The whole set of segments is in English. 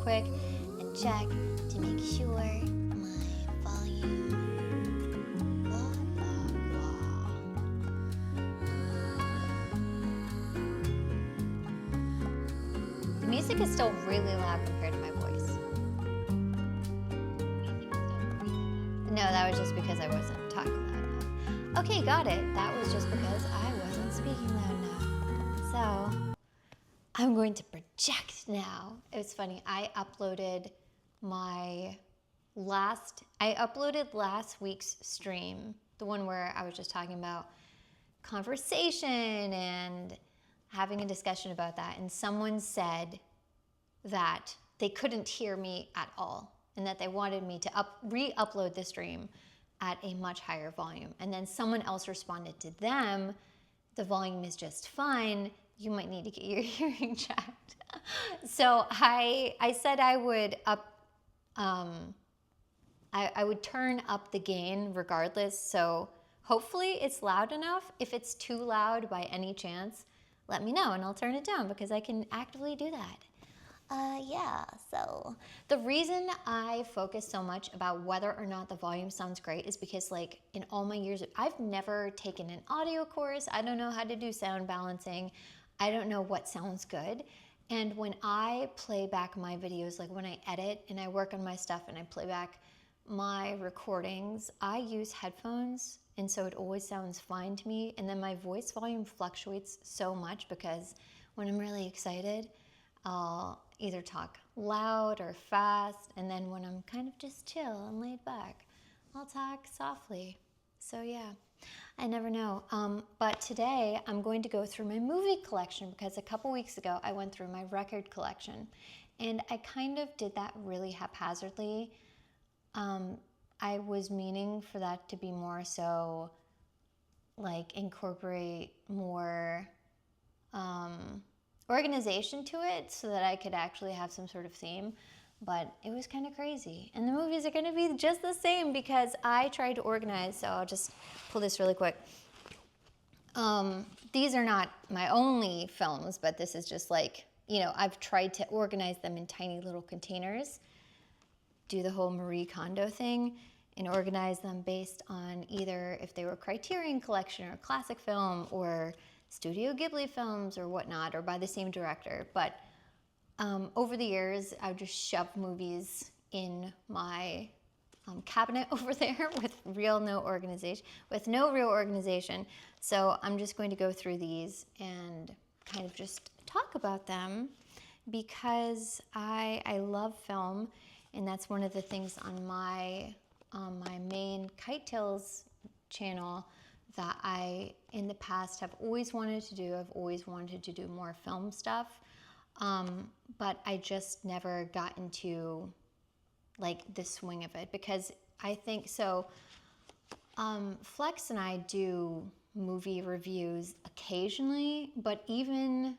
quick and check to make sure my volume, blah, blah, blah. The music is still really loud compared to my voice. No, that was just because I wasn't talking loud enough. Okay, got it. That was just because I wasn't speaking loud enough. So, I'm going to project now. It was funny, I uploaded last week's stream, the one where I was just talking about conversation and having a discussion about that, and someone said that they couldn't hear me at all and that they wanted me to re-upload the stream at a much higher volume. And then someone else responded to them, the volume is just fine, you might need to get your hearing checked. So I said I would I would turn up the gain regardless, so hopefully it's loud enough. If it's too loud by any chance, let me know and I'll turn it down because I can actively do that. Yeah, so the reason I focus so much about whether or not the volume sounds great is because, like, in all my years, I've never taken an audio course. I don't know how to do sound balancing. I don't know what sounds good. And when I play back my videos, like when I edit and I work on my stuff and I play back my recordings, I use headphones, and so it always sounds fine to me. And then my voice volume fluctuates so much because when I'm really excited, I'll either talk loud or fast, and then when I'm kind of just chill and laid back, I'll talk softly. So yeah, I never know. But today I'm going to go through my movie collection because a couple weeks ago I went through my record collection, and I kind of did that really haphazardly. I was meaning for that to be more so like incorporate more organization to it so that I could actually have some sort of theme, but it was kind of crazy. And the movies are going to be just the same because I tried to organize, so I'll just pull this really quick. These are not my only films, but this is just like, you know, I've tried to organize them in tiny little containers, do the whole Marie Kondo thing, and organize them based on either if they were Criterion Collection or classic film or Studio Ghibli films or whatnot, or by the same director. But over the years, I've just shoved movies in my cabinet over there with no real organization. So I'm just going to go through these and kind of just talk about them because I love film, and that's one of the things on my main Kite Tales channel that I, in the past, have always wanted to do. I've always wanted to do more film stuff, but I just never got into like the swing of it because I think so. Flex and I do movie reviews occasionally, but even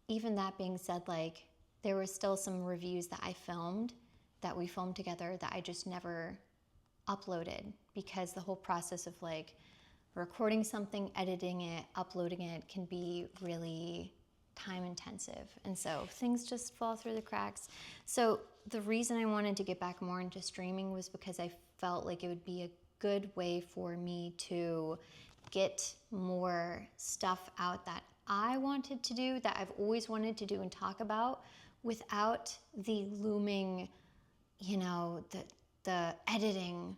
that being said, like there were still some reviews that we filmed together that I just never uploaded because the whole process of like recording something, editing it, uploading it can be really time intensive. And so things just fall through the cracks. So the reason I wanted to get back more into streaming was because I felt like it would be a good way for me to get more stuff out that I wanted to do, that I've always wanted to do and talk about without the looming, you know, the editing,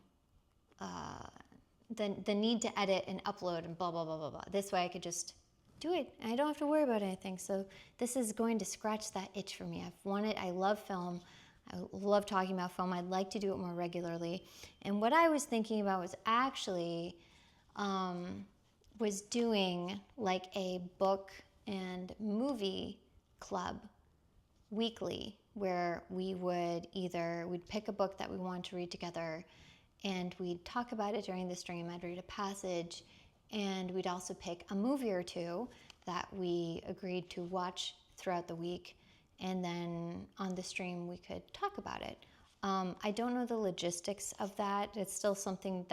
the need to edit and upload and blah, blah, blah, blah, blah. This way I could just do it and I don't have to worry about anything. So this is going to scratch that itch for me. I love film. I love talking about film. I'd like to do it more regularly. And what I was thinking about was actually was doing like a book and movie club weekly where we'd pick a book that we wanted to read together and we'd talk about it during the stream. I'd read a passage, and we'd also pick a movie or two that we agreed to watch throughout the week, and then on the stream we could talk about it. I don't know the logistics of that. It's still something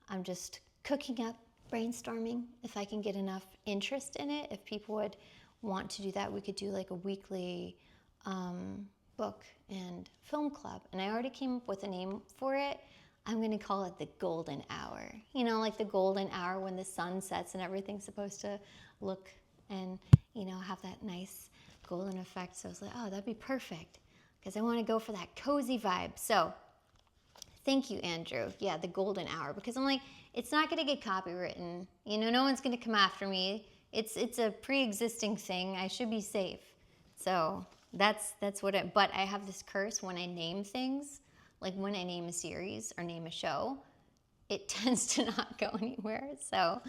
I'm just cooking up, brainstorming. If I can get enough interest in it, if people would want to do that, we could do like a weekly book and film club, and I already came up with a name for it. I'm gonna call it the golden hour. You know, like the golden hour when the sun sets and everything's supposed to look and, you know, have that nice golden effect. So I was like, oh, that'd be perfect because I want to go for that cozy vibe. So thank you, Andrew. Yeah, the golden hour, because I'm like, it's not gonna get copywritten. You know, no one's gonna come after me. It's a pre-existing thing. I should be safe. So that's what it, but I have this curse when I name things, like when I name a series or name a show, it tends to not go anywhere. So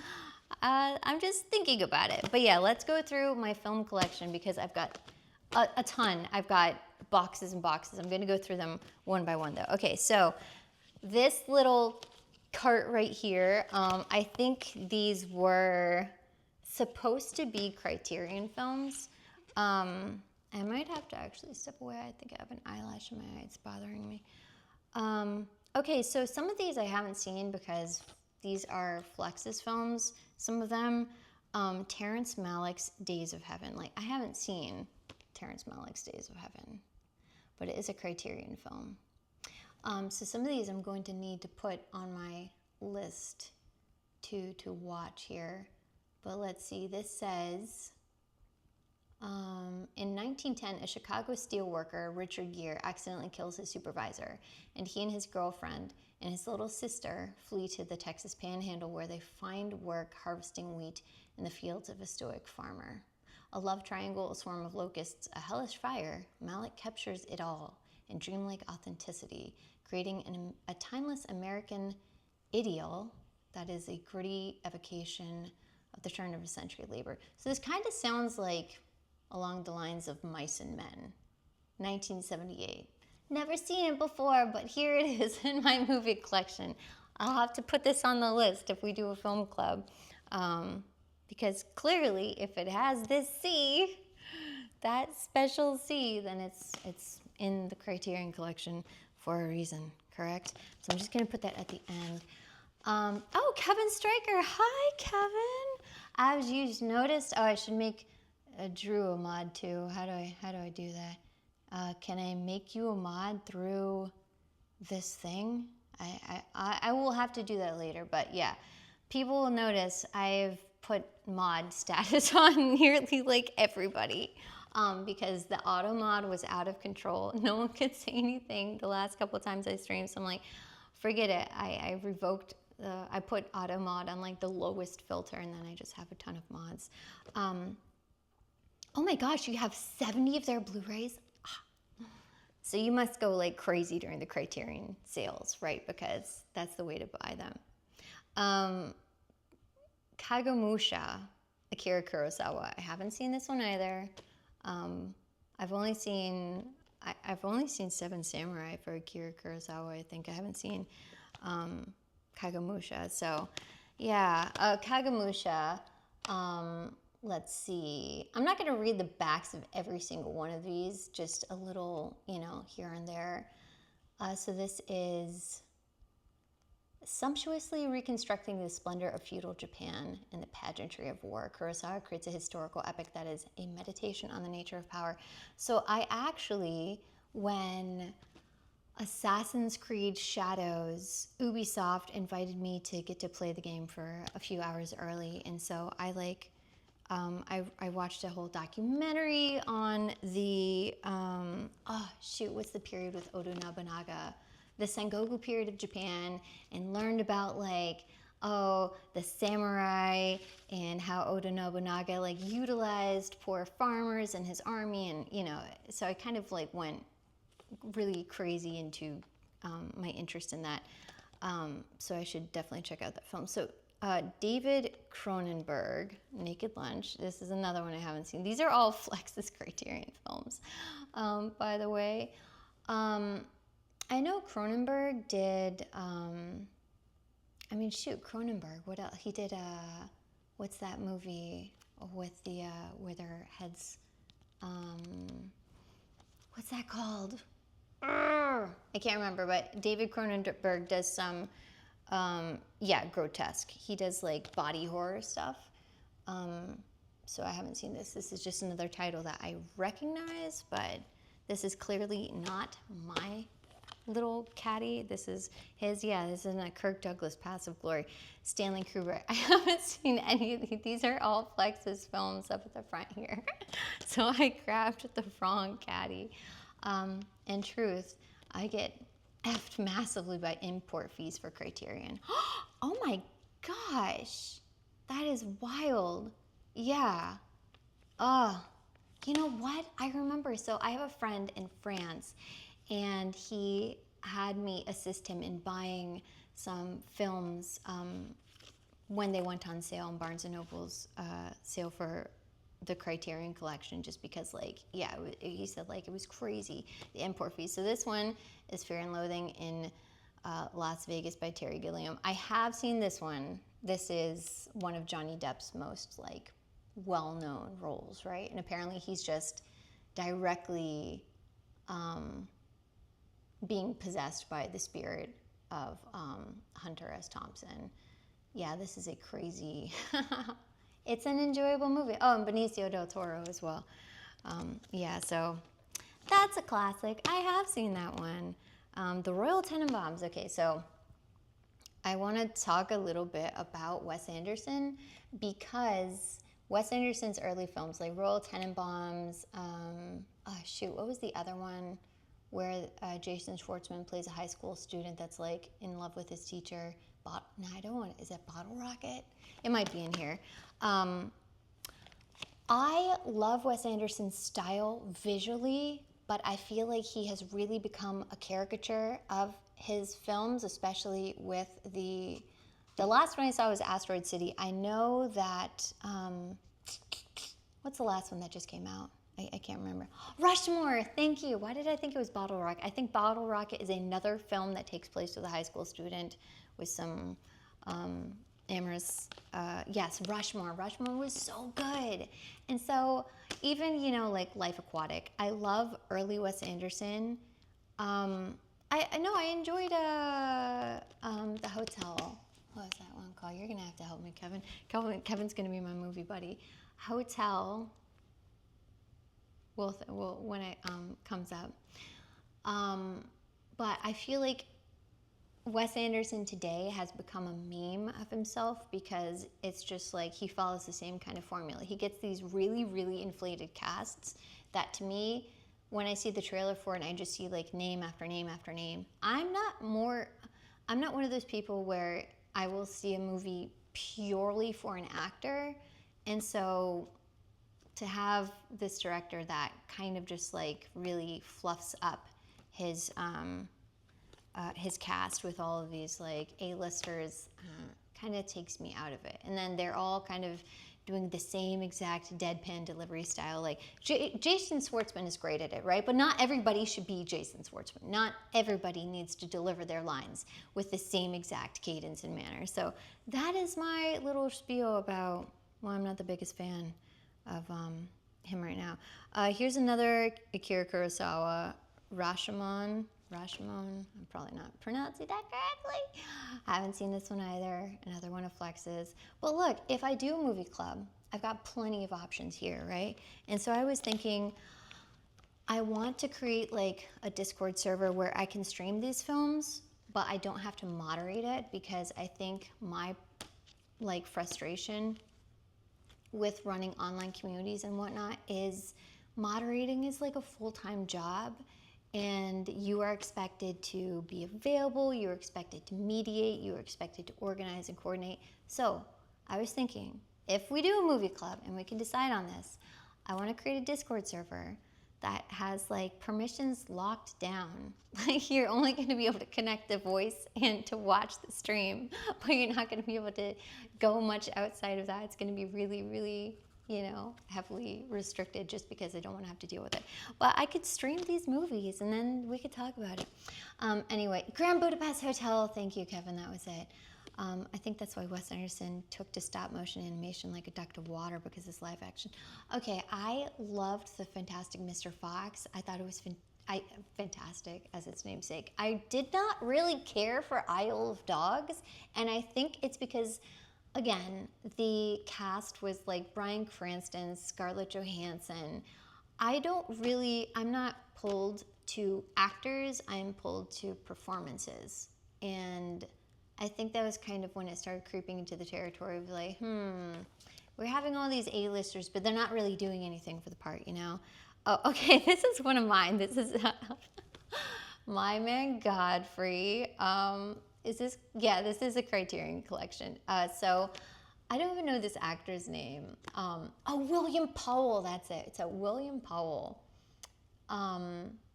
I'm just thinking about it. But yeah, let's go through my film collection because I've got a ton. I've got boxes and boxes. I'm gonna go through them one by one though. Okay, so this little cart right here, I think these were supposed to be Criterion films. I might have to actually step away. I think I have an eyelash in my eye. It's bothering me. Okay, so some of these I haven't seen because these are Flexus films. Some of them, Terrence Malick's Days of Heaven. Like, I haven't seen Terrence Malick's Days of Heaven, but it is a Criterion film. So some of these I'm going to need to put on my list to watch here. But let's see, this says, in 1910, a Chicago steel worker, Richard Gere, accidentally kills his supervisor, and he and his girlfriend and his little sister flee to the Texas Panhandle, where they find work harvesting wheat in the fields of a stoic farmer. A love triangle, a swarm of locusts, a hellish fire, Malick captures it all in dreamlike authenticity, creating a timeless American ideal that is a gritty evocation of the turn of a century labor. So this kind of sounds like along the lines of Mice and Men, 1978. Never seen it before, but here it is in my movie collection. I'll have to put this on the list if we do a film club, because clearly if it has this C, that special C, then it's in the Criterion collection for a reason, correct? So I'm just gonna put that at the end. Oh, Kevin Stryker, hi Kevin. As you noticed, oh, I should make Drew a mod too. How do I do that? Can I make you a mod through this thing? I will have to do that later, but yeah, people will notice I've put mod status on nearly like everybody, because the auto mod was out of control. No one could say anything the last couple of times I streamed, so I'm like, forget it. I revoked, I put auto mod on like the lowest filter, and then I just have a ton of mods. Oh my gosh, you have 70 of their Blu-rays? So you must go like crazy during the Criterion sales, right? Because that's the way to buy them. Kagemusha, Akira Kurosawa. I haven't seen this one either. I've only seen Seven Samurai for Akira Kurosawa, I think. I haven't seen Kagemusha. So yeah, Kagemusha. Let's see. I'm not going to read the backs of every single one of these, just a little, you know, here and there. So this is sumptuously reconstructing the splendor of feudal Japan and the pageantry of war. Kurosawa creates a historical epic that is a meditation on the nature of power. So I actually, when Assassin's Creed Shadows, Ubisoft invited me to get to play the game for a few hours early, and so I like, I watched a whole documentary on the, what's the period with Oda Nobunaga? The Sengoku period of Japan, and learned about like, the samurai and how Oda Nobunaga like utilized poor farmers and his army, and you know, so I kind of like went really crazy into my interest in that. So I should definitely check out that film. So David Cronenberg, Naked Lunch. This is another one I haven't seen. These are all Flexus Criterion films, by the way. I know Cronenberg did, Cronenberg, what else? He did, what's that movie with the, where their heads, what's that called? I can't remember, but David Cronenberg does some, grotesque. He does like body horror stuff. So I haven't seen this. This is just another title that I recognize, but This is clearly not my little caddy. This is his. Yeah, this isn't a Kirk Douglas Paths of Glory. Stanley Kubrick. I haven't seen any of these. These are all Flex's films up at the front here. So I grabbed the wrong caddy. In truth, I get effed massively by import fees for Criterion. Oh my gosh, that is wild. Yeah. You know what? I remember. So I have a friend in France, and he had me assist him in buying some films when they went on sale in Barnes & Noble's sale for the Criterion Collection, just because, like, yeah, he said, like, it was crazy, the import fees. So this one is Fear and Loathing in Las Vegas by Terry Gilliam. I have seen this one. This is one of Johnny Depp's most, like, well-known roles, right? And apparently he's just directly being possessed by the spirit of Hunter S. Thompson. Yeah, this is a crazy... It's an enjoyable movie. Oh, and Benicio del Toro as well. Yeah, so that's a classic. I have seen that one. The Royal Tenenbaums. Okay, so I want to talk a little bit about Wes Anderson, because Wes Anderson's early films, like Royal Tenenbaums, what was the other one where Jason Schwartzman plays a high school student that's like in love with his teacher? Is that Bottle Rocket? It might be in here. I love Wes Anderson's style visually, but I feel like he has really become a caricature of his films, especially with the last one I saw was Asteroid City. I know that, what's the last one that just came out? I can't remember. Rushmore, thank you. Why did I think it was Bottle Rocket? I think Bottle Rocket is another film that takes place with a high school student with some amorous, yes, Rushmore. Rushmore was so good. And so even, you know, like Life Aquatic, I love early Wes Anderson. I know I enjoyed The Hotel. What was that one called? You're going to have to help me, Kevin. Kevin's going to be my movie buddy. Hotel. When it comes up. But I feel like Wes Anderson today has become a meme of himself, because it's just like he follows the same kind of formula. He gets these really, really inflated casts that, to me, when I see the trailer for it and I just see like name after name after name, I'm not one of those people where I will see a movie purely for an actor. And so to have this director that kind of just like really fluffs up his cast with all of these like A-listers kind of takes me out of it. And then they're all kind of doing the same exact deadpan delivery style. Like Jason Schwartzman is great at it, right? But not everybody should be Jason Schwartzman. Not everybody needs to deliver their lines with the same exact cadence and manner. So that is my little spiel about why I'm not the biggest fan of him right now. Here's another Akira Kurosawa, Rashomon. I'm probably not pronouncing that correctly. I haven't seen this one either. Another one of Flex's. But look, if I do a movie club, I've got plenty of options here, right? And so I was thinking, I want to create like a Discord server where I can stream these films, but I don't have to moderate it, because I think my like frustration with running online communities and whatnot is moderating is like a full-time job, and you are expected to be available, you're expected to mediate, you're expected to organize and coordinate. So I was thinking, if we do a movie club and we can decide on this, I want to create a Discord server that has like permissions locked down. Like you're only going to be able to connect the voice and to watch the stream, but you're not going to be able to go much outside of that. It's going to be really, really, you know, heavily restricted, just because I don't want to have to deal with it. But I could stream these movies and then we could talk about it. Anyway, Grand Budapest Hotel. Thank you, Kevin. That was it. I think that's why Wes Anderson took to stop motion animation like a duck to water, because it's live action. Okay, I loved The Fantastic Mr. Fox. I thought it was fantastic, as its namesake. I did not really care for Isle of Dogs, and I think it's because, again, the cast was like Bryan Cranston, Scarlett Johansson. I'm not pulled to actors, I'm pulled to performances. And I think that was kind of when it started creeping into the territory of like, we're having all these A-listers, but they're not really doing anything for the part, you know? Oh, okay, this is one of mine. This is My Man Godfrey. This is a Criterion Collection. So I don't even know this actor's name. William Powell, that's it. It's a William Powell.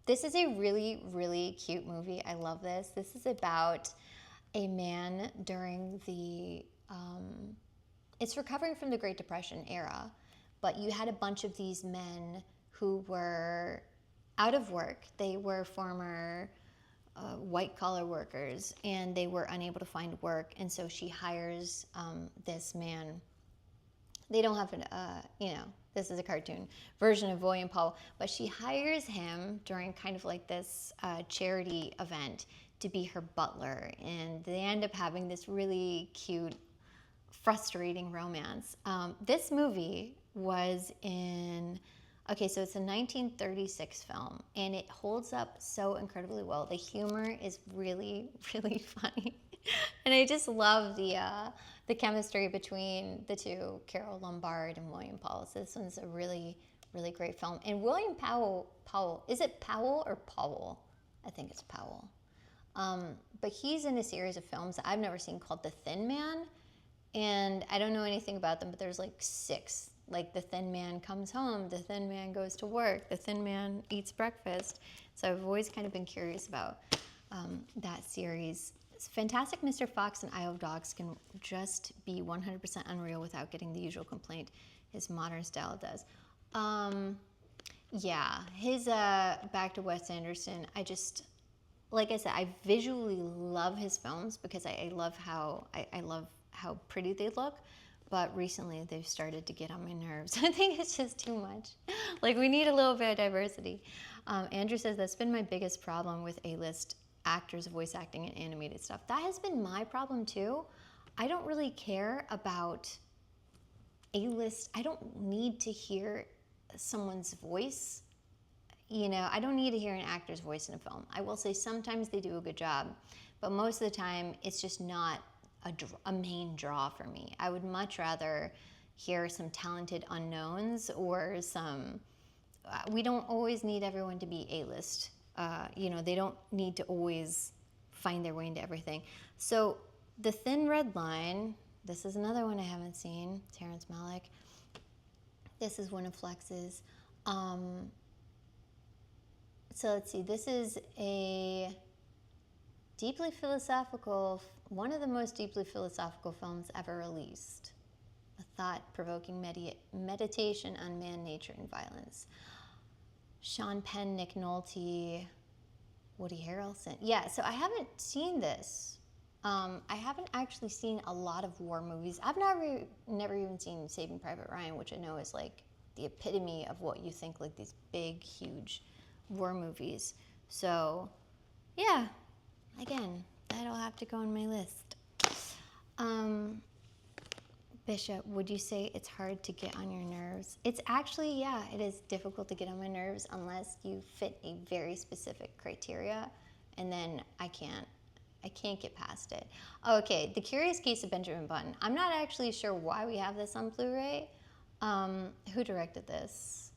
This is a really, really cute movie. I love this. This is about a man during it's recovering from the Great Depression era, but you had a bunch of these men who were out of work. They were former white-collar workers, and they were unable to find work, and so she hires this man. They don't have this is a cartoon version of William Powell, but she hires him during kind of like this charity event to be her butler, and they end up having this really cute, frustrating romance. This movie was so it's a 1936 film, and it holds up so incredibly well. The humor is really, really funny. And I just love the chemistry between the two, Carole Lombard and William Powell. So this one's a really, really great film. And William Powell, is it Powell or Powell? I think it's Powell. But he's in a series of films that I've never seen called The Thin Man. And I don't know anything about them, but there's like 6. Like the thin man comes home, the thin man goes to work, the thin man eats breakfast. So I've always kind of been curious about that series. Fantastic Mr. Fox and Isle of Dogs can just be 100% unreal without getting the usual complaint his modern style does. His Back to Wes Anderson, like I said, I visually love his films because I love how pretty they look. But recently they've started to get on my nerves. I think it's just too much. Like, we need a little bit of diversity. Andrew says that's been my biggest problem with A-list actors, voice acting, and animated stuff. That has been my problem too. I don't really care about A-list. I don't need to hear someone's voice. I don't need to hear an actor's voice in a film. I will say sometimes they do a good job, but most of the time it's just not a main draw for me. I would much rather hear some talented unknowns or we don't always need everyone to be A-list. They don't need to always find their way into everything. So The Thin Red Line, this is another one I haven't seen, Terrence Malick. This is one of Flex's. So let's see, this is one of the most deeply philosophical films ever released. A thought-provoking meditation on man, nature, and violence. Sean Penn, Nick Nolte, Woody Harrelson. Yeah, so I haven't seen this. I haven't actually seen a lot of war movies. I've never even seen Saving Private Ryan, which I know is like the epitome of what you think like these big, huge war movies. So, yeah. Again, that'll have to go on my list. Bishop, would you say it's hard to get on your nerves? It's actually, it is difficult to get on my nerves unless you fit a very specific criteria, and then I can't get past it. Okay, The Curious Case of Benjamin Button. I'm not actually sure why we have this on Blu-ray. Who directed this?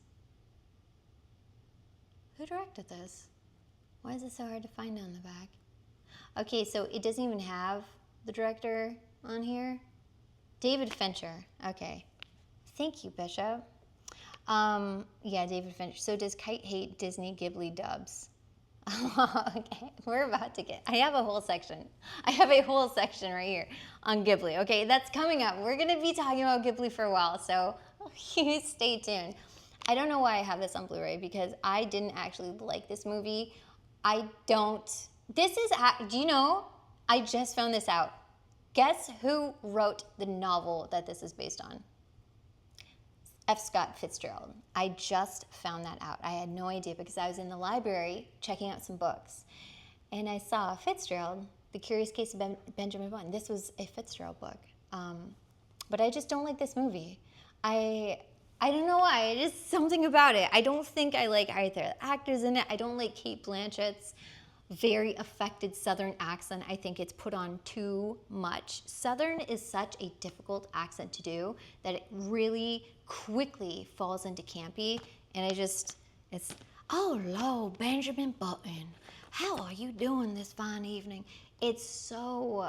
Why is it so hard to find on the back? Okay, so it doesn't even have the director on here. David Fincher. Okay. Thank you, Bishop. David Fincher. So does Kite hate Disney Ghibli dubs? Okay, we're about to I have a whole section right here on Ghibli. Okay, that's coming up. We're going to be talking about Ghibli for a while, so you stay tuned. I don't know why I have this on Blu-ray because I didn't actually like this movie. Do you know, I just found this out. Guess who wrote the novel that this is based on? F. Scott Fitzgerald. I just found that out. I had no idea because I was in the library checking out some books. And I saw Fitzgerald, The Curious Case of Benjamin Button. This was a Fitzgerald book. But I just don't like this movie. I I don't know why. Just something about it. I don't think I like either the actors in it. I don't like Kate Blanchett's very affected Southern accent. I think it's put on too much. Southern is such a difficult accent to do that it really quickly falls into campy. And it's, oh, hello, Benjamin Button. How are you doing this fine evening? It's so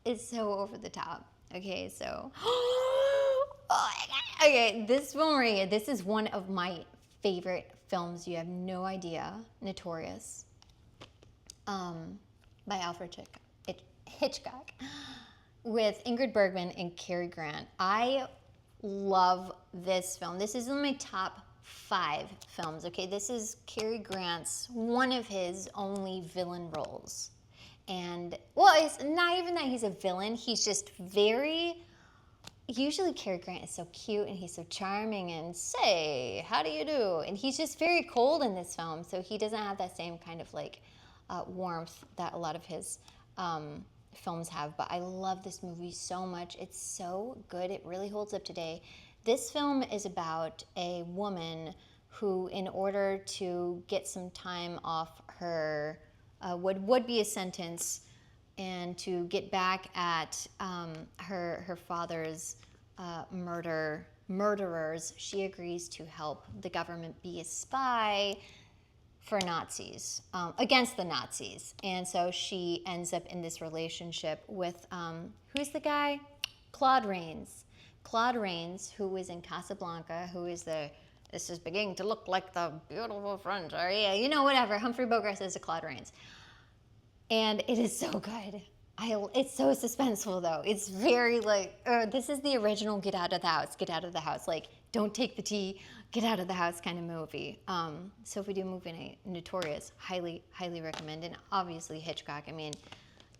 over the top. Okay, so, oh my God. Okay, this film right here, this is one of my favorite films. You have no idea. Notorious. By Alfred Hitchcock with Ingrid Bergman and Cary Grant. I love this film. This is in my top 5 films. Okay, this is Cary Grant's, one of his only villain roles. And, well, it's not even that he's a villain. He's just usually Cary Grant is so cute and he's so charming and say, how do you do? And he's just very cold in this film. So he doesn't have that same kind of like warmth that a lot of his films have. But I love this movie so much. It's so good. It really holds up today. This film is about a woman who, in order to get some time off her would be a sentence and to get back at her father's murderers, she agrees to help the government be a spy for Nazis, against the Nazis. And so she ends up in this relationship with, who's the guy? Claude Rains. Claude Rains, who is in Casablanca, who is this is beginning to look like the beautiful French, or yeah, you know, whatever. Humphrey Bogart says to Claude Rains. And it is so good. It's so suspenseful, though. It's very like, this is the original get out of the house. Like, don't take the tea, get out of the house kind of movie. So if we do a movie night, Notorious, highly, highly recommend. And obviously Hitchcock. I mean,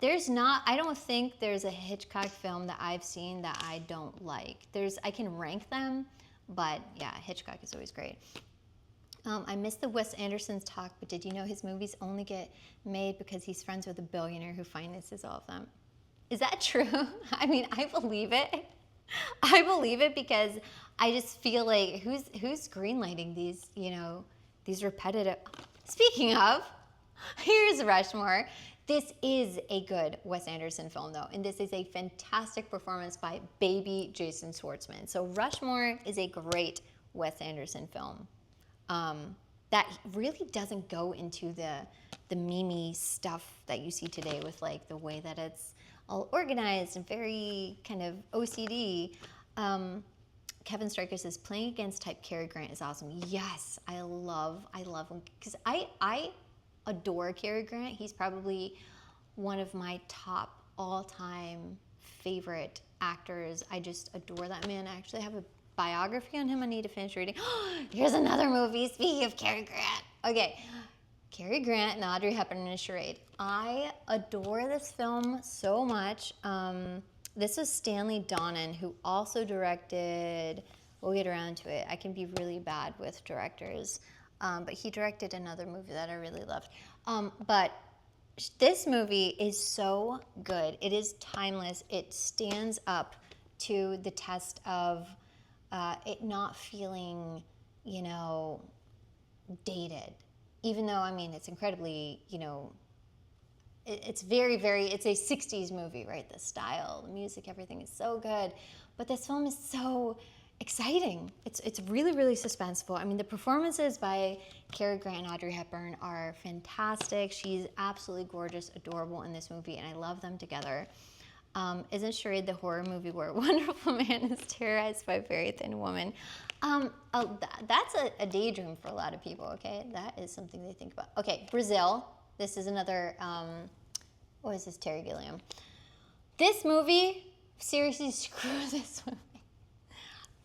I don't think there's a Hitchcock film that I've seen that I don't like. I can rank them, but yeah, Hitchcock is always great. I missed the Wes Anderson's talk, but did you know his movies only get made because he's friends with a billionaire who finances all of them? Is that true? I mean, I believe it. I believe it because I just feel like who's greenlighting these, these repetitive. Speaking of, here's Rushmore. This is a good Wes Anderson film, though, and this is a fantastic performance by baby Jason Schwartzman. So Rushmore is a great Wes Anderson film. That really doesn't go into the meme stuff that you see today with like the way that it's all organized and very kind of OCD. Kevin Stryker says playing against type Cary Grant is awesome. Yes, I love him because I adore Cary Grant. He's probably one of my top all-time favorite actors. I just adore that man. I actually have a biography on him I need to finish reading. Here's another movie, speaking of Cary Grant. Okay, Cary Grant and Audrey Hepburn in a charade. I adore this film so much. This was Stanley Donen, who also directed, we'll get around to it. I can be really bad with directors, but he directed another movie that I really loved. But this movie is so good. It is timeless. It stands up to the test of it not feeling, dated. Even though, I mean, it's incredibly, it's very, very, it's a 60s movie, right? The style, the music, everything is so good. But this film is so exciting. It's really, really suspenseful. I mean, the performances by Cary Grant and Audrey Hepburn are fantastic. She's absolutely gorgeous, adorable in this movie, and I love them together. Isn't Charade the horror movie where a wonderful man is terrorized by a very thin woman? That's a daydream for a lot of people, okay? That is something they think about. Okay, Brazil. This is another, what is this, Terry Gilliam. This movie, seriously, screw this movie.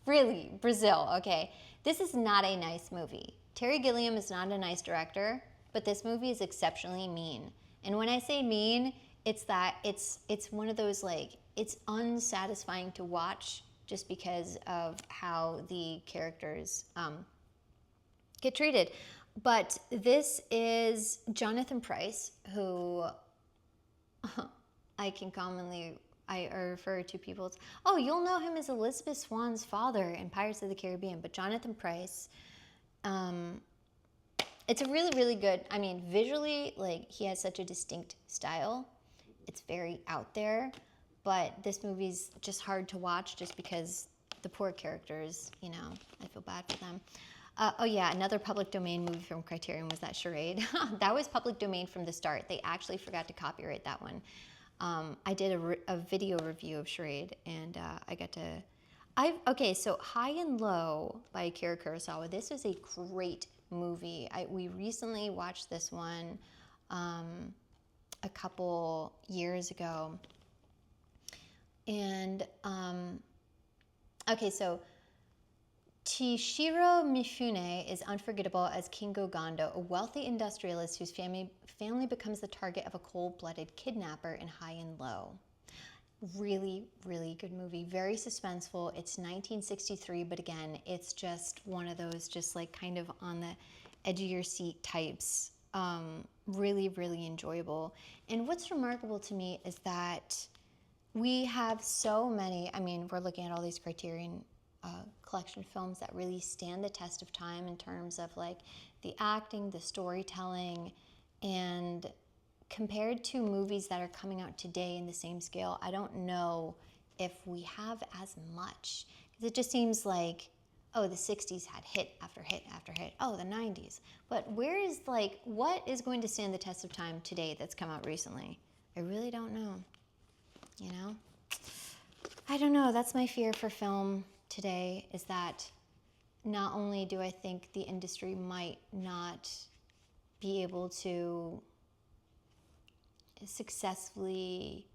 Really, Brazil, okay. This is not a nice movie. Terry Gilliam is not a nice director, but this movie is exceptionally mean. And when I say mean, it's that it's one of those, like, it's unsatisfying to watch just because of how the characters get treated. But this is Jonathan Pryce, who I can commonly I refer to people as, oh, you'll know him as Elizabeth Swann's father in Pirates of the Caribbean, but Jonathan Pryce, it's a really, really good, I mean, visually, like, he has such a distinct style. It's very out there, but this movie's just hard to watch just because the poor characters, you know, I feel bad for them. Oh yeah, another public domain movie from Criterion was that Charade. That was public domain from the start. They actually forgot to copyright that one. I did a video review of Charade, and I got to... Okay, so High and Low by Akira Kurosawa. This is a great movie. We recently watched this one a couple years ago. And, okay, so Chishiro Mifune is unforgettable as Kingo Gondo, a wealthy industrialist whose family becomes the target of a cold-blooded kidnapper in High and Low. Really, really good movie. Very suspenseful. It's 1963, but again, it's just one of those just like kind of on the edge of your seat types. Really, really enjoyable. And what's remarkable to me is that we have so many, I mean, we're looking at all these Criterion collection films that really stand the test of time in terms of like the acting, the storytelling, and compared to movies that are coming out today in the same scale, I don't know if we have as much. Because it just seems like, oh, the 60s had hit after hit after hit. Oh, the 90s. But where is, like, what is going to stand the test of time today that's come out recently? I really don't know. You know? I don't know. That's my fear for film today, is that not only do I think the industry might not be able to successfully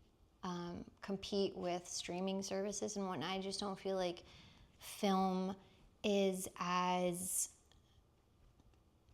compete with streaming services and whatnot. I just don't feel like film is as,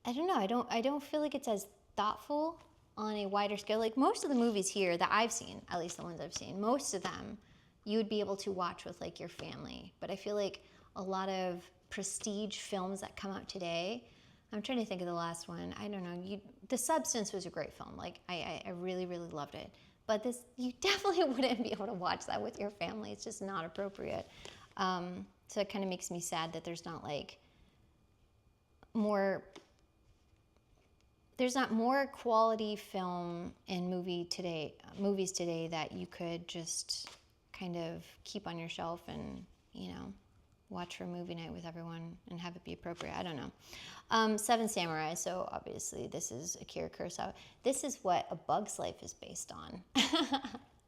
I don't know, I don't feel like it's as thoughtful on a wider scale. Like most of the movies here that I've seen, at least the ones I've seen, most of them you would be able to watch with like your family. But I feel like a lot of prestige films that come out today, I'm trying to think of the last one. I don't know. The Substance was a great film. Like I really, really loved it. But this, you definitely wouldn't be able to watch that with your family. It's just not appropriate. So it kind of makes me sad that there's not like more. There's not more quality film and movies today that you could just kind of keep on your shelf and, you know, watch for a movie night with everyone and have it be appropriate. I don't know. Seven Samurai. So obviously this is Akira Kurosawa. This is what A Bug's Life is based on.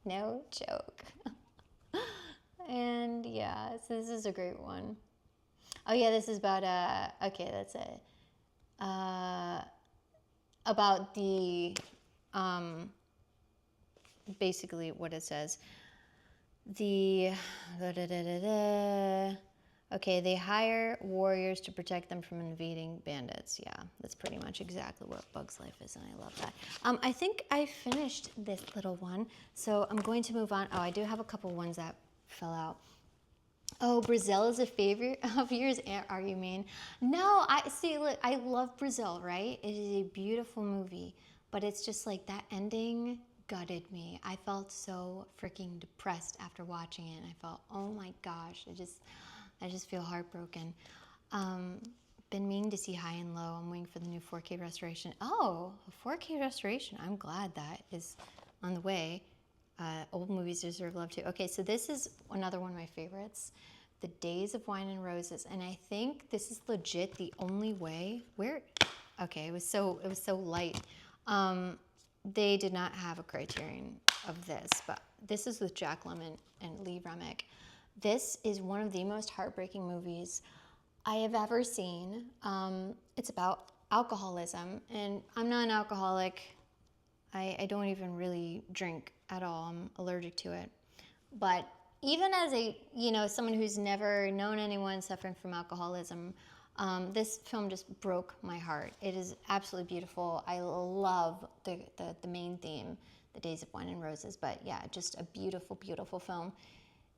No joke. And yeah, so this is a great one. Oh yeah, this is about, okay, that's it. About the, basically what it says. The, okay, they hire warriors to protect them from invading bandits. Yeah, that's pretty much exactly what Bug's Life is, and I love that. I think I finished this little one, so I'm going to move on. Oh, I do have a couple ones that fell out. Oh, Brazil is a favorite of yours, are you mean? No, look, I love Brazil, right? It is a beautiful movie, but it's just like that ending gutted me. I felt so freaking depressed after watching it, and I felt, oh my gosh, I just feel heartbroken. Been meaning to see High and Low. I'm waiting for the new 4K restoration. Oh, a 4K restoration. I'm glad that is on the way. Old movies deserve love too. Okay, so this is another one of my favorites, The Days of Wine and Roses, and I think this is legit the only way. Okay, it was so light. They did not have a Criterion of this, but this is with Jack Lemmon and Lee Remick. This is one of the most heartbreaking movies I have ever seen. It's about alcoholism, and I'm not an alcoholic. I don't even really drink at all. I'm allergic to it. But even as someone who's never known anyone suffering from alcoholism, this film just broke my heart. It is absolutely beautiful. I love the main theme, The Days of Wine and Roses. But yeah, just a beautiful, beautiful film.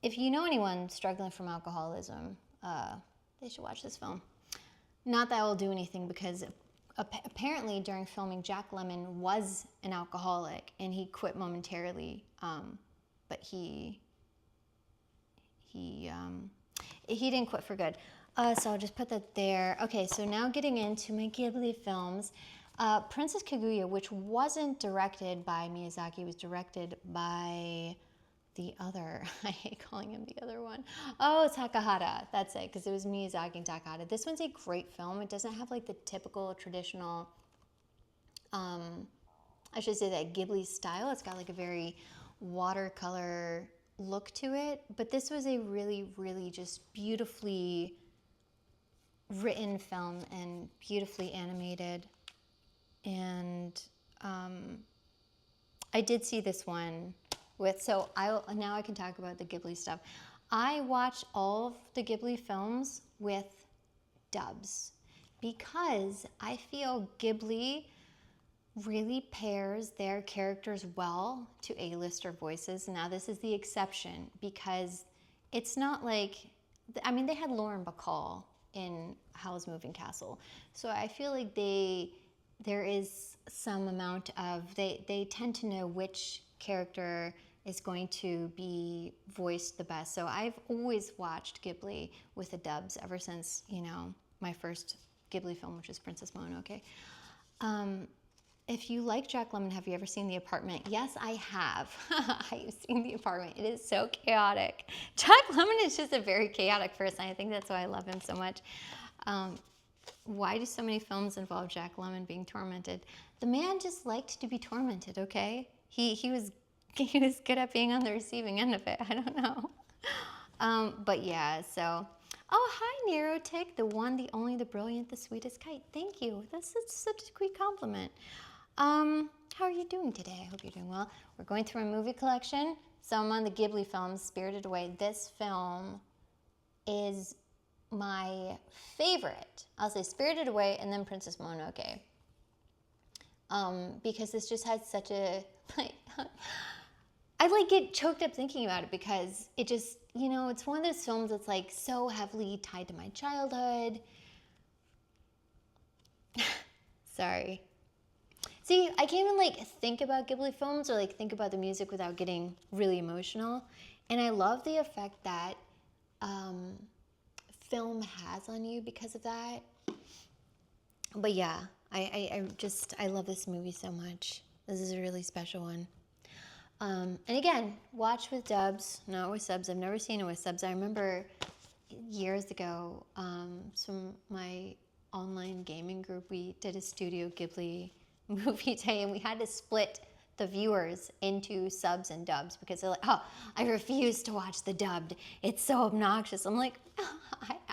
If you know anyone struggling from alcoholism, they should watch this film. Not that I will do anything, because apparently during filming, Jack Lemmon was an alcoholic and he quit momentarily, but he he didn't quit for good. So I'll just put that there. Okay, so now getting into my Ghibli films. Princess Kaguya, which wasn't directed by Miyazaki, it was directed by the other, I hate calling him the other one. Oh, Takahata, that's it, because it was Miyazaki and Takahata. This one's a great film. It doesn't have like the typical traditional, I should say that Ghibli style. It's got like a very watercolor look to it, but this was a really, really just beautifully written film and beautifully animated. And I did see this one with, so now I can talk about the Ghibli stuff. I watch all of the Ghibli films with dubs because I feel Ghibli really pairs their characters well to A-lister voices. Now this is the exception because it's not like, I mean, they had Lauren Bacall in Howl's Moving Castle. So I feel like there is some amount of, they tend to know which character is going to be voiced the best. So I've always watched Ghibli with the dubs ever since, you know, my first Ghibli film, which is Princess Mononoke. If you like Jack Lemmon, have you ever seen The Apartment? Yes, I have. I've seen The Apartment. It is so chaotic. Jack Lemmon is just a very chaotic person. I think that's why I love him so much. Why do so many films involve Jack Lemmon being tormented? The man just liked to be tormented, okay? He was good at being on the receiving end of it. I don't know. But yeah, so... Oh, hi, Nerotic, the one, the only, the brilliant, the sweetest kite. Thank you. That's such a sweet compliment. How are you doing today? I hope you're doing well. We're going through a movie collection. So I'm on the Ghibli films, Spirited Away. This film is my favorite. I'll say Spirited Away and then Princess Mononoke. Because this just has such a, I like get choked up thinking about it because it just, you know, it's one of those films that's like so heavily tied to my childhood. Sorry. See, I can't even like think about Ghibli films or like think about the music without getting really emotional. And I love the effect that film has on you because of that. But yeah, I love this movie so much. This is a really special one. And again, watch with dubs, not with subs. I've never seen it with subs. I remember years ago, my online gaming group, we did a Studio Ghibli movie day, and we had to split the viewers into subs and dubs because they're like, oh, I refuse to watch the dubbed. It's so obnoxious. I'm like, oh,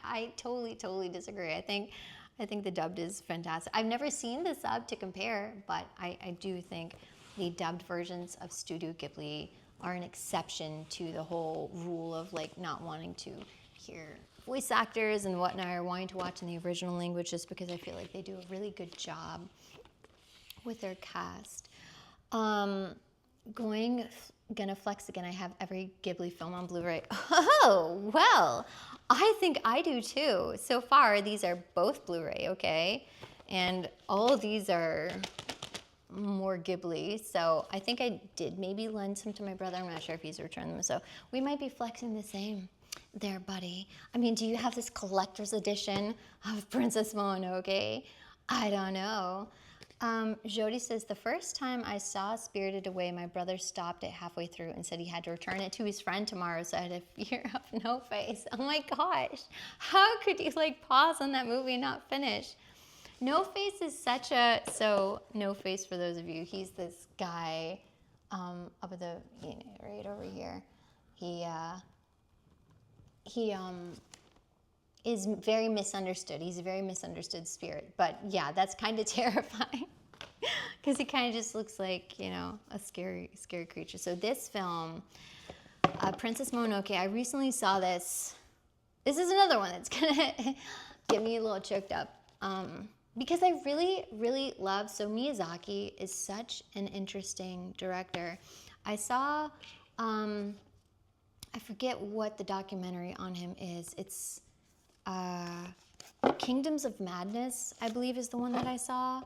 I totally disagree. I think the dubbed is fantastic. I've never seen the sub to compare, but I do think the dubbed versions of Studio Ghibli are an exception to the whole rule of like not wanting to hear voice actors and whatnot or wanting to watch in the original language just because I feel like they do a really good job with their cast. Gonna flex again. I have every Ghibli film on Blu-ray. Oh, well, I think I do too. So far, these are both Blu-ray, okay? And all of these are more Ghibli, so I think I did maybe lend some to my brother. I'm not sure if he's returned them, so we might be flexing the same there, buddy. I mean, do you have this collector's edition of Princess Mononoke? I don't know. Jody says, the first time I saw Spirited Away, my brother stopped it halfway through and said he had to return it to his friend tomorrow, so I had a fear of No Face. Oh my gosh, how could you like pause on that movie and not finish? No Face is such a, so No Face, for those of you, he's this guy up at the, right over here. He is very misunderstood. He's a very misunderstood spirit. But yeah, that's kind of terrifying because he kind of just looks like, a scary creature. So this film, Princess Mononoke, I recently saw this. This is another one that's going to get me a little choked up. Because I really, really love, so Miyazaki is such an interesting director. I saw, I forget what the documentary on him is. It's Kingdoms of Madness, I believe is the one that I saw.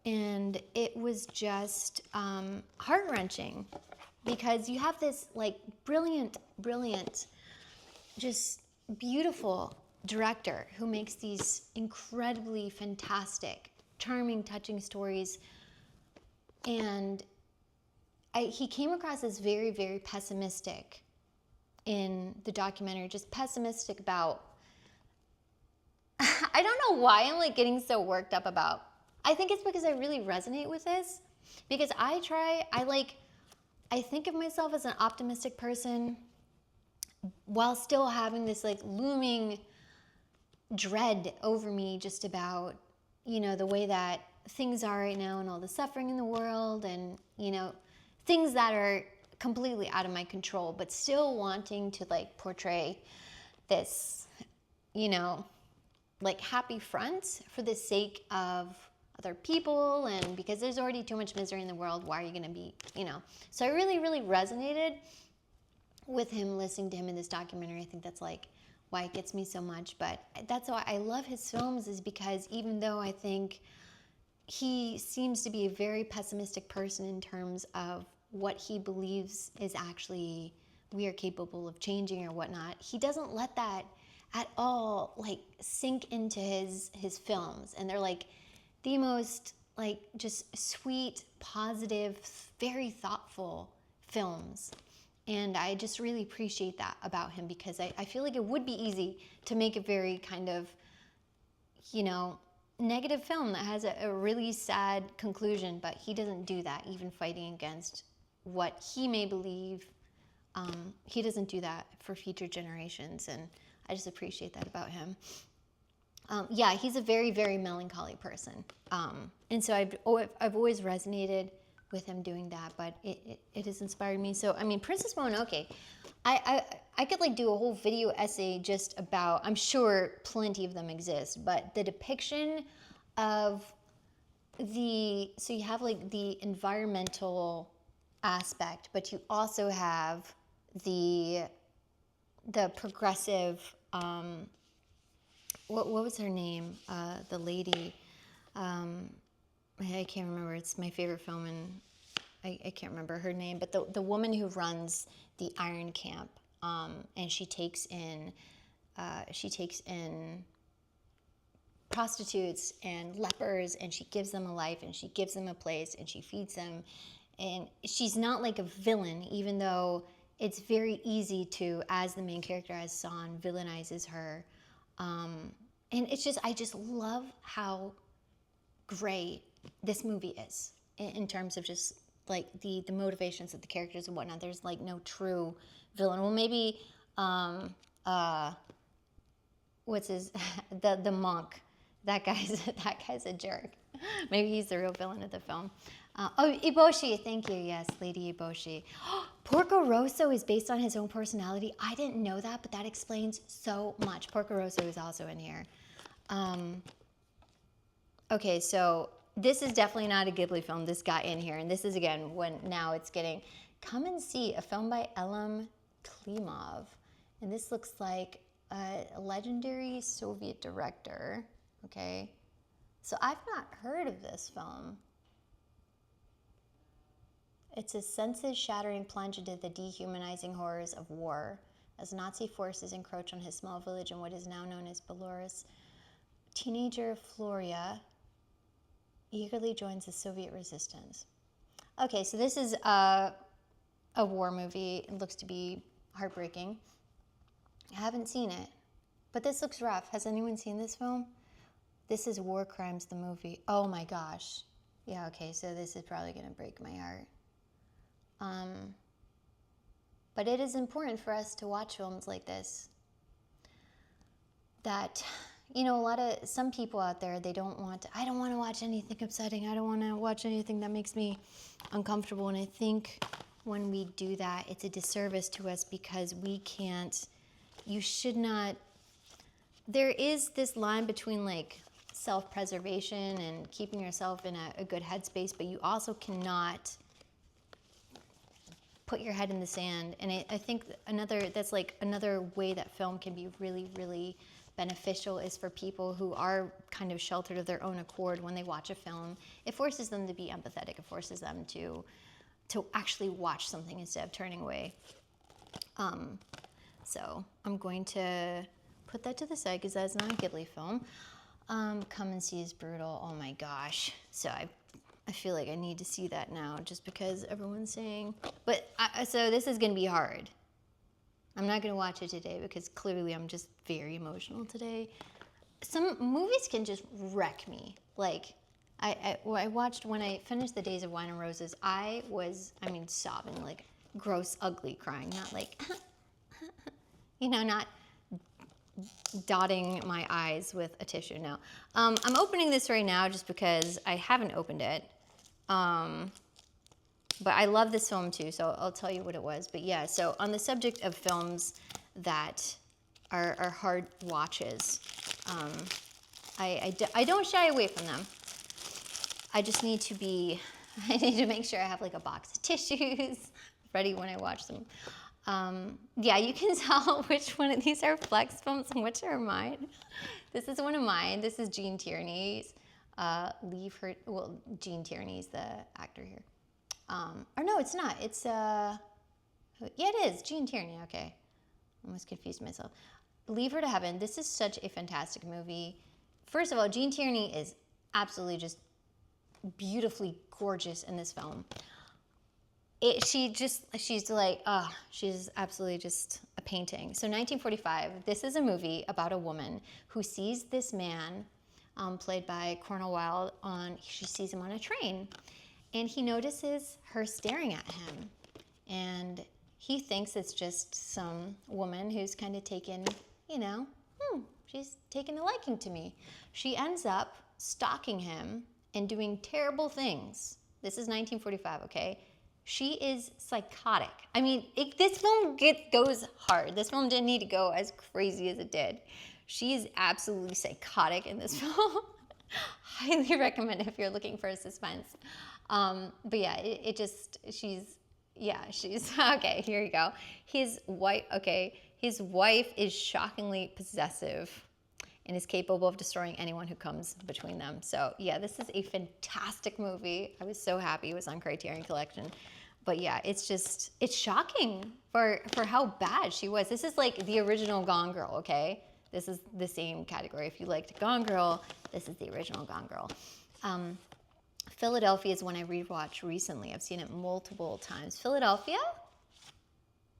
And it was just heart-wrenching because you have this like brilliant just beautiful director who makes these incredibly fantastic, charming, touching stories. And he came across as very, very pessimistic in the documentary, just pessimistic about, I don't know why I'm like getting so worked up about, I think it's because I really resonate with this, because I think of myself as an optimistic person while still having this like looming dread over me just about, the way that things are right now and all the suffering in the world and, things that are completely out of my control, but still wanting to like portray this, like happy front for the sake of other people, and because there's already too much misery in the world, why are you going to be, So I really, really resonated with him, listening to him in this documentary. I think that's like why it gets me so much. But that's why I love his films, is because even though I think he seems to be a very pessimistic person in terms of what he believes is actually we are capable of changing or whatnot, he doesn't let that at all like sink into his films. And they're like the most like just sweet, positive, very thoughtful films. And I just really appreciate that about him, because I feel like it would be easy to make a very kind of, negative film that has a really sad conclusion, but he doesn't do that, even fighting against what he may believe. He doesn't do that for future generations, and I just appreciate that about him. Yeah, he's a very, very melancholy person. And so I've always resonated with him doing that, but it has inspired me. So, I mean, Princess Mononoke, I could like do a whole video essay just about, I'm sure plenty of them exist, but the depiction of so you have like the environmental aspect, but you also have the progressive, what was her name? The lady, I can't remember. It's my favorite film, and I can't remember her name. But the woman who runs the Iron Camp, and she takes in prostitutes and lepers, and she gives them a life, and she gives them a place, and she feeds them. And she's not like a villain, even though it's very easy to, as the main character, as San, villainizes her. And it's just, I just love how gray this movie is in terms of just like the motivations of the characters and whatnot. There's like no true villain. Well, maybe what's his the monk. That guy's a jerk. Maybe he's the real villain of the film. Eboshi, thank you. Yes, Lady Eboshi. Porco Rosso is based on his own personality. I didn't know that, but that explains so much. Porco Rosso is also in here. Okay, so this is definitely not a Ghibli film. This got in here, and this is again when now it's getting. Come and see a film by Elem Klimov, and this looks like a legendary Soviet director. Okay, so I've not heard of this film. It's a senses-shattering plunge into the dehumanizing horrors of war as Nazi forces encroach on his small village in what is now known as Belarus. Teenager Floria eagerly joins the Soviet resistance. Okay, so this is a war movie. It looks to be heartbreaking. I haven't seen it, but this looks rough. Has anyone seen this film? This is War Crimes, the movie. Oh my gosh. Yeah, okay, so this is probably going to break my heart. But it is important for us to watch films like this. That, some people out there, I don't want to watch anything upsetting. I don't want to watch anything that makes me uncomfortable. And I think when we do that, it's a disservice to us, because you should not, there is this line between like self-preservation and keeping yourself in a good headspace, but you also cannot put your head in the sand. And I think that's like another way that film can be really, really beneficial is for people who are kind of sheltered of their own accord. When they watch a film, it forces them to be empathetic. It forces them to actually watch something instead of turning away. So I'm going to put that to the side because that's not a Ghibli film. Come and See is brutal. Oh my gosh. So I feel like I need to see that now just because everyone's saying. But so this is going to be hard. I'm not going to watch it today because clearly I'm just very emotional today. Some movies can just wreck me. Like, I watched, when I finished The Days of Wine and Roses, I was, sobbing, like, gross, ugly crying. Not like, not dotting my eyes with a tissue. No. I'm opening this right now just because I haven't opened it. But I love this film too, so I'll tell you what it was. But yeah, so on the subject of films that are hard watches, I don't shy away from them. I just need to I need to make sure I have like a box of tissues ready when I watch them. Yeah, you can tell which one of these are Flex films and which are mine. This is one of mine. This is Gene Tierney's. Gene Tierney's the actor here. Or no, it's not. It's, yeah, it is. Gene Tierney, okay. I almost confused myself. Leave Her to Heaven. This is such a fantastic movie. First of all, Gene Tierney is absolutely just beautifully gorgeous in this film. She's like, she's absolutely just a painting. So 1945, this is a movie about a woman who sees this man, played by Cornel Wilde, she sees him on a train. And he notices her staring at him. And he thinks it's just some woman who's kind of taken, she's taken a liking to me. She ends up stalking him and doing terrible things. This is 1945, okay? She is psychotic. This film goes hard. This film didn't need to go as crazy as it did. She is absolutely psychotic in this film. Highly recommend it if you're looking for a suspense. But yeah, she's, okay, here you go. His wife is shockingly possessive and is capable of destroying anyone who comes between them. So yeah, this is a fantastic movie. I was so happy it was on Criterion Collection. But yeah, it's shocking for how bad she was. This is like the original Gone Girl, okay? This is the same category. If you liked Gone Girl, this is the original Gone Girl. Philadelphia is one I rewatched recently. I've seen it multiple times. Philadelphia?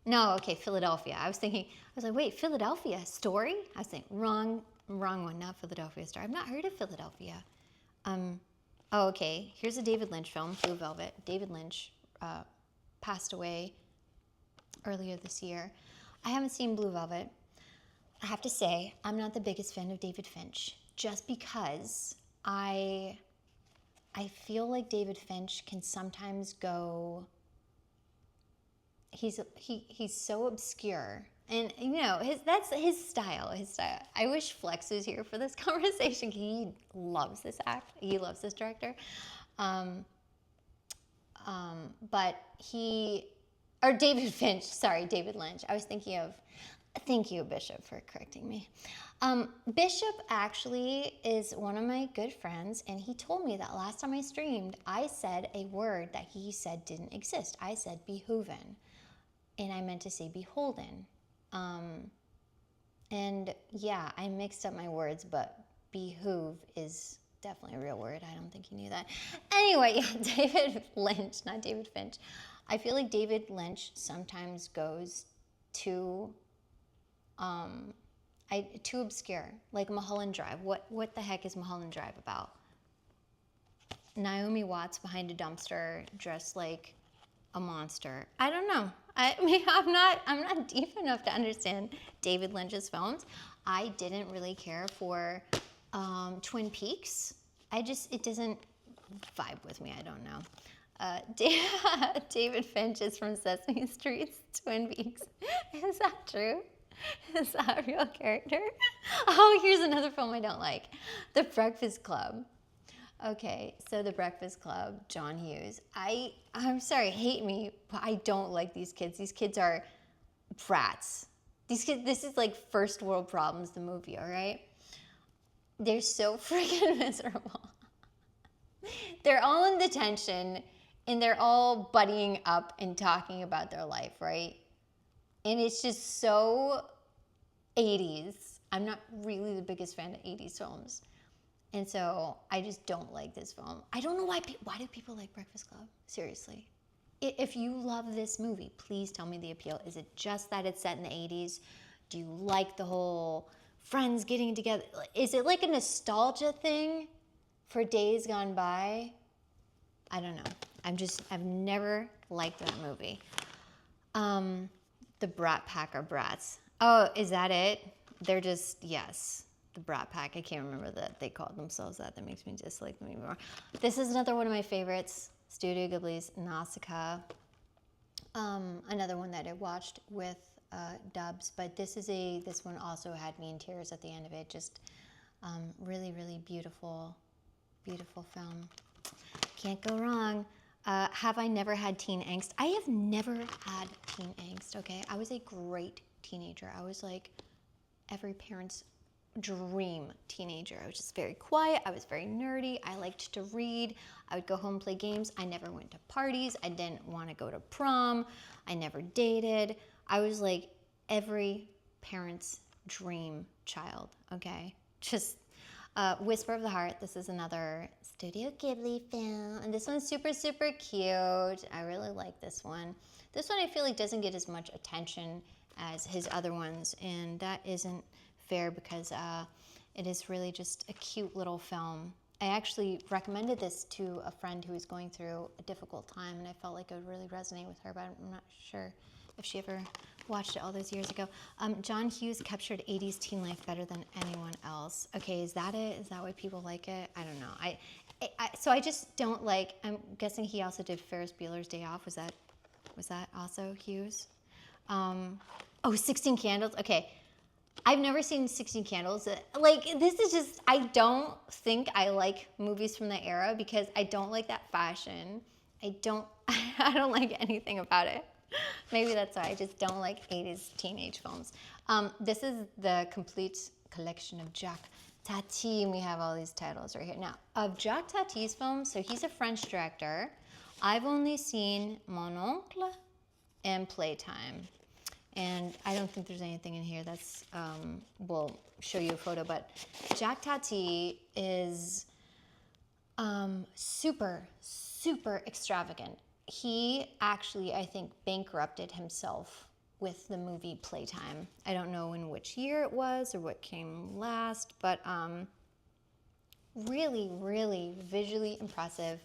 No, okay, Philadelphia. I was like, wait, Philadelphia Story? I was thinking, wrong one, not Philadelphia Story. I've not heard of Philadelphia. Okay, here's a David Lynch film, Blue Velvet. David Lynch passed away earlier this year. I haven't seen Blue Velvet. I have to say, I'm not the biggest fan of David Finch, just because I feel like David Finch can sometimes go, he's so obscure. And that's his style. I wish Flex was here for this conversation. He loves this act. He loves this director. David Finch, sorry, David Lynch. I was thinking of, thank you, Bishop, for correcting me. Bishop actually is one of my good friends, and he told me that last time I streamed, I said a word that he said didn't exist. I said behooven, and I meant to say beholden. And yeah, I mixed up my words, but behoove is definitely a real word. I don't think you knew that. Anyway, yeah, David Lynch, not David Finch. I feel like David Lynch sometimes goes too obscure, like Mulholland Drive. What the heck is Mulholland Drive about? Naomi Watts behind a dumpster, dressed like a monster. I don't know. I'm not deep enough to understand David Lynch's films. I didn't really care for Twin Peaks. It doesn't vibe with me. I don't know. David Finch is from Sesame Street's Twin Peaks. Is that true? Is that a real character? Oh, here's another film I don't like. The Breakfast Club. Okay, so The Breakfast Club, John Hughes. I'm sorry, hate me, but I don't like these kids. These kids are brats. These kids, this is like first world problems, the movie, all right? They're so freaking miserable. They're all in detention, and they're all buddying up and talking about their life, right? And it's just so 80s. I'm not really the biggest fan of 80s films. And so I just don't like this film. I don't know why do people like Breakfast Club? Seriously. If you love this movie, please tell me the appeal. Is it just that it's set in the 80s? Do you like the whole friends getting together? Is it like a nostalgia thing for days gone by? I don't know. I've never liked that movie. The Brat Pack are brats. Oh, is that it? They're just, yes, the Brat Pack. I can't remember that they called themselves that. That makes me dislike them even more. This is another one of my favorites, Studio Ghibli's Nausicaa. Another one that I watched with dubs, but this one also had me in tears at the end of it. Just really, really beautiful, beautiful film. Can't go wrong. Have I never had teen angst? I have never had teen angst, okay? I was a great teenager. I was like every parent's dream teenager. I was just very quiet. I was very nerdy. I liked to read. I would go home and play games. I never went to parties. I didn't want to go to prom. I never dated. I was like every parent's dream child, okay? Just Whisper of the Heart. This is another Studio Ghibli film. And this one's super, super cute. I really like this one. This one I feel like doesn't get as much attention as his other ones. And that isn't fair because it is really just a cute little film. I actually recommended this to a friend who was going through a difficult time, and I felt like it would really resonate with her, but I'm not sure if she ever watched it all those years ago. John Hughes captured 80s teen life better than anyone else. Okay, is that it? Is that why people like it? I don't know. So I just don't like, I'm guessing he also did Ferris Bueller's Day Off. Was that also Hughes? 16 Candles. Okay. I've never seen 16 Candles. Like, this is just, I don't think I like movies from the era because I don't like that fashion. I don't like anything about it. Maybe that's why I just don't like 80s teenage films. This is the complete collection of Jacques Tati, and we have all these titles right here. Now, of Jacques Tati's films, so he's a French director. I've only seen Mon Oncle and Playtime. And I don't think there's anything in here that's, we'll show you a photo, but Jacques Tati is super, super extravagant. He actually, I think, bankrupted himself with the movie Playtime. I don't know in which year it was or what came last, but really, really visually impressive.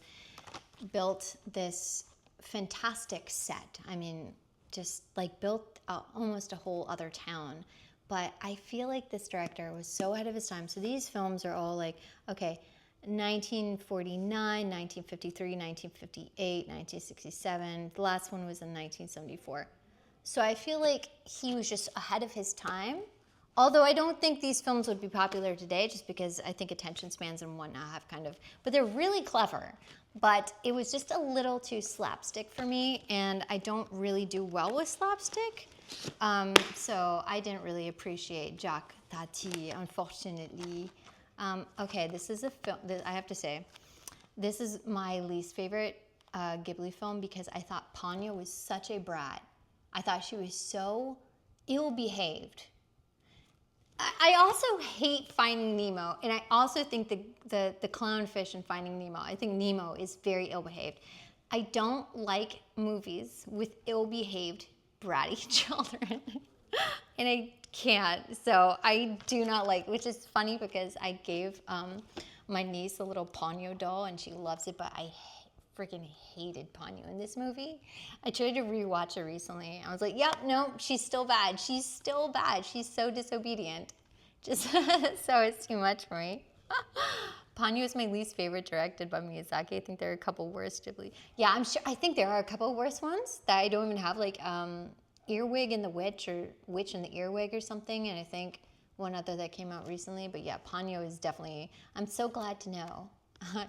Built this fantastic set. I mean, just like built almost a whole other town. But I feel like this director was so ahead of his time. So these films are all like, okay, 1949, 1953, 1958, 1967. The last one was in 1974. So I feel like he was just ahead of his time. Although I don't think these films would be popular today just because I think attention spans and whatnot have kind of, but they're really clever. But it was just a little too slapstick for me, and I don't really do well with slapstick. So I didn't really appreciate Jacques Tati, unfortunately. Okay, this is a film, I have to say, this is my least favorite Ghibli film because I thought Ponyo was such a brat. I thought she was so ill-behaved. I also hate Finding Nemo, and I also think the clownfish in Finding Nemo, I think Nemo is very ill-behaved. I don't like movies with ill-behaved, bratty children, and I can't. So I do not like, which is funny because I gave my niece a little Ponyo doll, and she loves it, but I freaking hated Ponyo in this movie. I tried to rewatch it recently. I was like, yep, no, she's still bad. She's still bad. She's so disobedient. Just so it's too much for me. Ponyo is my least favorite, directed by Miyazaki. I think there are a couple worse Ghibli. Yeah, I'm sure. I think there are a couple worse ones that I don't even have, like Earwig and the Witch or Witch and the Earwig or something. And I think one other that came out recently. But yeah, Ponyo is definitely. I'm so glad to know.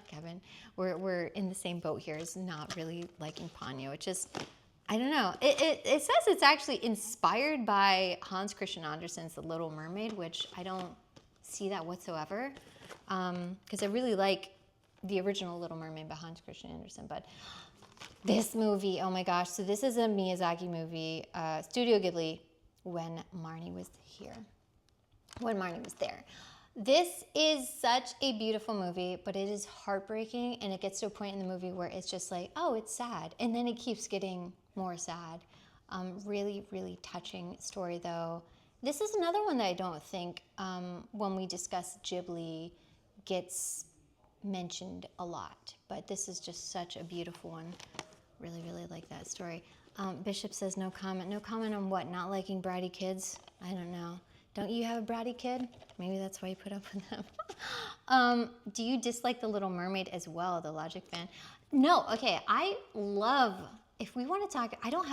Kevin, we're in the same boat here. Is not really liking Ponyo. It just, I don't know. It says it's actually inspired by Hans Christian Andersen's The Little Mermaid, which I don't see that whatsoever. Because I really like the original Little Mermaid by Hans Christian Andersen. But This movie, oh my gosh. So this is a Miyazaki movie, Studio Ghibli, when Marnie was here. When Marnie was there. This is such a beautiful movie, but it is heartbreaking, and it gets to a point in the movie where it's just like, oh, it's sad. And then it keeps getting more sad. Really, really touching story, though. This is another one that I don't think, when we discuss Ghibli, gets mentioned a lot. But this is just such a beautiful one. Really, really like that story. Bishop says no comment. No comment on what? Not liking bratty kids? I don't know. Don't you have a bratty kid? Maybe that's why you put up with them. Do you dislike The Little Mermaid as well, the Logic fan? No, okay, I love, if we want to talk, I don't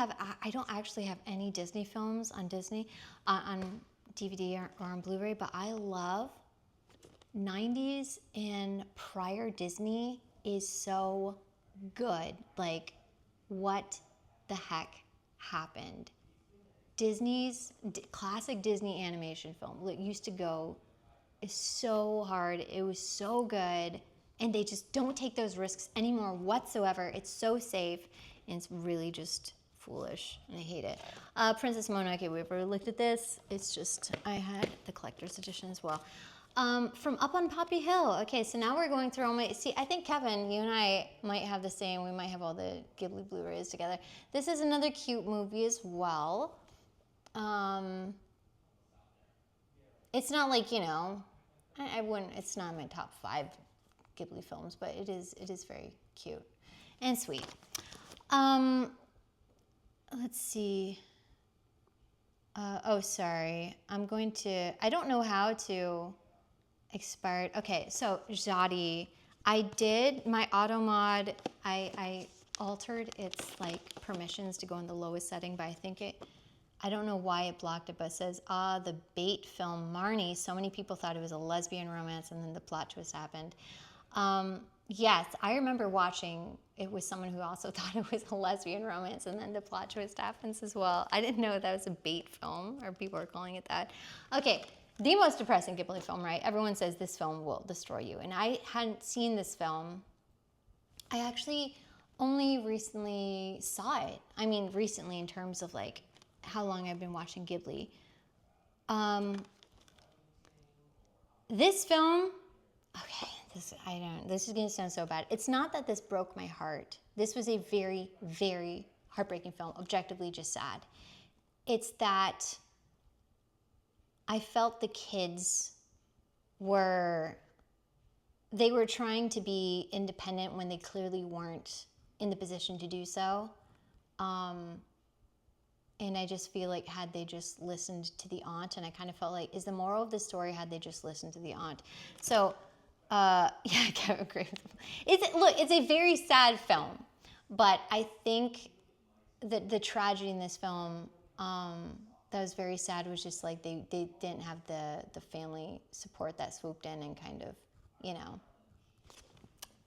actually have any Disney films on Disney, on DVD or on Blu-ray, but I love 90s and prior Disney is so good. Like, what the heck happened? Disney's classic Disney animation film used to go is so hard. It was so good, and they just don't take those risks anymore whatsoever. It's so safe, and it's really just foolish, and I hate it. Princess Mononoke, we ever looked at this? It's just, I had the collector's edition as well. From Up on Poppy Hill. Okay, so now we're going through all my, see, I think Kevin, you and I might have the same, we might have all the Ghibli Blu-rays together. This is another cute movie as well. It's not like, you know, I wouldn't, it's not in my top 5 Ghibli films, but it is very cute and sweet. Let's see. Oh, sorry. I don't know how to expired. Okay, so Jodi, I did my auto mod. I altered its like permissions to go in the lowest setting, but I don't know why it blocked it, but it says, the bait film Marnie. So many people thought it was a lesbian romance, and then the plot twist happened. Yes, I remember watching it with someone who also thought it was a lesbian romance, and then the plot twist happens as well. I didn't know that was a bait film, or people are calling it that. Okay, the most depressing Ghibli film, right? Everyone says this film will destroy you, and I hadn't seen this film. I actually only recently saw it. I mean, recently in terms of like how long I've been watching Ghibli. This film, okay, this is gonna sound so bad. It's not that this broke my heart. This was a very, very heartbreaking film, objectively just sad. It's that I felt the kids were trying to be independent when they clearly weren't in the position to do so. And I just feel like had they just listened to the aunt, and I kind of felt like, is the moral of the story, had they just listened to the aunt? So, yeah, I can't agree with them. It's a very sad film, but I think that the tragedy in this film that was very sad was just like they didn't have the family support that swooped in and kind of, you know,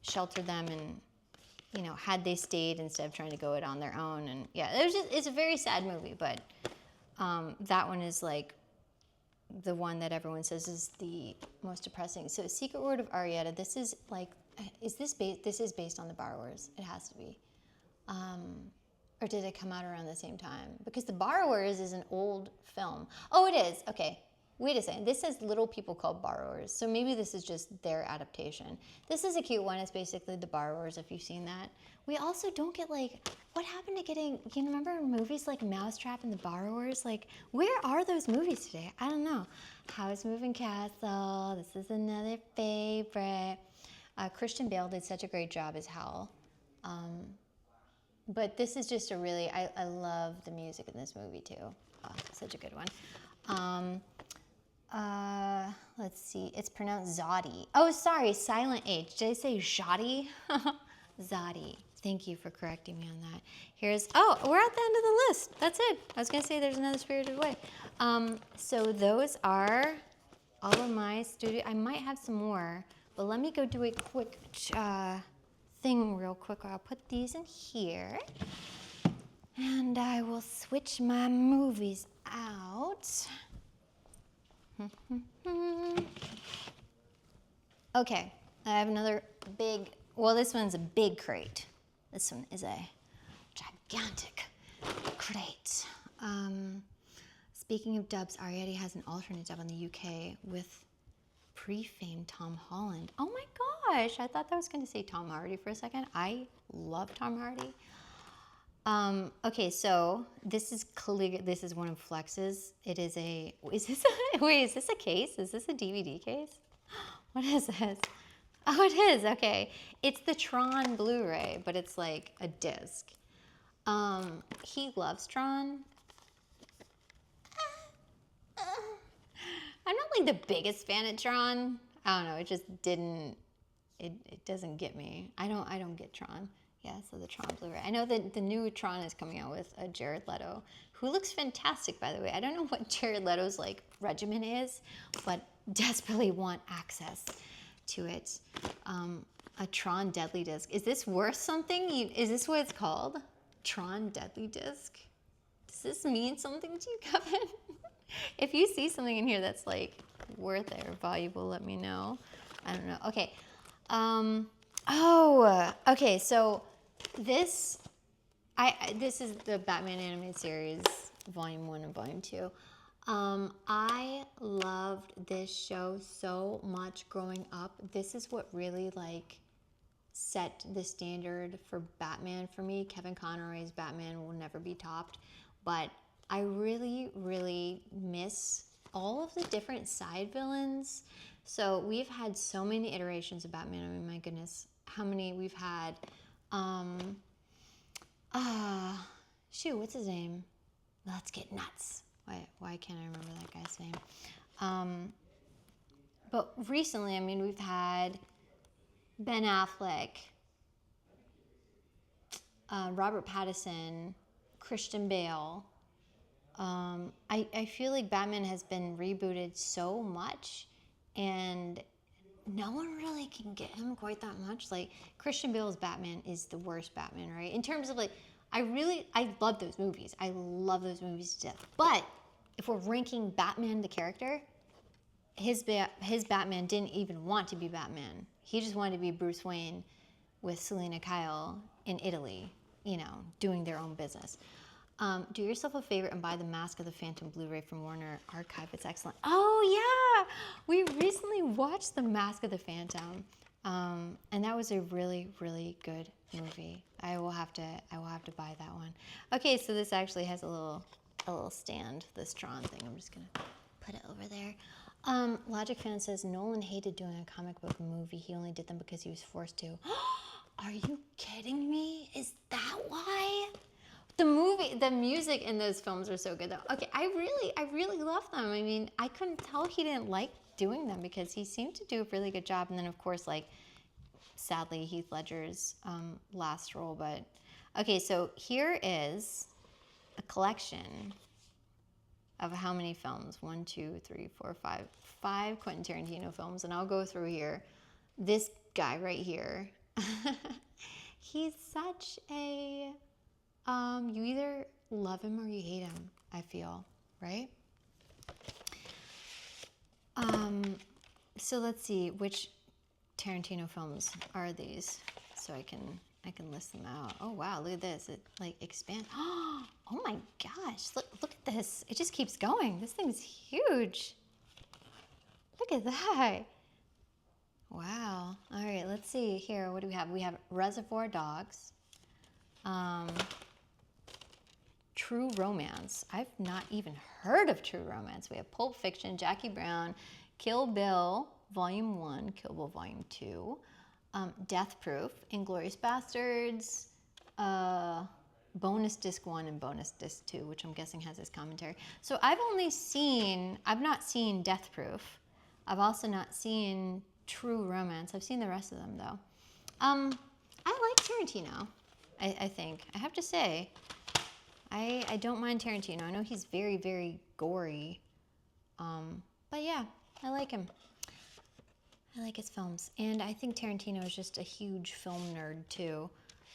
sheltered them, and you know, had they stayed instead of trying to go it on their own. And yeah, it's a very sad movie, but that one is like the one that everyone says is the most depressing. So Secret Word of Arietta, this is like, this is based on The Borrowers. It has to be. Or did it come out around the same time? Because The Borrowers is an old film. Oh, it is. Okay. Wait a second. This says Little People Called Borrowers. So maybe this is just their adaptation. This is a cute one. It's basically The Borrowers, if you've seen that. We also don't get like, what happened to getting, you remember movies like Mousetrap and The Borrowers? Like, where are those movies today? I don't know. How's Moving Castle? This is another favorite. Christian Bale did such a great job as Hal. But this is just a really, I love the music in this movie too. Oh, such a good one. Let's see, it's pronounced Zodi. Oh, sorry, silent H. Did I say Jodi? Zodi. Thank you for correcting me on that. We're at the end of the list. That's it. I was gonna say there's another Spirited Away. So those are all of my studio. I might have some more, but let me go do a quick thing real quick. I'll put these in here, and I will switch my movies out. Okay, I have another big, well, this one's a big crate. This one is a gigantic crate. Speaking of dubs, Arrietty has an alternate dub in the UK with pre-famed Tom Holland. Oh my gosh, I thought that was going to say Tom Hardy for a second. I love Tom Hardy. Okay, so this is one of Flex's. It is a, is this a case? Is this a DVD case? What is this? Oh, it is, okay. It's the Tron Blu-ray, but it's like a disc. He loves Tron. I'm not like the biggest fan of Tron. I don't know, it just didn't, it doesn't get me. I don't get Tron. Yeah, so the Tron Blu-ray. I know that the new Tron is coming out with Jared Leto, who looks fantastic, by the way. I don't know what Jared Leto's like regimen is, but desperately want access to it. A Tron Deadly Disc. Is this worth something? Is this what it's called? Tron Deadly Disc? Does this mean something to you, Kevin? If you see something in here that's like worth it or valuable, let me know. I don't know. Okay. Okay, so this is the Batman animated series, Volume 1 and Volume 2. I loved this show so much growing up. This is what really like set the standard for Batman for me. Kevin Conroy's Batman will never be topped, but I really, really miss all of the different side villains. So we've had so many iterations of Batman. I mean, my goodness, how many we've had. Shoot, what's his name? Let's Get Nuts. Why can't I remember that guy's name? But recently, I mean, we've had Ben Affleck, Robert Pattinson, Christian Bale. I feel like Batman has been rebooted so much, and no one really can get him quite that much. Like, Christian Bale's Batman is the worst Batman, right? In terms of like, I love those movies. I love those movies to death. But if we're ranking Batman the character, his Batman didn't even want to be Batman. He just wanted to be Bruce Wayne with Selena Kyle in Italy, you know, doing their own business. Do yourself a favor and buy the Mask of the Phantom Blu-ray from Warner Archive. It's excellent. Oh yeah, we recently watched the Mask of the Phantom, and that was a really, really good movie. I will have to buy that one. Okay, so this actually has a little stand. This Tron thing. I'm just gonna put it over there. Logic Fan says Nolan hated doing a comic book movie. He only did them because he was forced to. Are you kidding me? Is that why? The music in those films are so good though. Okay, I really love them. I mean, I couldn't tell he didn't like doing them because he seemed to do a really good job. And then of course, like, sadly, Heath Ledger's last role. But okay, so here is a collection of how many films? 1, 2, 3, 4, 5 Quentin Tarantino films, and I'll go through here. This guy right here, he's such a you either love him or you hate him, I feel, right? So let's see, which Tarantino films are these, so I can list them out. Oh wow, look at this. It like expands. Oh my gosh, look at this. It just keeps going. This thing's huge. Look at that. Wow. All right, let's see here. What do we have? We have Reservoir Dogs. True Romance. I've not even heard of True Romance. We have Pulp Fiction, Jackie Brown, Kill Bill, Volume 1, Kill Bill Volume 2, Death Proof, Inglourious Bastards, Bonus Disc 1 and Bonus Disc 2, which I'm guessing has this commentary. So I've not seen Death Proof. I've also not seen True Romance. I've seen the rest of them though. I like Tarantino, I think. I have to say, I don't mind Tarantino. I know he's very, very gory. But yeah, I like him. I like his films. And I think Tarantino is just a huge film nerd too.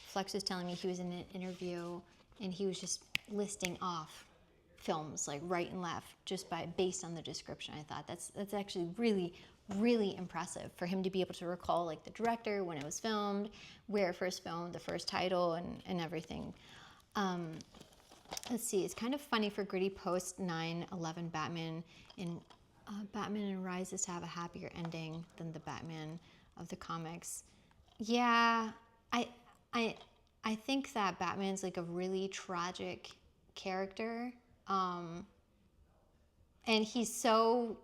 Flex was telling me he was in an interview and he was just listing off films like right and left just based on the description. I thought that's actually really, really impressive for him to be able to recall like the director, when it was filmed, where it first filmed, the first title, and everything. Let's see, it's kind of funny for gritty post 9/11 Batman in Batman and Rises to have a happier ending than the Batman of the comics. Yeah, I I I think that Batman's like a really tragic character. And he's so,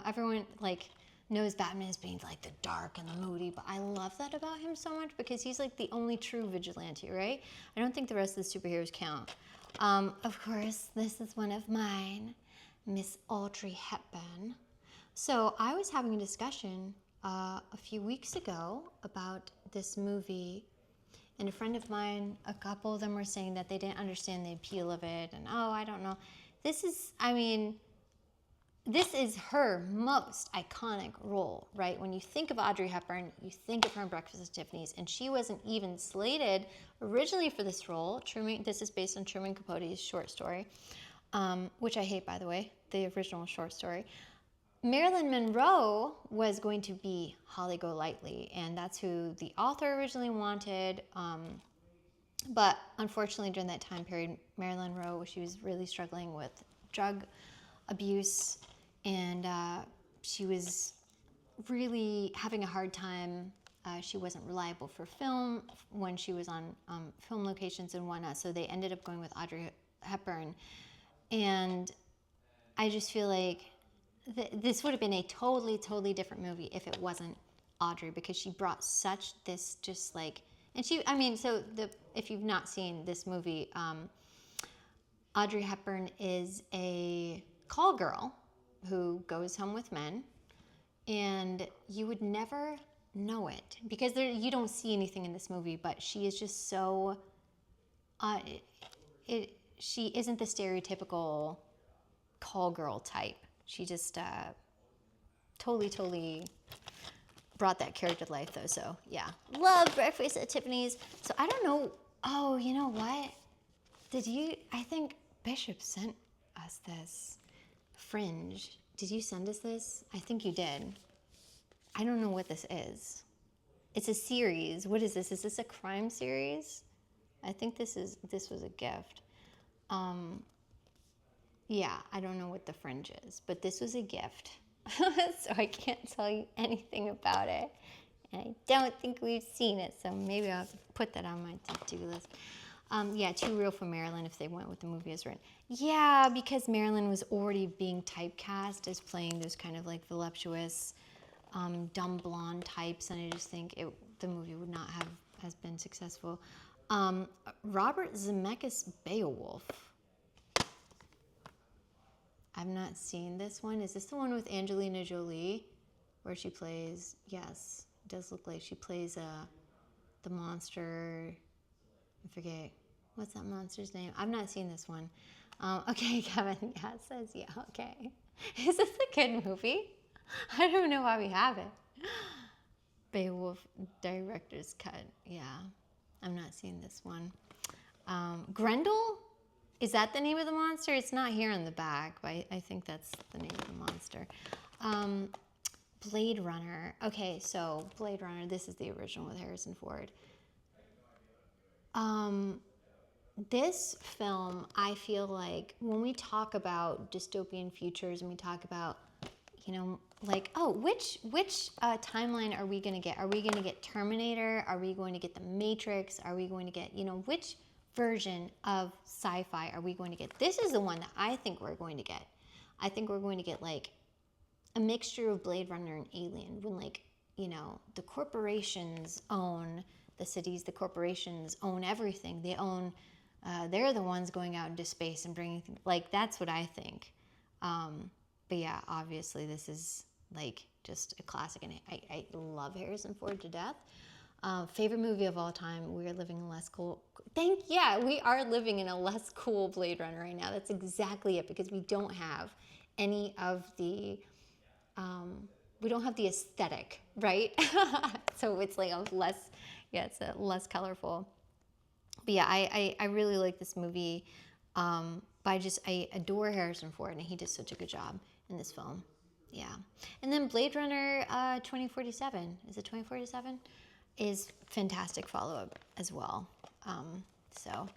everyone like knows Batman as being like the dark and the moody, but I love that about him so much because he's like the only true vigilante, right? I don't think the rest of the superheroes count. Of course, this is one of mine, Miss Audrey Hepburn. So I was having a discussion a few weeks ago about this movie, and a friend of mine, a couple of them were saying that they didn't understand the appeal of it, and I don't know. This is her most iconic role, right? When you think of Audrey Hepburn, you think of her in Breakfast at Tiffany's, and she wasn't even slated originally for this role. This is based on Truman Capote's short story, which I hate, by the way, the original short story. Marilyn Monroe was going to be Holly Golightly, and that's who the author originally wanted. But unfortunately, during that time period, Marilyn Monroe, she was really struggling with drug abuse, and she was really having a hard time. She wasn't reliable for film when she was on film locations and whatnot, so they ended up going with Audrey Hepburn. And I just feel like this would have been a totally, totally different movie if it wasn't Audrey, because she brought such this just like, and if you've not seen this movie, Audrey Hepburn is a call girl who goes home with men, and you would never know it because you don't see anything in this movie, but she is just so, she isn't the stereotypical call girl type. She just totally brought that character to life, though. So yeah, love Breakfast at Tiffany's. So I don't know. Oh, you know what? I think Bishop sent us this. Fringe. Did you send us this? I think you did. I don't know what this is. It's a series. What is this? Is this a crime series? I think this was a gift. Yeah, I don't know what the Fringe is, but this was a gift. So I can't tell you anything about it. And I don't think we've seen it, so maybe I'll have to put that on my to-do list. Yeah, too real for Marilyn if they went with the movie as written. Yeah, because Marilyn was already being typecast as playing those kind of like voluptuous, dumb blonde types, and I just think the movie would not have been successful. Robert Zemeckis' Beowulf. I've not seen this one. Is this the one with Angelina Jolie, where she plays? Yes, it does look like she plays the monster. I forget. What's that monster's name? I've not seen this one. Okay, Kevin, yeah, says, yeah, okay. Is this a good movie? I don't know why we have it. Beowulf director's cut. Yeah, I'm not seeing this one. Grendel? Is that the name of the monster? It's not here in the back, but I think that's the name of the monster. Blade Runner. Okay, so Blade Runner, this is the original with Harrison Ford. This film, I feel like when we talk about dystopian futures and we talk about, like, which timeline are we going to get? Are we going to get Terminator? Are we going to get The Matrix? Are we going to get, which version of sci-fi are we going to get? This is the one that I think we're going to get. I think we're going to get like a mixture of Blade Runner and Alien, when like, the corporations own the cities, the corporations own everything. They own, they're the ones going out into space and bringing things, like, that's what I think. But yeah, obviously this is like just a classic, and I love Harrison Ford to death. Favorite movie of all time, we are living in less cool, we are living in a less cool Blade Runner right now. That's exactly it, because we don't have any of the, we don't have the aesthetic, right? So it's like it's less colorful. But yeah, I really like this movie. But I adore Harrison Ford, and he did such a good job in this film. Yeah. And then Blade Runner 2047, is it 2047? Is fantastic follow-up as well. So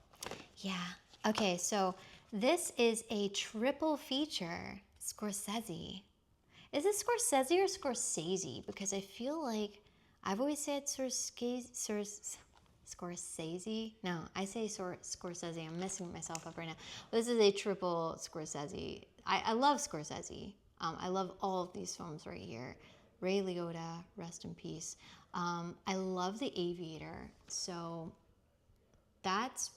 Yeah. Okay, so this is a triple feature. Scorsese. Is it Scorsese or Scorsese? Because I feel like I've always said Scorsese. No, I say Scorsese. I'm messing myself up right now. This is a triple Scorsese. I love Scorsese. I love all of these films right here. Ray Liotta, rest in peace. I love The Aviator. So that's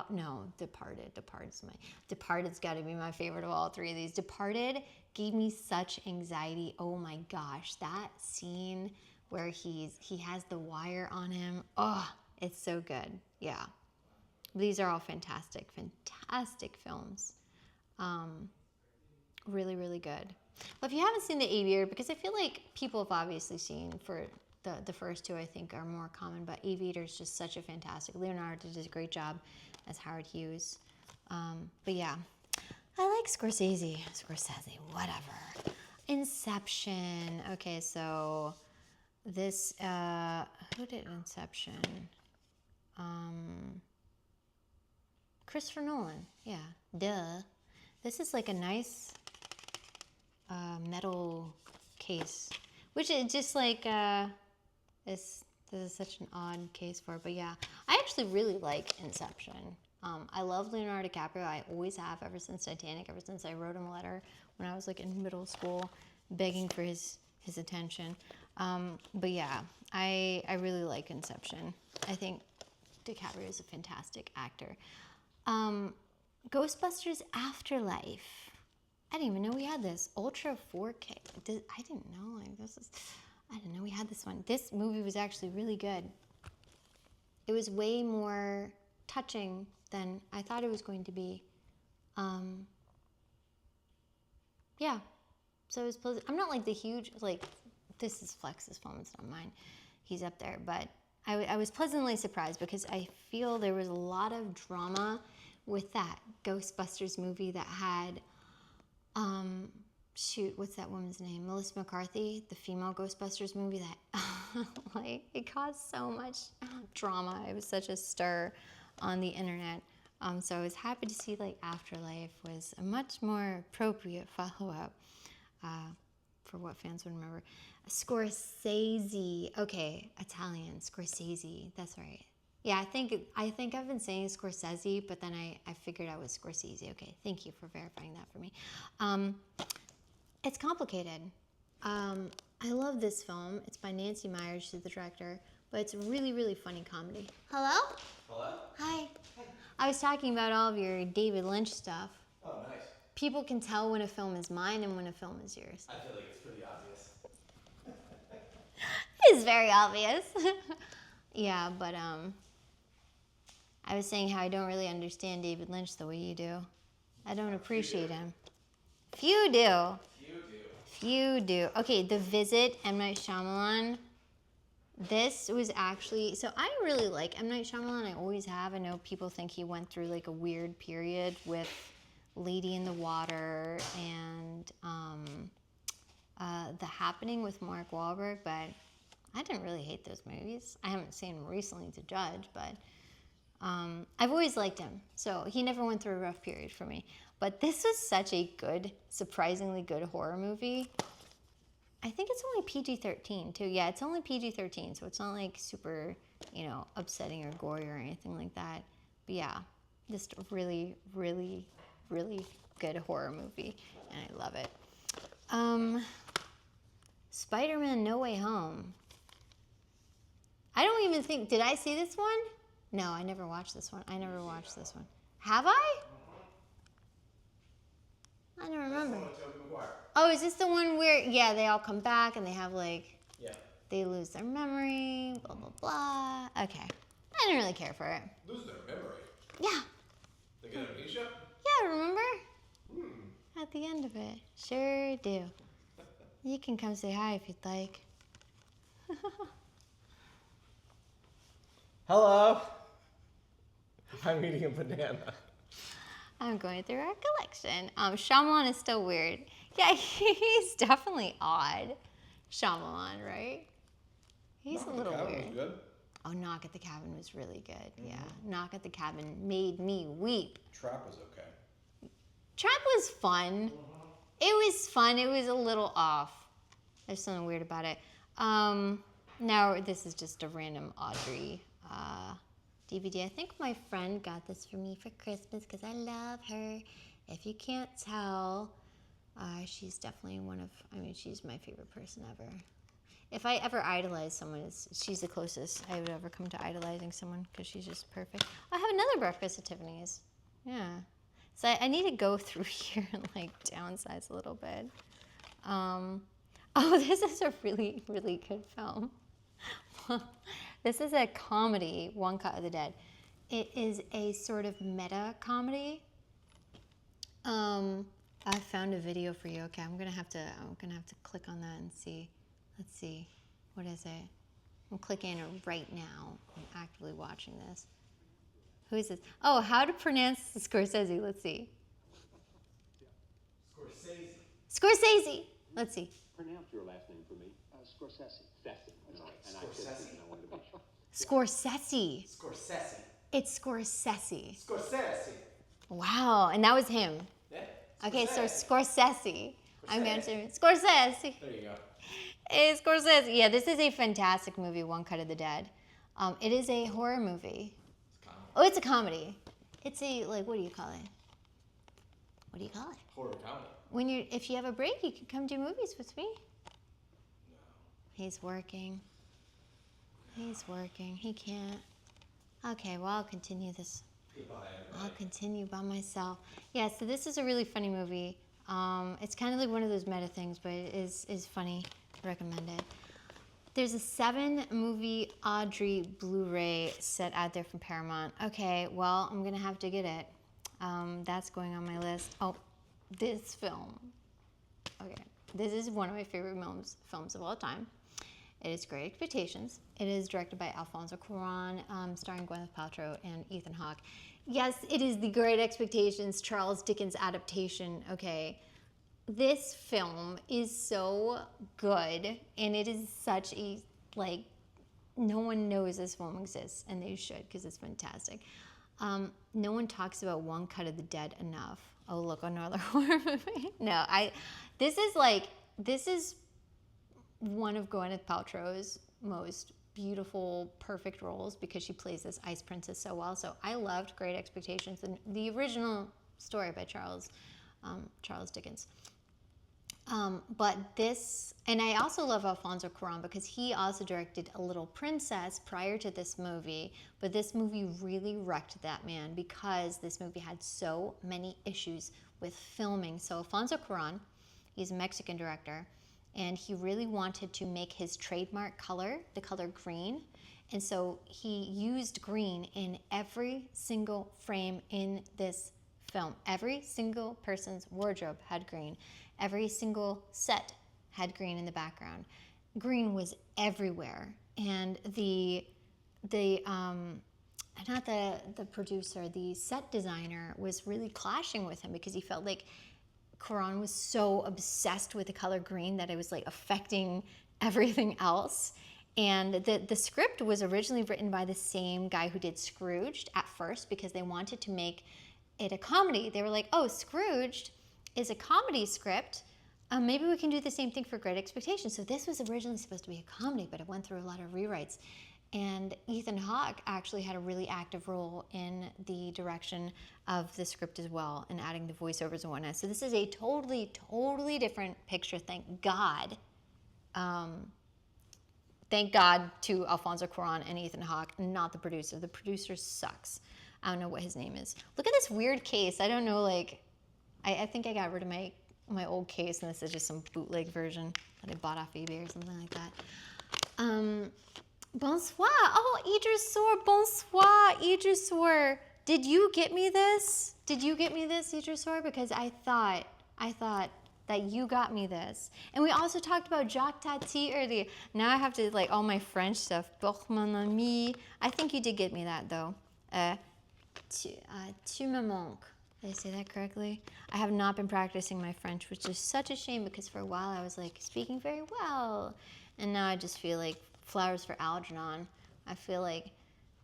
no, Departed. Departed's got to be my favorite of all three of these. Departed gave me such anxiety. Oh my gosh, that scene where he has the wire on him. Oh, it's so good. Yeah, these are all fantastic films. Really, really good. Well, if you haven't seen The Aviator, because I feel like people have obviously seen for the first two, I think, are more common, but Aviator is just such a fantastic. Leonardo did a great job as Howard Hughes. But yeah, I like Scorsese, whatever. Inception. Okay, so this, who did Inception? Christopher Nolan. Yeah, duh. This is like a nice metal case, which is just like this is such an odd case for it. But yeah, I actually really like Inception. I love Leonardo DiCaprio. I always have, ever since Titanic, ever since I wrote him a letter when I was like in middle school begging for his attention. But yeah, I really like Inception. I think DiCaprio is a fantastic actor. Ghostbusters Afterlife. I didn't even know we had this. Ultra 4K. I didn't know. I didn't know we had this one. This movie was actually really good. It was way more touching than I thought it was going to be. Yeah. So it was pleasant. I'm not like the huge, like, this is Flex's film. It's not mine. He's up there. But I was pleasantly surprised because I feel there was a lot of drama with that Ghostbusters movie that had... what's that woman's name? Melissa McCarthy, the female Ghostbusters movie that, like, it caused so much drama. It was such a stir on the internet. So I was happy to see, like, Afterlife was a much more appropriate follow-up for what fans would remember. Scorsese. Okay, Italian. Scorsese. That's right. Yeah, I think I've been saying Scorsese, but then I figured out it was Scorsese. Okay, thank you for verifying that for me. It's complicated. I love this film. It's by Nancy Meyers. She's the director, but it's a really, really funny comedy. Hello? Hello? Hi. Hi. I was talking about all of your David Lynch stuff. Oh, nice. People can tell when a film is mine and when a film is yours. I feel like it's pretty obvious. It's very obvious. Yeah, but I was saying how I don't really understand David Lynch the way you do. I don't appreciate him. Few do. Few do. Okay, The Visit, M. Night Shyamalan. This was actually... So I really like M. Night Shyamalan. I always have. I know people think he went through like a weird period with Lady in the Water and The Happening with Mark Wahlberg, but I didn't really hate those movies. I haven't seen them recently to judge, but I've always liked him. So he never went through a rough period for me. But this was such a good, surprisingly good horror movie. I think it's only PG-13 too. Yeah, it's only PG-13, so it's not like super, upsetting or gory or anything like that. But yeah, just a really, really, really good horror movie, and I love it. Spider-Man No Way Home. I don't even think, did I see this one? No, I never watched this one. Have I? I don't remember. Oh, is this the one where, yeah, they all come back and they have they lose their memory, blah, blah, blah. Okay. I didn't really care for it. Lose their memory? Yeah. They get amnesia? Yeah, remember? At the end of it. Sure do. You can come say hi if you'd like. Hello. I'm eating a banana. I'm going through our collection. Shyamalan is still weird. Yeah, he's definitely odd. Shyamalan, right? He's a little weird. Was good. Oh, Knock at the Cabin was really good. Yeah, Knock at the Cabin made me weep. Trap was okay. Trap was fun. It was fun. It was a little off. There's something weird about it. Now this is just a random Audrey DVD. I think my friend got this for me for Christmas because I love her. If you can't tell, she's definitely she's my favorite person ever. If I ever idolize someone, she's the closest I would ever come to idolizing someone because she's just perfect. I have another Breakfast at Tiffany's. Yeah. So I need to go through here and like downsize a little bit. Oh, this is a really, really good film. This is a comedy, One Cut of the Dead. It is a sort of meta comedy. I found a video for you. Okay, I'm gonna have to click on that and see. Let's see, what is it? I'm clicking it right now. I'm actively watching this. Who is this? Oh, how to pronounce Scorsese? Let's see. Scorsese. Let's see. Pronounce your last name for me. Scorsese. Scorsese. Scorsese. Scorsese. It's Scorsese. Scorsese. Wow, and that was him. Yeah. Okay, so Scorsese. I'm answering Scorsese. There you go. Hey, Scorsese. Yeah, this is a fantastic movie, One Cut of the Dead. It is a horror movie. Oh, it's a comedy. It's a, like, what do you call it? What do you call it? Horror comedy. If you have a break, you can come do movies with me. No. He's working. He can't. Okay, well, I'll continue this. Goodbye, everybody. I'll continue by myself. Yeah, so this is a really funny movie. It's kind of like one of those meta things, but it is funny. Recommend it. There's a 7-movie Audrey Blu-ray set out there from Paramount. Okay, well, I'm gonna have to get it. That's going on my list. Oh, this film. Okay, this is one of my favorite films of all time. It is Great Expectations. It is directed by Alfonso Cuarón, starring Gwyneth Paltrow and Ethan Hawke. Yes, it is the Great Expectations Charles Dickens adaptation. Okay. This film is so good, and it is such a, like, no one knows this film exists, and they should, because it's fantastic. No one talks about One Cut of the Dead enough. Oh, look, another horror movie. No, this is one of Gwyneth Paltrow's most beautiful, perfect roles because she plays this ice princess so well. So I loved Great Expectations, and the original story by Charles Dickens. But this, and I also love Alfonso Cuarón because he also directed A Little Princess prior to this movie, but this movie really wrecked that man because this movie had so many issues with filming. So Alfonso Cuarón, he's a Mexican director, and he really wanted to make his trademark color, the color green, and so he used green in every single frame in this film. Every single person's wardrobe had green. Every single set had green in the background. Green was everywhere, and the producer, the set designer was really clashing with him because he felt like Cuarón was so obsessed with the color green that it was like affecting everything else. And the script was originally written by the same guy who did Scrooged at first because they wanted to make it a comedy. They were like, oh, Scrooged is a comedy script. Maybe we can do the same thing for Great Expectations. So this was originally supposed to be a comedy, but it went through a lot of rewrites. And Ethan Hawke actually had a really active role in the direction of the script as well and adding the voiceovers and whatnot. So this is a totally, totally different picture, thank God. Thank God to Alfonso Cuarón and Ethan Hawke, not the producer. The producer sucks. I don't know what his name is. Look at this weird case. I don't know, like, I think I got rid of my old case, and this is just some bootleg version that I bought off eBay or something like that. Bonsoir. Oh, Idrisor. Bonsoir, Idrisor. Did you get me this? Idrisor? Because I thought that you got me this. And we also talked about Jacques Tati earlier. Now I have to, like, all my French stuff. Pour mon ami. I think you did get me that, though. Tu me manques. Did I say that correctly? I have not been practicing my French, which is such a shame because for a while I was like speaking very well. And now I just feel like flowers for Algernon. I feel like,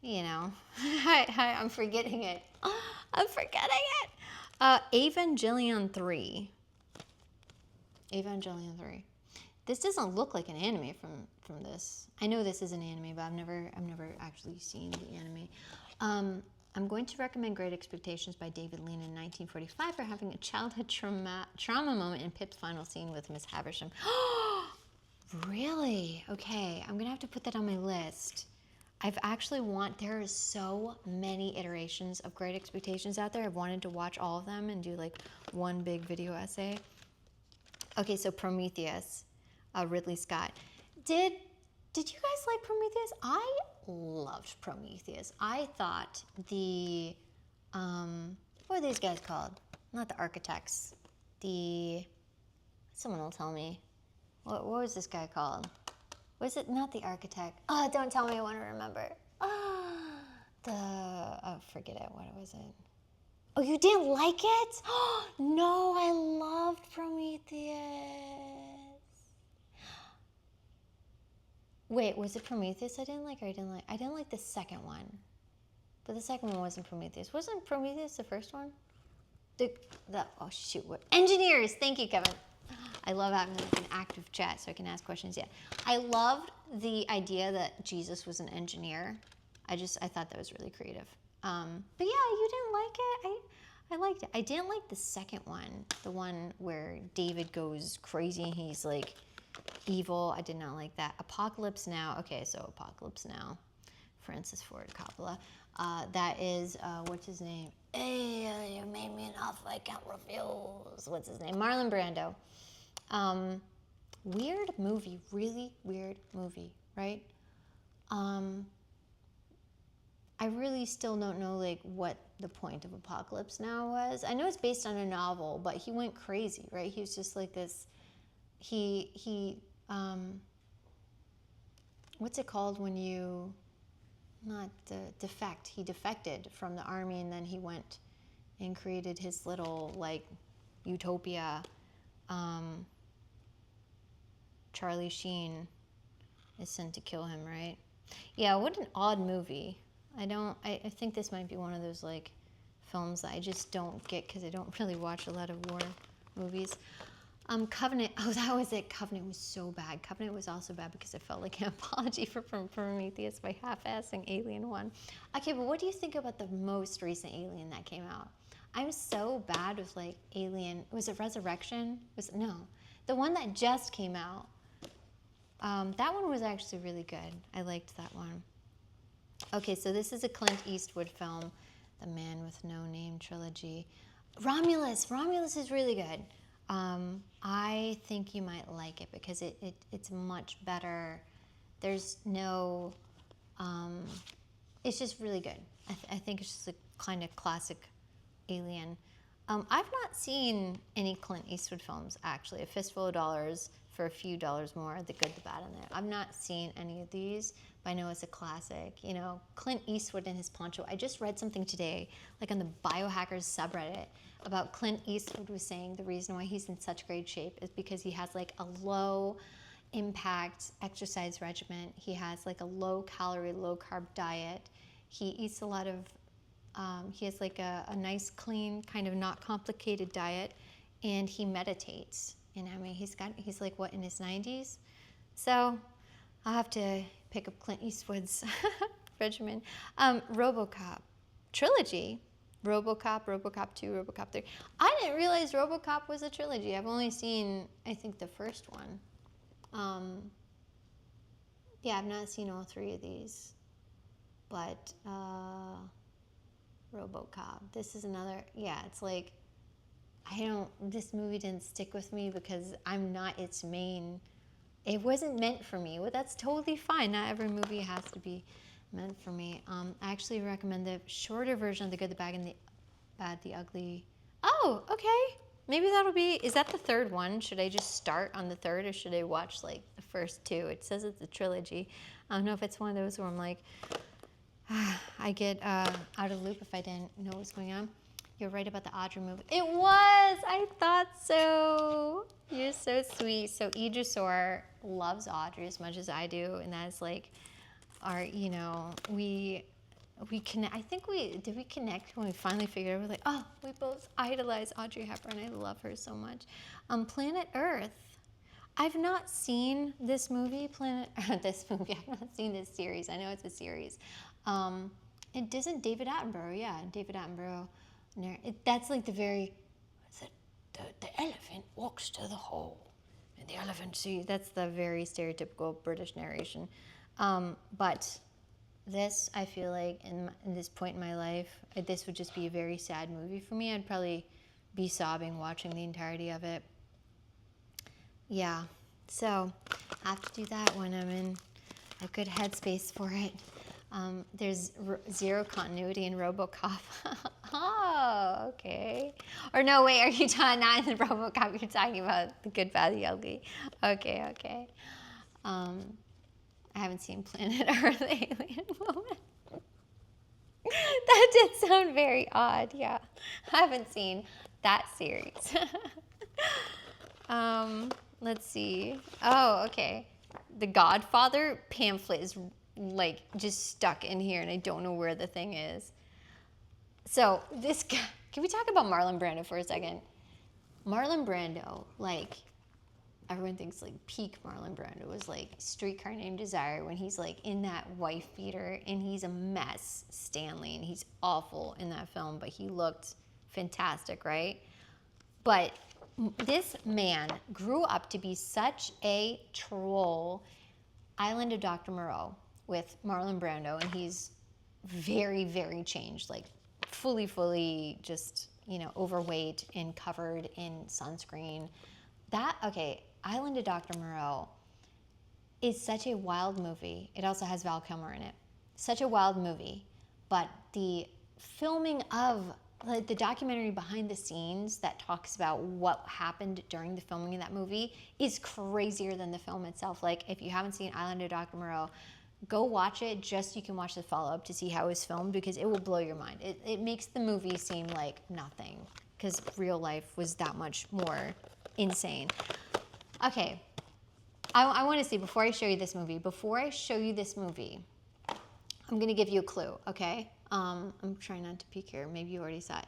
I'm forgetting it. I'm forgetting it. Evangelion 3. Evangelion 3. This doesn't look like an anime from this. I know this is an anime, but I've never actually seen the anime. I'm going to recommend Great Expectations by David Lean in 1945 for having a childhood trauma moment in Pip's final scene with Miss Havisham. Really? Okay, I'm gonna have to put that on my list. There are so many iterations of Great Expectations out there. I've wanted to watch all of them and do like one big video essay. Okay, so Prometheus, Ridley Scott. Did you guys like Prometheus? I loved Prometheus. I thought what are these guys called? Not the architects. Someone will tell me. What was this guy called? Was it not the architect? Oh, don't tell me, I want to remember. Forget it. What was it? Oh, you didn't like it? No, I loved Prometheus. Wait, was it Prometheus I didn't like, or I didn't like the second one. But the second one wasn't Prometheus. Wasn't Prometheus the first one? Oh shoot, what? Engineers! Thank you, Kevin. I love having an active chat so I can ask questions. Yeah, I loved the idea that Jesus was an engineer. I thought that was really creative. But yeah, you didn't like it. I liked it. I didn't like the second one, the one where David goes crazy and he's like evil. I did not like that. Apocalypse Now. Okay, so Apocalypse Now. Francis Ford Coppola. That is, what's his name? Hey, you made me an offer I can't refuse. What's his name? Marlon Brando. Weird movie, really weird movie, right? I really still don't know like what the point of Apocalypse Now was. I know it's based on a novel, but he went crazy, right? He was just like this. What's it called when you defect? He defected from the army and then he went and created his little like utopia. Charlie Sheen is sent to kill him, right? Yeah, what an odd movie. I think this might be one of those like films that I just don't get because I don't really watch a lot of war movies. Covenant, oh, that was it. Covenant was so bad. Covenant was also bad because it felt like an apology for Prometheus by half-assing Alien 1. Okay, but what do you think about the most recent Alien that came out? I'm so bad with like Alien, was it Resurrection? No, the one that just came out. That one was actually really good. I liked that one. Okay, so this is a Clint Eastwood film, The Man with No Name trilogy. Romulus is really good. I think you might like it because it's much better. There's no, it's just really good. I think it's just a kind of classic Alien. I've not seen any Clint Eastwood films, actually. A Fistful of Dollars for a few dollars more, The Good, the Bad, and the... I've not seen any of these, but I know it's a classic. You know, Clint Eastwood and his poncho. I just read something today, like on the Biohackers subreddit, about Clint Eastwood was saying the reason why he's in such great shape is because he has like a low impact exercise regimen. He has like a low calorie, low carb diet. He eats a lot of, he has like a nice, clean, kind of not complicated diet, and he meditates. And I mean, he's like, what, in his 90s? So I'll have to pick up Clint Eastwood's regimen. RoboCop trilogy. RoboCop, RoboCop 2, RoboCop 3. I didn't realize RoboCop was a trilogy. I've only seen, I think, the first one. Yeah, I've not seen all three of these. But RoboCop, this is another, yeah, it's like, this movie didn't stick with me because I'm not its main, it wasn't meant for me. Well, that's totally fine. Not every movie has to be meant for me. I actually recommend the shorter version of The Good, the Bad, and the Bad, the Ugly. Oh, okay. Maybe that'll be, is that the third one? Should I just start on the third, or should I watch like the first two? It says it's a trilogy. I don't know if it's one of those where I'm like, I get out of the loop if I didn't know what was going on. You're right about the Audrey movie. It was! I thought so. You're so sweet. So Idrisor loves Audrey as much as I do, and that is like are, we connect. I think we connect when we finally figured out. We're like, oh, we both idolize Audrey Hepburn. I love her so much. Planet Earth. I've not seen this movie, this movie. I've not seen this series. I know it's a series. It isn't David Attenborough. Yeah, David Attenborough. That's like the elephant walks to the hole, and the elephant sees. That's the very stereotypical British narration. But this, I feel like, in this point in my life, this would just be a very sad movie for me. I'd probably be sobbing watching the entirety of it. Yeah, so I have to do that when I'm in a good headspace for it. There's zero continuity in RoboCop. Oh, okay. Or no, wait, are you talking not in the RoboCop? You're talking about The Good, Bad, the Ugly. Okay. I haven't seen Planet Earth Alien Woman. That did sound very odd, yeah. I haven't seen that series. Let's see. Oh, okay. The Godfather pamphlet is like just stuck in here and I don't know where the thing is. So this guy, can we talk about Marlon Brando for a second? Marlon Brando, like, everyone thinks like peak Marlon Brando was like Streetcar Named Desire when he's like in that wife beater and he's a mess, Stanley, and he's awful in that film, but he looked fantastic, right? But this man grew up to be such a troll. Island of Dr. Moreau with Marlon Brando, and he's very, very changed, like fully just, overweight and covered in sunscreen. Island of Dr. Moreau is such a wild movie. It also has Val Kilmer in it. Such a wild movie, but the filming of the documentary behind the scenes that talks about what happened during the filming of that movie is crazier than the film itself. Like, if you haven't seen Island of Dr. Moreau, go watch it just so you can watch the follow-up to see how it was filmed, because it will blow your mind. It makes the movie seem like nothing, because real life was that much more insane. Okay, I want to see, before I show you this movie, I'm going to give you a clue, okay? I'm trying not to peek here. Maybe you already saw it.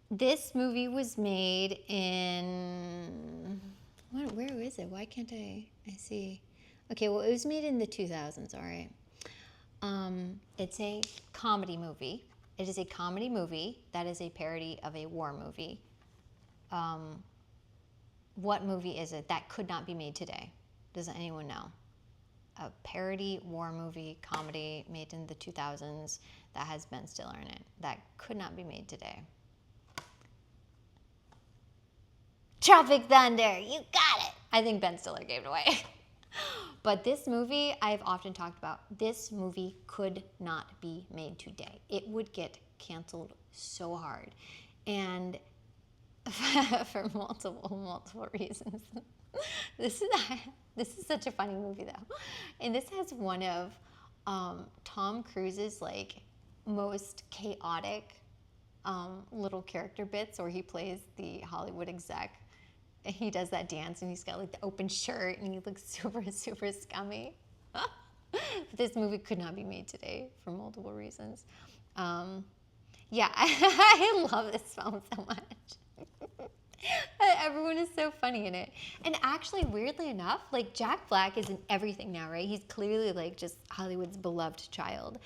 This movie was made in... Where is it? Why can't I see? Okay, well, it was made in the 2000s, all right. It's a comedy movie. It is a comedy movie that is a parody of a war movie. What movie is it that could not be made today? Does anyone know? A parody war movie comedy made in the 2000s that has Ben Stiller in it that could not be made today. Tropic Thunder, you got it. I think Ben Stiller gave it away. But this movie, I've often talked about, this movie could not be made today. It would get canceled so hard. And for multiple reasons. This is such a funny movie though, and this has one of Tom Cruise's like most chaotic little character bits, where he plays the Hollywood exec. And he does that dance, and he's got like the open shirt, and he looks super scummy. This movie could not be made today for multiple reasons. Yeah, I love this film so much. Everyone is so funny in it. And actually, weirdly enough, like Jack Black is in everything now, right? He's clearly like just Hollywood's beloved child.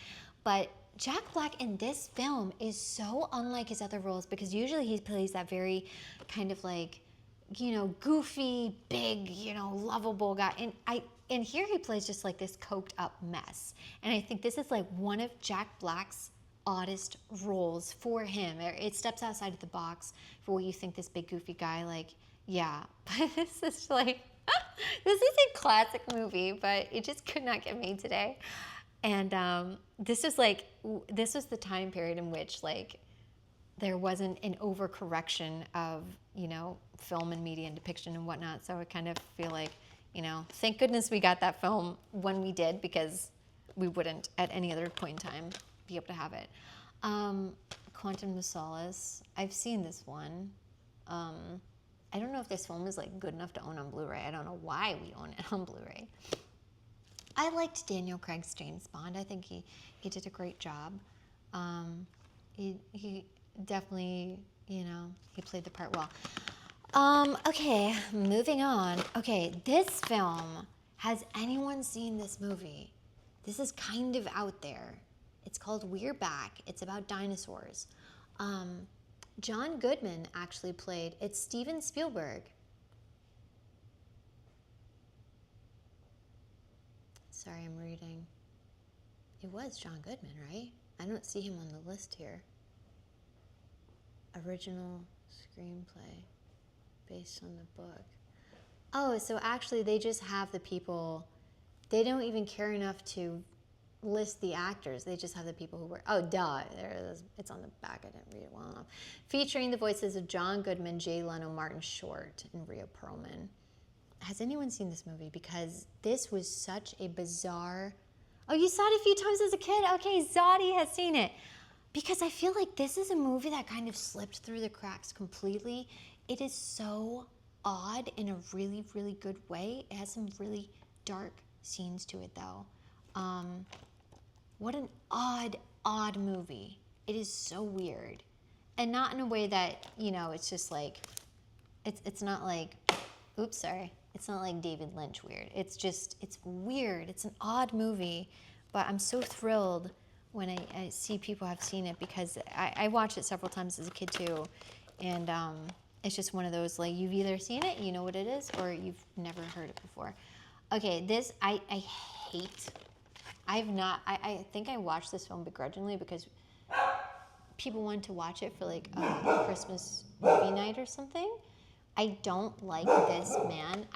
But Jack Black in this film is so unlike his other roles, because usually he plays that very kind of like, goofy, big, lovable guy. And here he plays just like this coked up mess. And I think this is like one of Jack Black's oddest roles for him. It steps outside of the box for what you think this big goofy guy, like, yeah. But this is like, this is a classic movie, but it just could not get made today. And this was the time period in which like there wasn't an overcorrection of, film and media and depiction and whatnot. So I kind of feel like, thank goodness we got that film when we did, because we wouldn't at any other point in time be able to have it. Quantum of Solace. I've seen this one. I don't know if this film is like good enough to own on Blu-ray. I don't know why we own it on Blu-ray. I liked Daniel Craig's James Bond. I think he did a great job. He definitely, you know, he played the part well. Okay, moving on. Okay, this film, has anyone seen this movie? This is kind of out there. It's called We're Back. It's about dinosaurs. John Goodman actually played, it's Steven Spielberg. Sorry, I'm reading. It was John Goodman, right? I don't see him on the list here. Original screenplay based on the book. Oh, so actually they just have the people, they don't even care enough to list the actors. They just have the people who were, oh, duh, there it is. It's on the back. I didn't read it well enough. Featuring the voices of John Goodman, Jay Leno, Martin Short, and Rhea Perlman. Has anyone seen this movie? Because this was such a bizarre, oh, you saw it a few times as a kid? Okay, Zadi has seen it. Because I feel like this is a movie that kind of slipped through the cracks completely. It is so odd in a really, really good way. It has some really dark scenes to it, though. What an odd movie. It is so weird. And not in a way that, you know, it's just like, it's not like, oops, sorry. It's not like David Lynch weird. It's just, it's weird. It's an odd movie. But I'm so thrilled when I see people have seen it because I watched it several times as a kid too. And it's just one of those, like, you've either seen it, you know what it is, or you've never heard it before. Okay, this, I hate. I think I watched this film begrudgingly because people wanted to watch it for like a Christmas movie night or something. I don't like this man.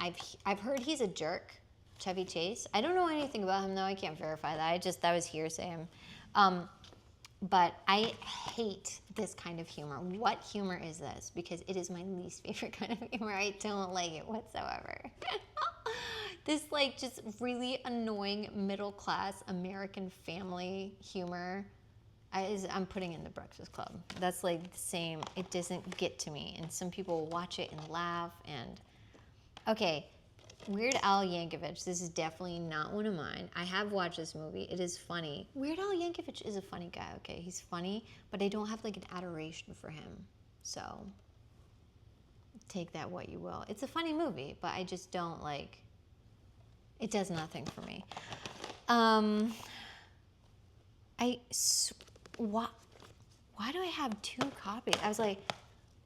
I've heard he's a jerk, Chevy Chase. I don't know anything about him though. I can't verify that. That was hearsay. But I hate this kind of humor. What humor is this? Because it is my least favorite kind of humor. I don't like it whatsoever. This like just really annoying middle class American family humor. I'm putting in The Breakfast Club. That's like the same. It doesn't get to me. And some people watch it and laugh. And okay, Weird Al Yankovic. This is definitely not one of mine. I have watched this movie. It is funny. Weird Al Yankovic is a funny guy. Okay, he's funny, but I don't have like an adoration for him. So take that what you will. It's a funny movie, but I just don't like. It does nothing for me. Why do I have 2 copies? I was like,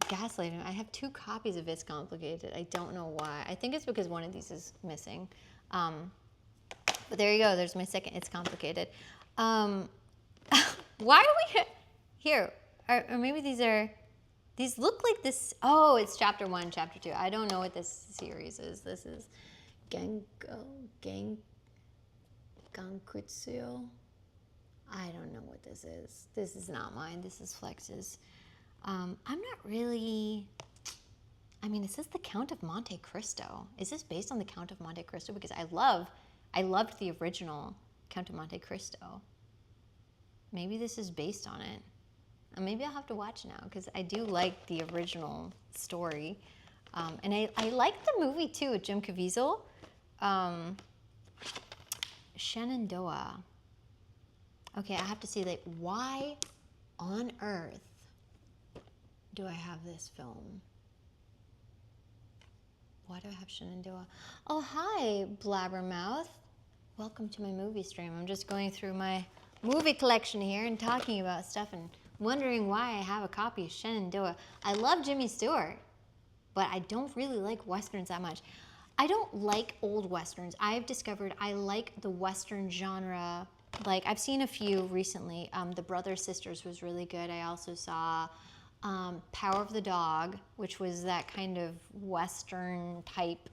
gaslighting. I have 2 copies of It's Complicated. I don't know why. I think it's because one of these is missing. But there you go. There's my second It's Complicated. Why are we here? Or maybe these look like this. Oh, it's chapter 1, chapter 2. I don't know what this series is. This is Gankutsu. I don't know what this is. This is not mine. This is Flex's. I'm not really. I mean, it says The Count of Monte Cristo. Is this based on The Count of Monte Cristo? Because I loved the original Count of Monte Cristo. Maybe this is based on it. Maybe I'll have to watch now because I do like the original story. And I like the movie too with Jim Caviezel. Shenandoah. Okay, I have to see, like, why on earth do I have this film? Why do I have Shenandoah? Oh, hi, Blabbermouth. Welcome to my movie stream. I'm just going through my movie collection here and talking about stuff and wondering why I have a copy of Shenandoah. I love Jimmy Stewart, but I don't really like Westerns that much. I don't like old Westerns. I've discovered I like the Western genre. Like, I've seen a few recently. The Brothers Sisters was really good. I also saw Power of the Dog, which was that kind of Western type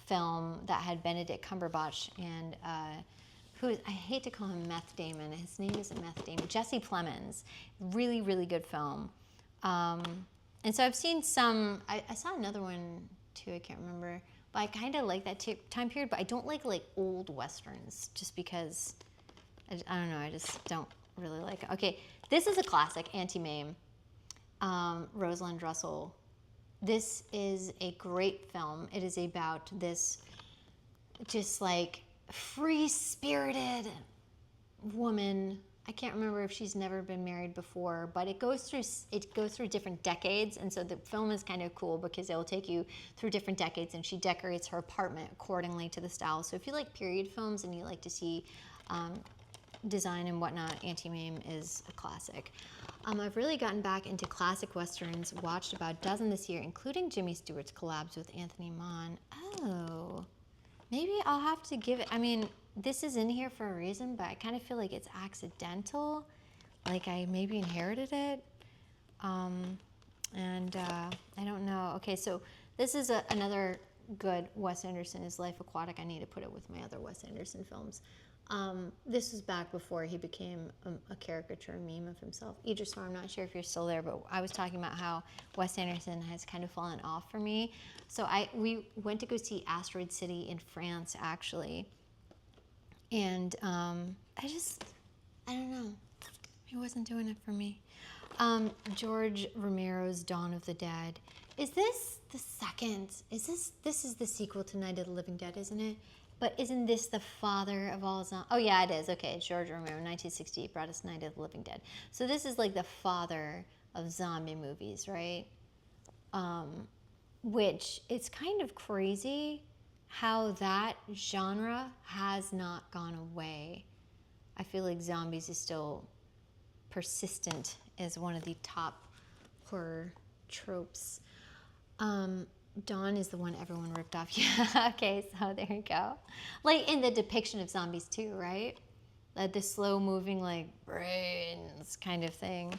film that had Benedict Cumberbatch and I hate to call him Meth Damon. His name isn't Meth Damon. Jesse Plemons. Really, really good film. And so I've seen some. I saw another one too. I can't remember. But I kind of like that time period. But I don't like old Westerns just because. I don't know, I just don't really like it. Okay, this is a classic, Anti-Mame, Rosalind Russell. This is a great film. It is about this just like free-spirited woman. I can't remember if she's never been married before, but it goes through different decades, and so the film is kind of cool because it will take you through different decades, and she decorates her apartment accordingly to the style. So if you like period films and you like to see design and whatnot, Auntie Mame is a classic. I've really gotten back into classic westerns, watched about a dozen this year, including Jimmy Stewart's collabs with Anthony Mann. Oh, maybe I'll have to give it, I mean, this is in here for a reason, but I kind of feel like it's accidental, like I maybe inherited it, and I don't know. Okay, so this is another good Wes Anderson, is Life Aquatic. I need to put it with my other Wes Anderson films. This was back before he became a caricature meme of himself. Idris, I'm not sure if you're still there, but I was talking about how Wes Anderson has kind of fallen off for me. So we went to go see Asteroid City in France, actually. And I don't know. He wasn't doing it for me. George Romero's Dawn of the Dead. Is this the second? This is the sequel to Night of the Living Dead, isn't it? But isn't this the father of all zombies? Oh yeah, it is. Okay, George Romero, 1968, brought us Night of the Living Dead. So this is like the father of zombie movies, right? Which it's kind of crazy how that genre has not gone away. I feel like zombies is still persistent as one of the top horror tropes. Dawn is the one everyone ripped off. Yeah, okay, so there you go. Like in the depiction of zombies too, right? The slow-moving, like, brains kind of thing.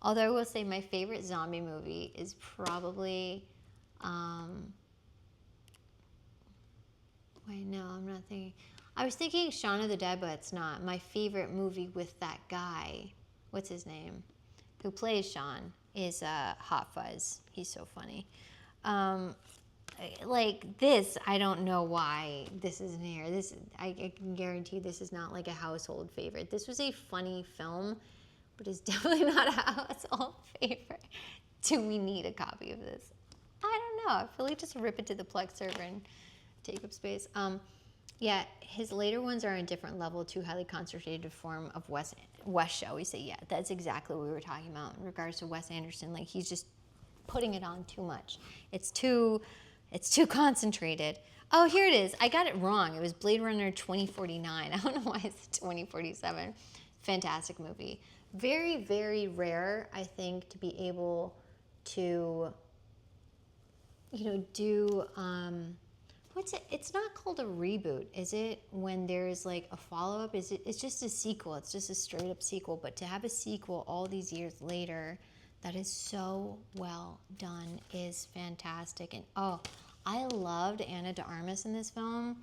Although I will say my favorite zombie movie is probably... wait, no, I'm not thinking... I was thinking Shaun of the Dead, but it's not. My favorite movie with that guy, what's his name, who plays Shaun, is Hot Fuzz. He's so funny. Like this, I don't know why this isn't here. I can guarantee this is not like a household favorite. This was a funny film, but it's definitely not a household favorite. Do we need a copy of this? I don't know. I feel like just rip it to the Plex server and take up space. Yeah, his later ones are on a different level, too highly concentrated form of Wes, shall we say. Yeah, that's exactly what we were talking about in regards to Wes Anderson. Like, he's just putting it on too much. It's too concentrated. Oh, here it is. I got it wrong. It was Blade Runner 2049. I don't know why it's 2047. Fantastic movie. Very, very rare, I think, to be able to, do, what's it? It's not called a reboot, is it? When there's like a follow-up, it's just a sequel. It's just a straight up sequel. But to have a sequel all these years later that is so well done is fantastic. And oh, I loved Anna de Armas in this film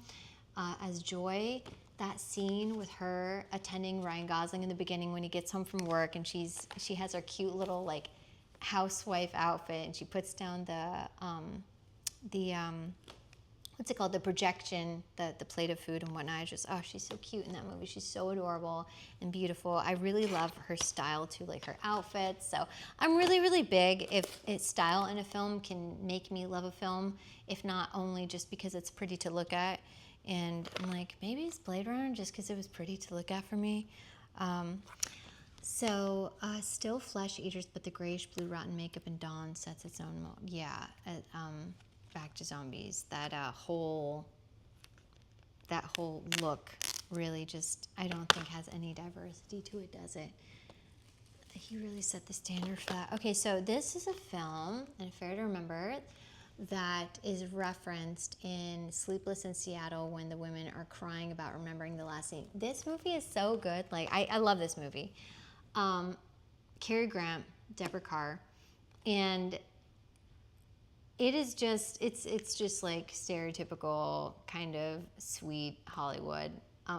as Joy. That scene with her attending Ryan Gosling in the beginning when he gets home from work, and she has her cute little like housewife outfit, and she puts down the what's it called? The projection, the plate of food and whatnot. She's so cute in that movie. She's so adorable and beautiful. I really love her style too, like her outfits. So I'm really, really big if style in a film can make me love a film, if not only just because it's pretty to look at. And I'm like, maybe it's Blade Runner just because it was pretty to look at for me. Still flesh eaters, but the grayish blue rotten makeup in Dawn sets its own back to zombies. That whole look really just, I don't think has any diversity to it, does it? He really set the standard for that. Okay, so this is a film, and Fair to Remember, that is referenced in Sleepless in Seattle when the women are crying about remembering the last scene. This movie is so good. Like, I love this movie. Cary Grant, Deborah Kerr, and it is just, it's just like stereotypical kind of sweet Hollywood.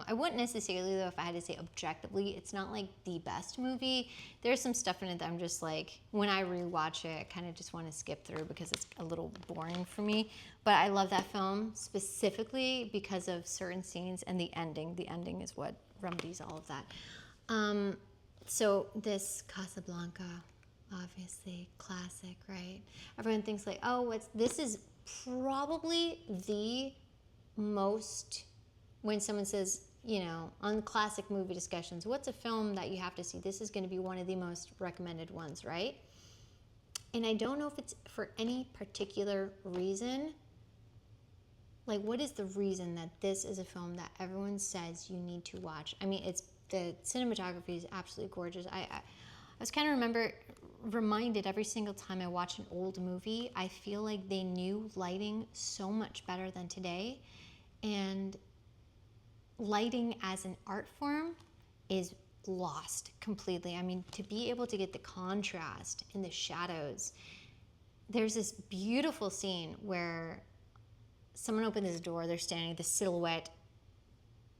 I wouldn't necessarily, though, if I had to say objectively, it's not like the best movie. There's some stuff in it that I'm just like, when I rewatch it, I kind of just want to skip through because it's a little boring for me. But I love that film specifically because of certain scenes and the ending. The ending is what remedies all of that. So this Casablanca, obviously classic, right? Everyone thinks like, oh, this is probably the most when someone says, on classic movie discussions, what's a film that you have to see? This is going to be one of the most recommended ones, right? And I don't know if it's for any particular reason. Like, what is the reason that this is a film that everyone says you need to watch? I mean, the cinematography is absolutely gorgeous. I was kind of reminded every single time I watch an old movie, I feel like they knew lighting so much better than today. And lighting as an art form is lost completely. I mean, to be able to get the contrast in the shadows, there's this beautiful scene where someone opens the door, they're standing, the silhouette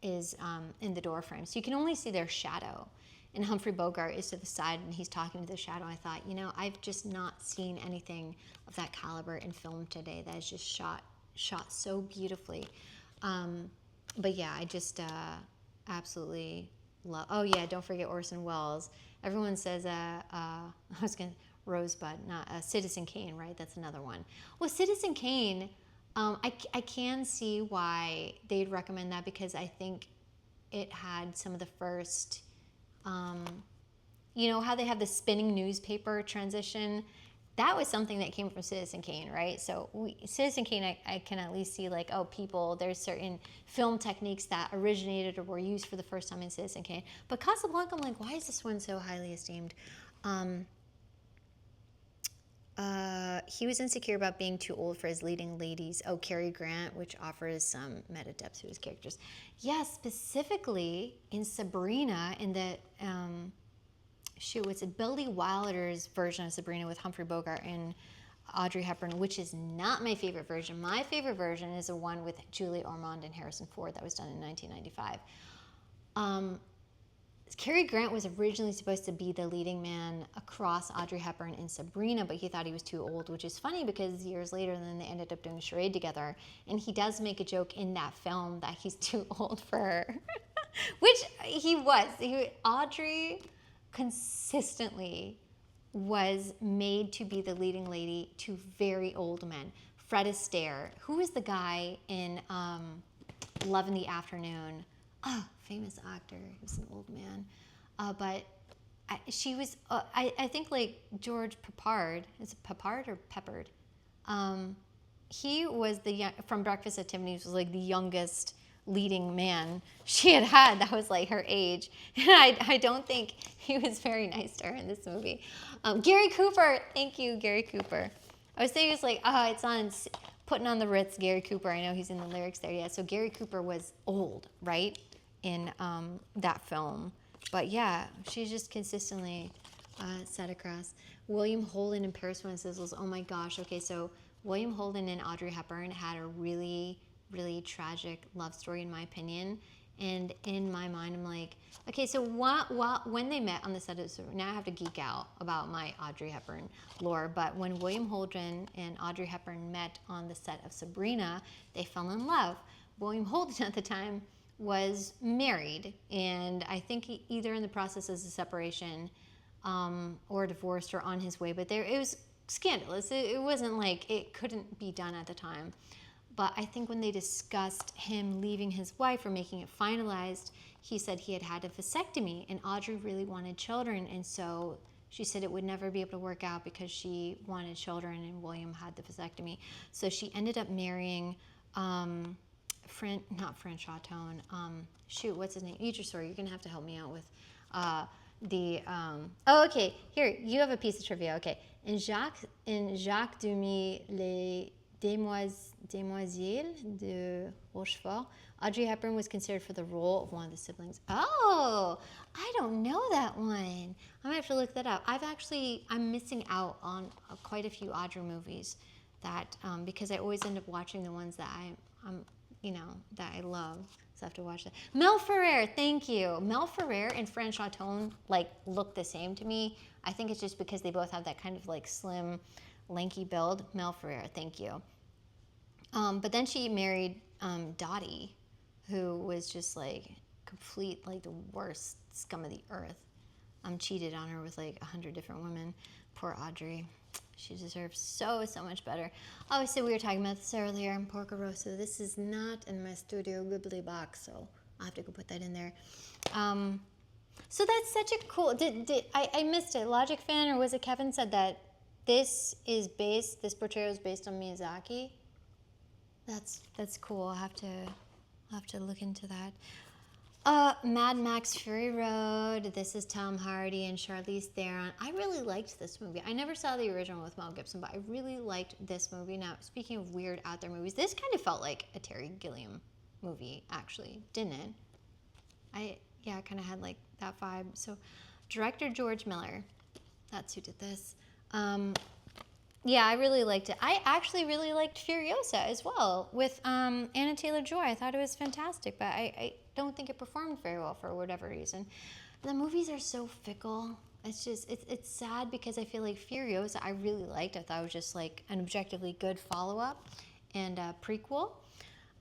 is in the door frame. So you can only see their shadow. And Humphrey Bogart is to the side and he's talking to the shadow. I thought, I've just not seen anything of that caliber in film today that is just shot so beautifully. But yeah, I just absolutely love. Oh yeah, don't forget Orson Welles. Everyone says Rosebud, not Citizen Kane, right? That's another one. Well, Citizen Kane, I can see why they'd recommend that because I think it had some of the first, how they have the spinning newspaper transition. That was something that came from Citizen Kane, right? So Citizen Kane, I can at least see like, there's certain film techniques that originated or were used for the first time in Citizen Kane. But Casablanca, I'm like, why is this one so highly esteemed? He was insecure about being too old for his leading ladies. Oh, Cary Grant, which offers some meta depth to his characters. Yeah, specifically in Sabrina, in the... it's Billy Wilder's version of Sabrina with Humphrey Bogart and Audrey Hepburn, which is not my favorite version. My favorite version is the one with Julie Ormond and Harrison Ford that was done in 1995. Cary Grant was originally supposed to be the leading man across Audrey Hepburn in Sabrina, but he thought he was too old, which is funny because years later, then they ended up doing a charade together. And he does make a joke in that film that he's too old for her, which he was. Audrey consistently was made to be the leading lady to very old men. Fred Astaire, who is the guy in Love in the Afternoon? Famous actor. He was an old man. But she was, I think like George Peppard. Is it Peppard or Peppard? He was from Breakfast at Tiffany's, was like the youngest leading man she had that was like her age. And I don't think he was very nice to her in this movie. Gary Cooper. Thank you, Gary Cooper. I was thinking it's like, it's on Putting on the Ritz, Gary Cooper. I know he's in the lyrics there. Yeah, so Gary Cooper was old, right? In that film. But yeah, she's just consistently set across. William Holden and Paris One Sizzles. Oh my gosh. Okay, so William Holden and Audrey Hepburn had a really, really tragic love story, in my opinion. And in my mind, I'm like, okay, so when they met on the set of, now I have to geek out about my Audrey Hepburn lore, but when William Holden and Audrey Hepburn met on the set of Sabrina, they fell in love. William Holden at the time was married, and I think either in the process of a separation or divorced or on his way, but it was scandalous. It wasn't like it couldn't be done at the time. But I think when they discussed him leaving his wife or making it finalized, he said he had had a vasectomy, and Audrey really wanted children, and so she said it would never be able to work out because she wanted children and William had the vasectomy. So she ended up marrying not François Tone. What's his name? Eat your story. You're gonna have to help me out with okay. Here, you have a piece of trivia. Okay, in Jacques Demy, Les Demoiselles de Rochefort, Audrey Hepburn was considered for the role of one of the siblings. Oh, I don't know that one. I'm gonna have to look that up. I'm missing out on quite a few Audrey movies that because I always end up watching the ones that that I love. So I have to watch that. Mel Ferrer, thank you. Mel Ferrer and François Tone look the same to me. I think it's just because they both have that kind of slim, lanky build. Mel Ferrer, thank you. But then she married Dottie, who was just complete the worst scum of the earth. Cheated on her with 100 different women. Poor Audrey. She deserves so much better. Oh, so we were talking about this earlier in Porco Rosso. This is not in my Studio Ghibli box, so I'll have to go put that in there. So that's such a cool. I missed it? Logic Fan, or was it Kevin said that this portrayal is based on Miyazaki? That's cool. I'll have to look into that. Mad Max Fury Road. This is Tom Hardy and Charlize Theron. I really liked this movie. I never saw the original with Mel Gibson, but I really liked this movie. Now, speaking of weird out there movies, this kind of felt like a Terry Gilliam movie, actually, didn't it? It kind of had like that vibe. So, director George Miller. That's who did this. Yeah, I really liked it. I actually really liked Furiosa as well with Anna Taylor-Joy. I thought it was fantastic, but I don't think it performed very well for whatever reason. The movies are so fickle. It's just, it's sad because I feel like Furiosa I really liked. I thought it was just like an objectively good follow-up and a prequel.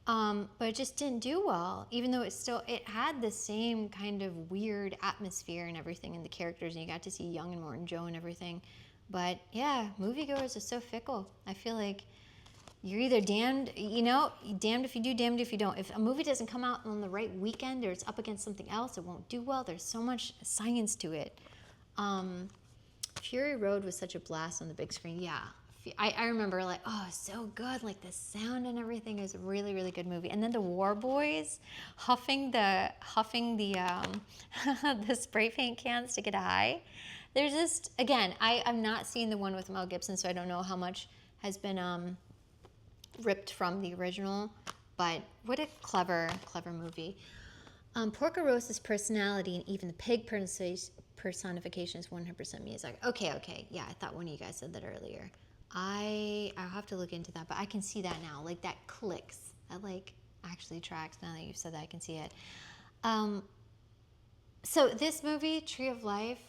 But it just didn't do well, even though it had the same kind of weird atmosphere and everything in the characters, and you got to see Young and Morton Joe and everything. But yeah, moviegoers are so fickle. I feel like you're either damned if you do, damned if you don't. If a movie doesn't come out on the right weekend or it's up against something else, it won't do well. There's so much science to it. Fury Road was such a blast on the big screen. Yeah, I remember like, oh, so good. Like the sound and everything is a really, really good movie. And then the War Boys huffing the the spray paint cans to get high. There's just, again, I'm not seeing the one with Mel Gibson, so I don't know how much has been ripped from the original, but what a clever movie. Porco Rosso's personality and even the pig personification is 100% Miyazaki. Okay, yeah, I thought one of you guys said that earlier. I'll have to look into that, but I can see that now. Like, that clicks. That, like, actually tracks. Now that you've said that, I can see it. So this movie, Tree of Life,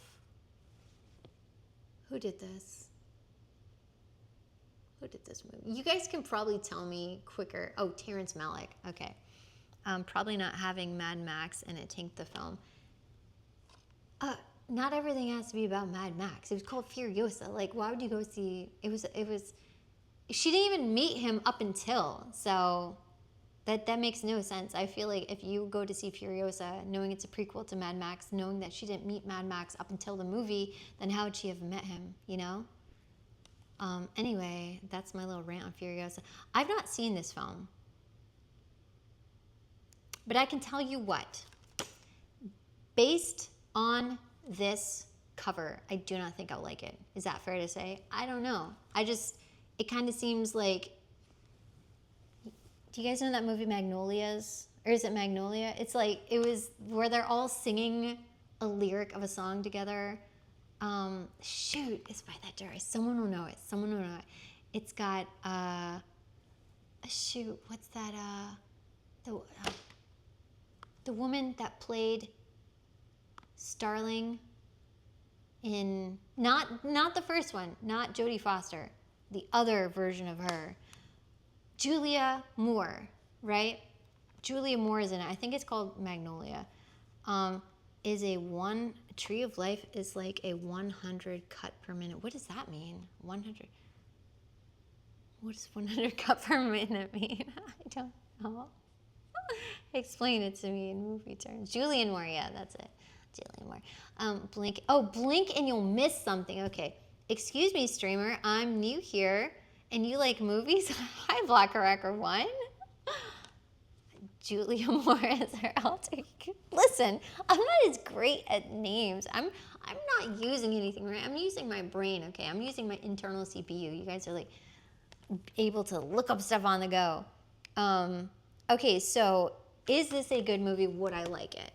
who did this? Who did this movie? You guys can probably tell me quicker. Oh, Terrence Malick. Okay. Probably not having Mad Max and it tanked the film. Not everything has to be about Mad Max. It was called Furiosa. Like, why would you go see? It was. She didn't even meet him up until, so that makes no sense. I feel like if you go to see Furiosa, knowing it's a prequel to Mad Max, knowing that she didn't meet Mad Max up until the movie, then how would she have met him? You know. Anyway, that's my little rant on Furiosa. I've not seen this film, but I can tell you what. Based on this cover, I do not think I'll like it. Is that fair to say? I don't know. It kind of seems like, do you guys know that movie Magnolias? Or is it Magnolia? It's like, it was where they're all singing a lyric of a song together. Shoot, it's by that director. Someone will know it. It's got, shoot, what's that, the woman that played Starling in, not the first one, not Jodie Foster, the other version of her, Julia Moore, right? Julia Moore is in it. I think it's called Magnolia. Tree of Life is like a 100 cut per minute. What does that mean? 100. What does 100 cut per minute mean? I don't know. Explain it to me in movie terms. Julianne Moore, yeah, that's it. Julianne Moore. Blink. Oh, blink and you'll miss something. Okay. Excuse me, streamer. I'm new here, and you like movies? Hi, Black Record 1. Julia Moore is her alter. Listen, I'm not as great at names. I'm not using anything right. I'm using my brain, okay? I'm using my internal CPU. You guys are like able to look up stuff on the go. Okay, so is this a good movie? Would I like it?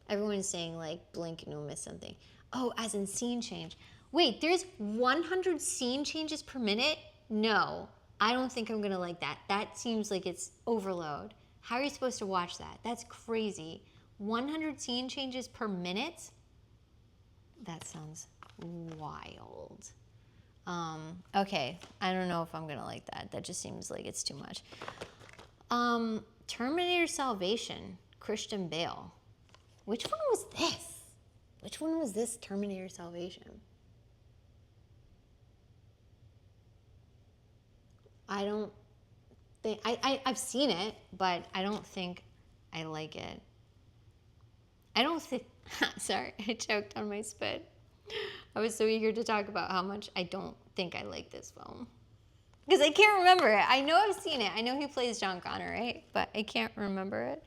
Everyone's saying like blink and you'll miss something. Oh, as in scene change. Wait, there's 100 scene changes per minute? No, I don't think I'm gonna like that. That seems like it's overload. How are you supposed to watch that? That's crazy. 100 scene changes per minute? That sounds wild. Okay, I don't know if I'm gonna like that. That just seems like it's too much. Terminator Salvation, Christian Bale. Which one was this? Which one was this Terminator Salvation? I don't think I've seen it, but I don't think I like it. I don't think. Sorry, I choked on my spit. I was so eager to talk about how much I don't think I like this film. Because I can't remember it. I know I've seen it. I know he plays John Connor, right? But I can't remember it.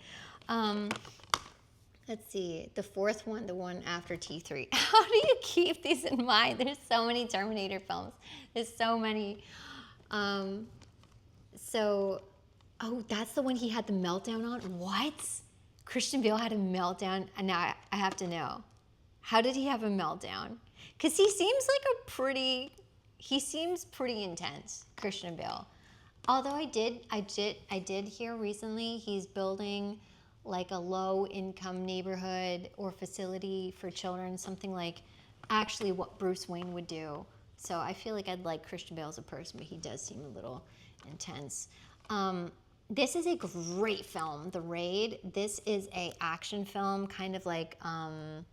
Let's see. The fourth one, the one after T3. How do you keep these in mind? There's so many Terminator films. There's so many. Oh, that's the one he had the meltdown on? What? Christian Bale had a meltdown? And now I have to know. How did he have a meltdown? Because he seems pretty intense, Christian Bale. Although I did hear recently he's building like a low-income neighborhood or facility for children, something like actually what Bruce Wayne would do. So I feel like I'd like Christian Bale as a person, but he does seem a little intense. This is a great film, The Raid. This is a action film, kind of like I'm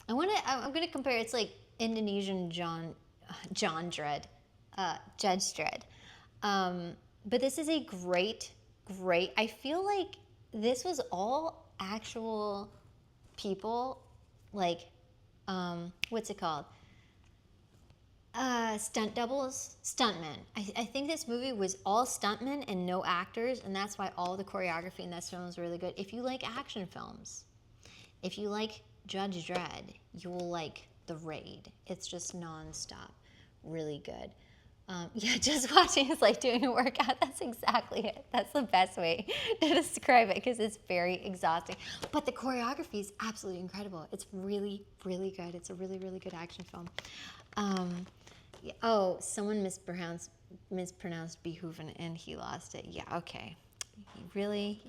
gonna compare. It's like Indonesian John Dredd, Judge Dredd. But this is a great. I feel like this was all actual people, like what's it called? Stunt doubles, stuntmen. I think this movie was all stuntmen and no actors, and that's why all the choreography in this film is really good. If you like action films, if you like Judge Dredd, you will like The Raid. It's just non-stop, really good. Yeah, just watching is like doing a workout. That's exactly it. That's the best way to describe it because it's very exhausting. But the choreography is absolutely incredible. It's really, really good. It's a really, really good action film. Someone mispronounced Behoven and he lost it. Yeah, okay. Really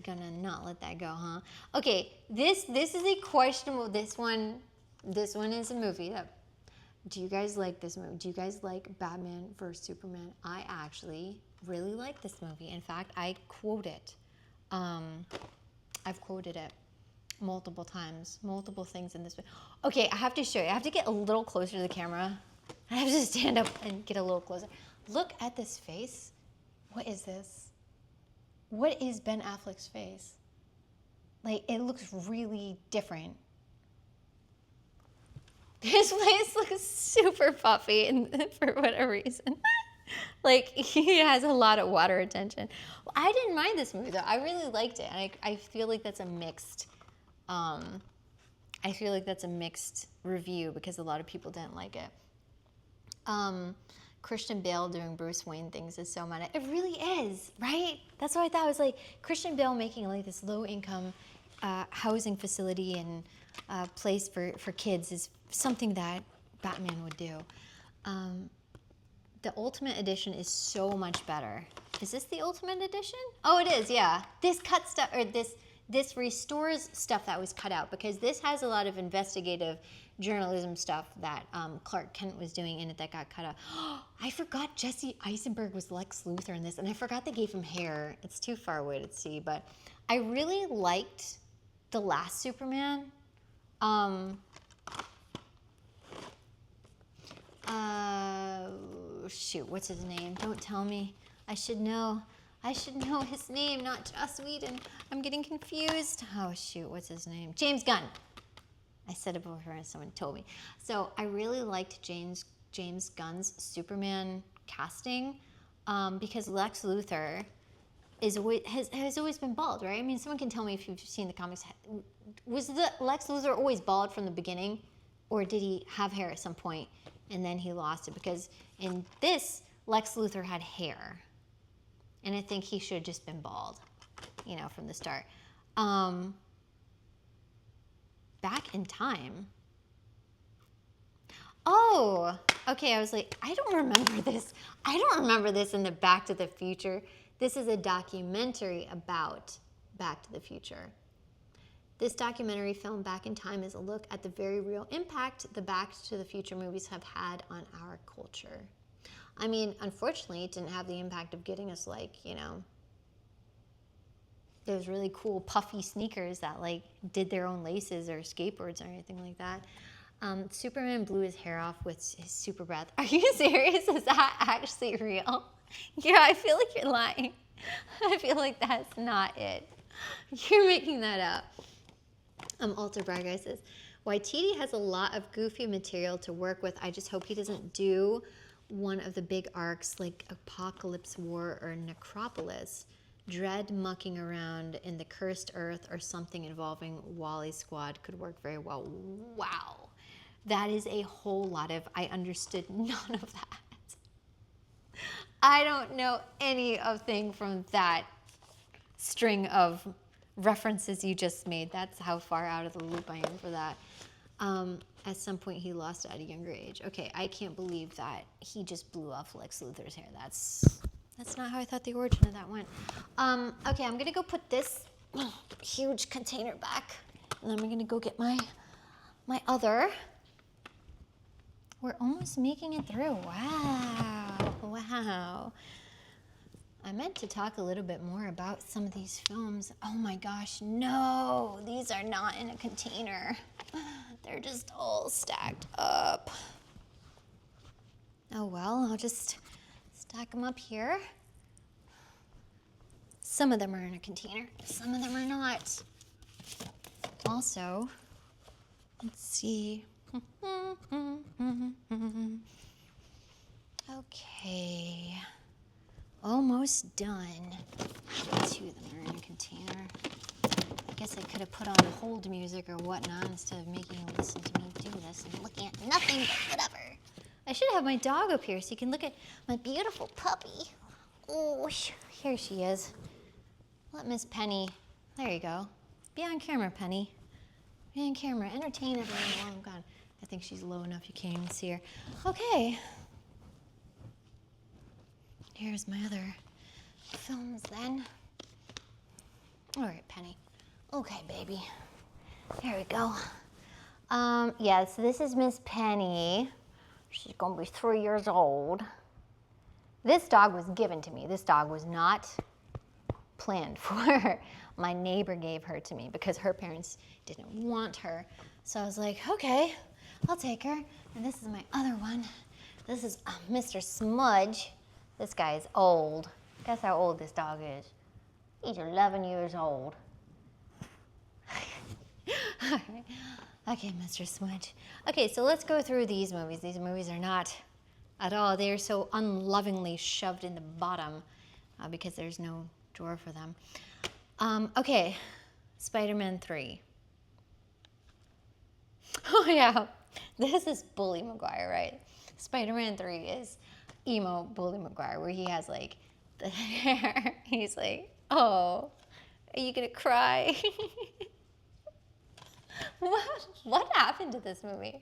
gonna not let that go, huh? Okay, this is a questionable. This one is a movie that. Do you guys like this movie? Do you guys like Batman vs Superman? I actually really like this movie. In fact, I quote it. I've quoted it multiple times, multiple things in this movie. Okay, I have to show you. I have to get a little closer to the camera. I have to stand up and get a little closer. Look at this face. What is this? What is Ben Affleck's face? Like, it looks really different. His face looks super puffy and for whatever reason. Like, he has a lot of water retention. Well, I didn't mind this movie, though. I really liked it. And I feel like that's a mixed review because a lot of people didn't like it. Christian Bale doing Bruce Wayne things is so meta. It really is, right? That's what I thought. It was like Christian Bale making like this low-income housing facility and place for kids is something that Batman would do. The Ultimate Edition is so much better. Is this the Ultimate Edition? Oh, it is, yeah. This cut stuff, or this restores stuff that was cut out because this has a lot of investigative journalism stuff that Clark Kent was doing in it that got cut out. I forgot Jesse Eisenberg was Lex Luthor in this, and I forgot they gave him hair. It's too far away to see, but I really liked the last Superman. Shoot, what's his name? Don't tell me. I should know his name, not Joss Whedon. I'm getting confused. Oh, shoot, what's his name? James Gunn. I said it before and someone told me. So I really liked James Gunn's Superman casting because Lex Luthor has always been bald, right? I mean, someone can tell me if you've seen the comics. Was the Lex Luthor always bald from the beginning, or did he have hair at some point and then he lost it? Because in this, Lex Luthor had hair, and I think he should have just been bald, from the start. Back in Time. Oh, okay. I was like, I don't remember this. I don't remember this in the Back to the Future. This is a documentary about Back to the Future. This documentary film, Back in Time, is a look at the very real impact the Back to the Future movies have had on our culture. I mean, unfortunately, it didn't have the impact of getting us, those really cool puffy sneakers that, did their own laces or skateboards or anything like that. Superman blew his hair off with his super breath. Are you serious? Is that actually real? Yeah, I feel like you're lying. I feel like that's not it. You're making that up. Alter Bar Guy says, Waititi has a lot of goofy material to work with. I just hope he doesn't do one of the big arcs like Apocalypse War or Necropolis. Dread mucking around in the cursed earth or something involving Wally Squad could work very well. Wow. That is a whole lot of, I understood none of that. I don't know any of thing from that string of references you just made. That's how far out of the loop I am for that. At some point he lost at a younger age. Okay, I can't believe that he just blew off Lex Luthor's hair. That's not how I thought the origin of that went. Okay, I'm gonna go put this huge container back, and then I'm gonna go get my other. We're almost making it through. Wow. I meant to talk a little bit more about some of these films. Oh my gosh, no, these are not in a container. They're just all stacked up. Oh well, I'll just stack them up here. Some of them are in a container, some of them are not. Also, let's see. Okay, almost done. Two of them are in a container. I guess I could have put on hold music or whatnot instead of making you listen to me do this and looking at nothing but whatever. I should have my dog up here so you can look at my beautiful puppy. Oh, here she is. Let Miss Penny, there you go. Be on camera, Penny. Be on camera, entertain everyone while I'm gone. I think she's low enough you can't even see her. Okay. Here's my other films then. All right, Penny. Okay, baby. There we go. Yeah, so this is Miss Penny. She's gonna be 3 years old. This dog was given to me. This dog was not planned for her. My neighbor gave her to me because her parents didn't want her. So I was like, okay, I'll take her. And this is my other one. This is Mr. Smudge. This guy is old. Guess how old this dog is. He's 11 years old. Okay, Mr. Smudge. Okay, so let's go through these movies. These movies are not at all. They are so unlovingly shoved in the bottom because there's no drawer for them. Okay, Spider-Man 3. Oh yeah, this is Bully Maguire, right? Spider-Man 3 is emo Bully Maguire, where he has like the hair. He's like, oh, are you gonna cry? What happened to this movie?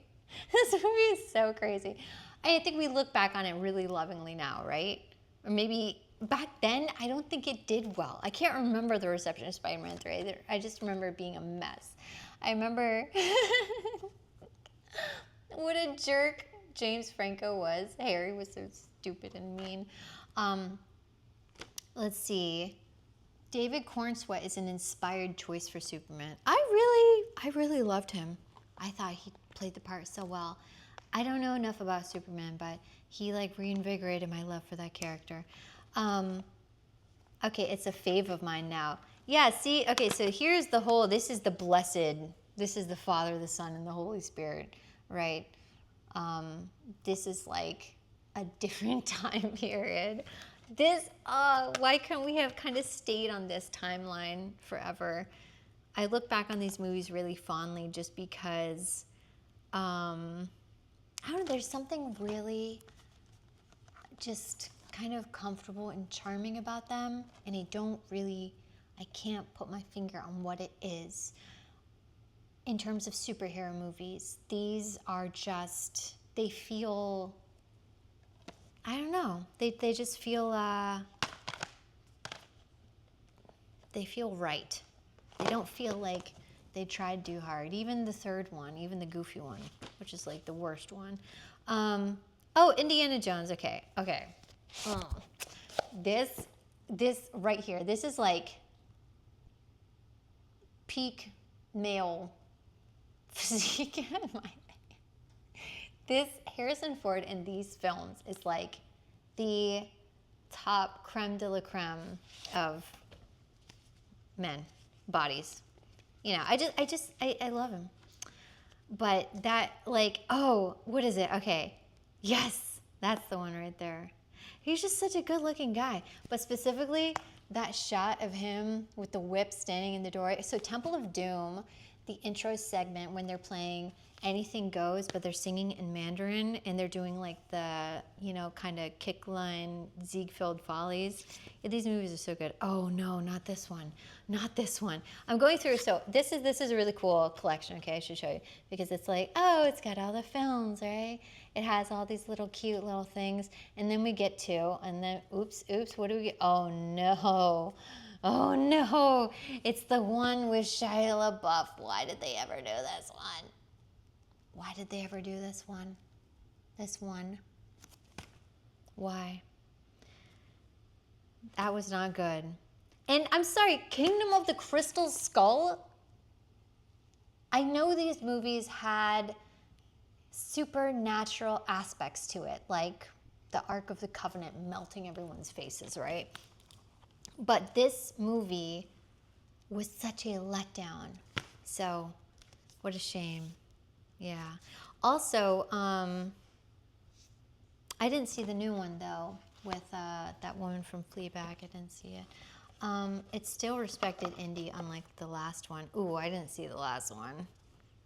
This movie is so crazy. I think we look back on it really lovingly now, right? Or maybe back then, I don't think it did well. I can't remember the reception of Spider-Man 3. I just remember it being a mess. I remember what a jerk James Franco was. Harry was so stupid and mean. Let's see. David Cornsweet is an inspired choice for Superman. I really loved him. I thought he played the part so well. I don't know enough about Superman, but he like reinvigorated my love for that character. Okay, it's a fave of mine now. Yeah, see, okay, so here's the whole, this is the blessed, this is the Father, the Son, and the Holy Spirit, right? This is like a different time period. This, why couldn't we have kind of stayed on this timeline forever? I look back on these movies really fondly just because, I don't know, there's something really just kind of comfortable and charming about them, and I can't put my finger on what it is. In terms of superhero movies, these are just, they feel, I don't know, they just feel, they feel right. They don't feel like they tried too hard. Even the third one, even the goofy one, which is like the worst one. Oh, Indiana Jones, okay. This right here, this is like peak male physique in my opinion. This Harrison Ford in these films is like the top creme de la creme of men, bodies. You know, I love him. But that, like, oh, what is it? Okay. Yes, that's the one right there. He's just such a good looking guy. But specifically, that shot of him with the whip standing in the doorway. So Temple of Doom, the intro segment when they're playing Anything Goes, but they're singing in Mandarin and they're doing like the, you know, kind of kick line Ziegfeld Follies. Yeah, these movies are so good. Oh no, not this one. Not this one. I'm going through, so this is a really cool collection, okay, I should show you. Because it's like, oh, it's got all the films, right? It has all these little cute little things. And then we get to, and then, oops, what do we get? Oh no. Oh no. It's the one with Shia LaBeouf. Why did they ever do this one? Why did they ever do this one? This one. Why? That was not good. And I'm sorry, Kingdom of the Crystal Skull? I know these movies had supernatural aspects to it, like the Ark of the Covenant melting everyone's faces, right? But this movie was such a letdown. So, what a shame. Yeah. Also, I didn't see the new one though, with that woman from Fleabag. I didn't see it. It's still respected indie, unlike the last one. Ooh, I didn't see the last one.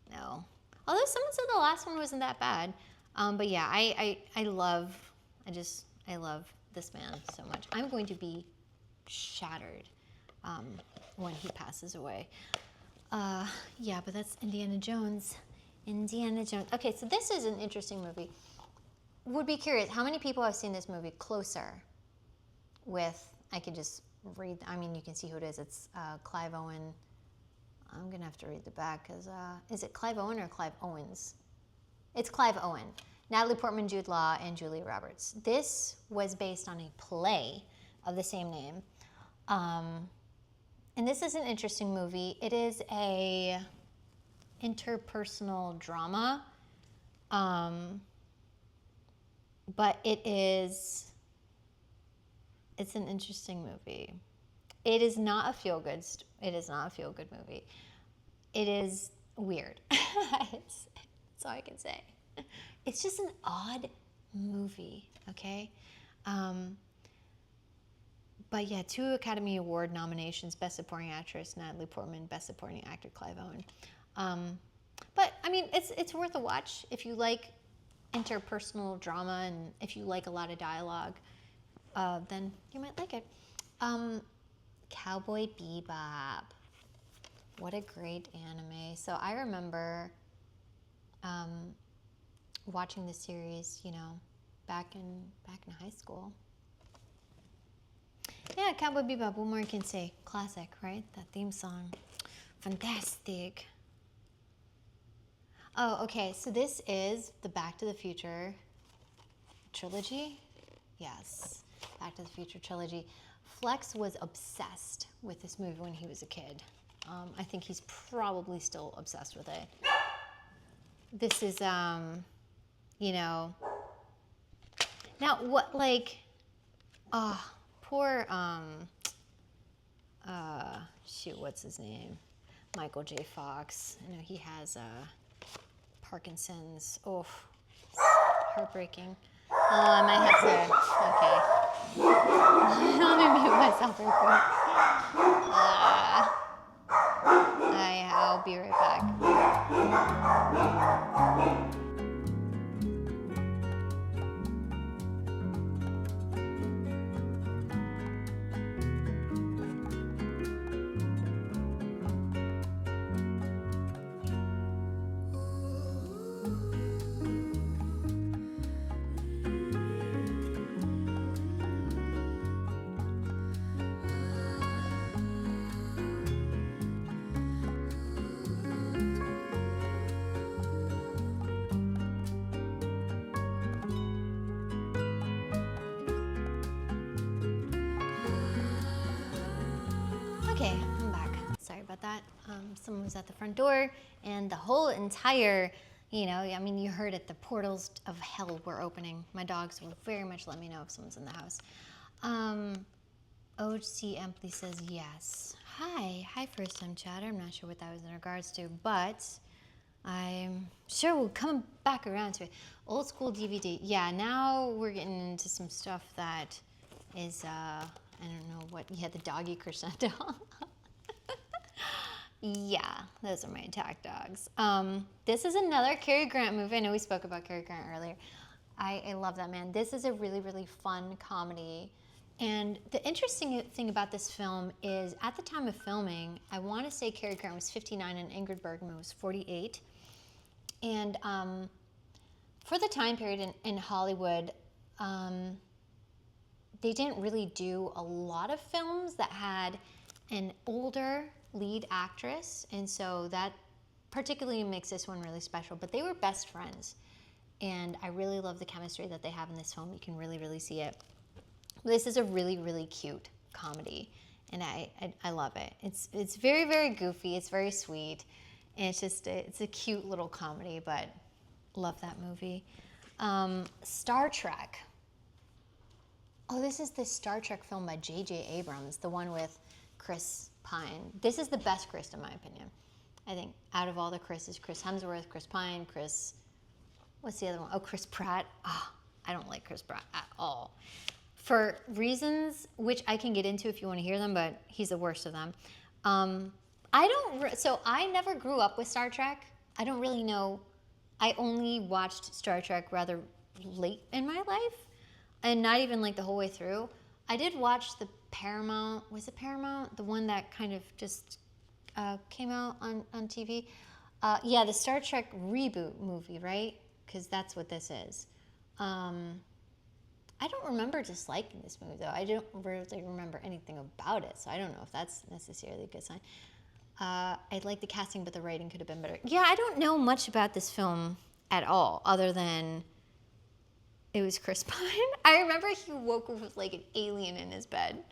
No. Although someone said the last one wasn't that bad. But yeah, I love this man so much. I'm going to be shattered when he passes away. Yeah, but that's Indiana Jones. Indiana Jones. Okay, so this is an interesting movie. Would be curious, how many people have seen this movie Closer with, I could just read, I mean, you can see who it is. It's Clive Owen. I'm going to have to read the back because, is it Clive Owen or Clive Owens? It's Clive Owen. Natalie Portman, Jude Law, and Julia Roberts. This was based on a play of the same name. And this is an interesting movie. It is a interpersonal drama, but it's an interesting movie. It is not a feel-good movie. It is weird. That's all I can say. It's just an odd movie, okay? But yeah, 2 Academy Award nominations, Best Supporting Actress, Natalie Portman, Best Supporting Actor, Clive Owen. But I mean, it's worth a watch if you like interpersonal drama and if you like a lot of dialogue, then you might like it. Cowboy Bebop. What a great anime. So I remember watching the series, you know, back in high school. Yeah, Cowboy Bebop, what more can say? Classic, right? That theme song. Fantastic. Oh, okay, so this is the Back to the Future trilogy. Yes, Back to the Future trilogy. Flex was obsessed with this movie when he was a kid. I think he's probably still obsessed with it. This is, you know, now what, like, poor, shoot, what's his name? Michael J. Fox. I know he has Parkinson's. Oh, heartbreaking. I might have to, okay. Let me mute myself real quick. I'll be right back. Okay, I'm back. Sorry about that. Someone was at the front door, and the whole entire, You know, I mean, you heard it. The portals of hell were opening. My dogs will very much let me know if someone's in the house. O.C. Empley says yes. Hi, first time chatter. I'm not sure what that was in regards to, but I'm sure we'll come back around to it. Old school DVD. Yeah, now we're getting into some stuff that is, I don't know what, yeah, the doggy crescendo. Yeah, those are my attack dogs. This is another Cary Grant movie. I know we spoke about Cary Grant earlier. I love that man. This is a really, really fun comedy. And the interesting thing about this film is at the time of filming, I want to say Cary Grant was 59 and Ingrid Bergman was 48. And for the time period in Hollywood, they didn't really do a lot of films that had an older lead actress, and so that particularly makes this one really special. But they were best friends, and I really love the chemistry that they have in this film. You can really, really see it. This is a really, really cute comedy, and I love it. It's very, very goofy. It's very sweet, and it's a cute little comedy. But love that movie. Star Trek. Oh, this is the Star Trek film by J.J. Abrams, the one with Chris Pine. This is the best Chris, in my opinion. I think out of all the Chris's, Chris Hemsworth, Chris Pine, what's the other one? Oh, Chris Pratt. Oh, I don't like Chris Pratt at all. For reasons which I can get into if you want to hear them, but he's the worst of them. So I never grew up with Star Trek. I don't really know. I only watched Star Trek rather late in my life, and not even like the whole way through. I did watch the Paramount, was it Paramount? The one that kind of just came out on TV. Yeah, the Star Trek reboot movie, right? Because that's what this is. I don't remember disliking this movie, though. I don't really remember anything about it, so I don't know if that's necessarily a good sign. I like the casting, but the writing could have been better. Yeah, I don't know much about this film at all, other than it was Chris Pine. I remember he woke up with like an alien in his bed,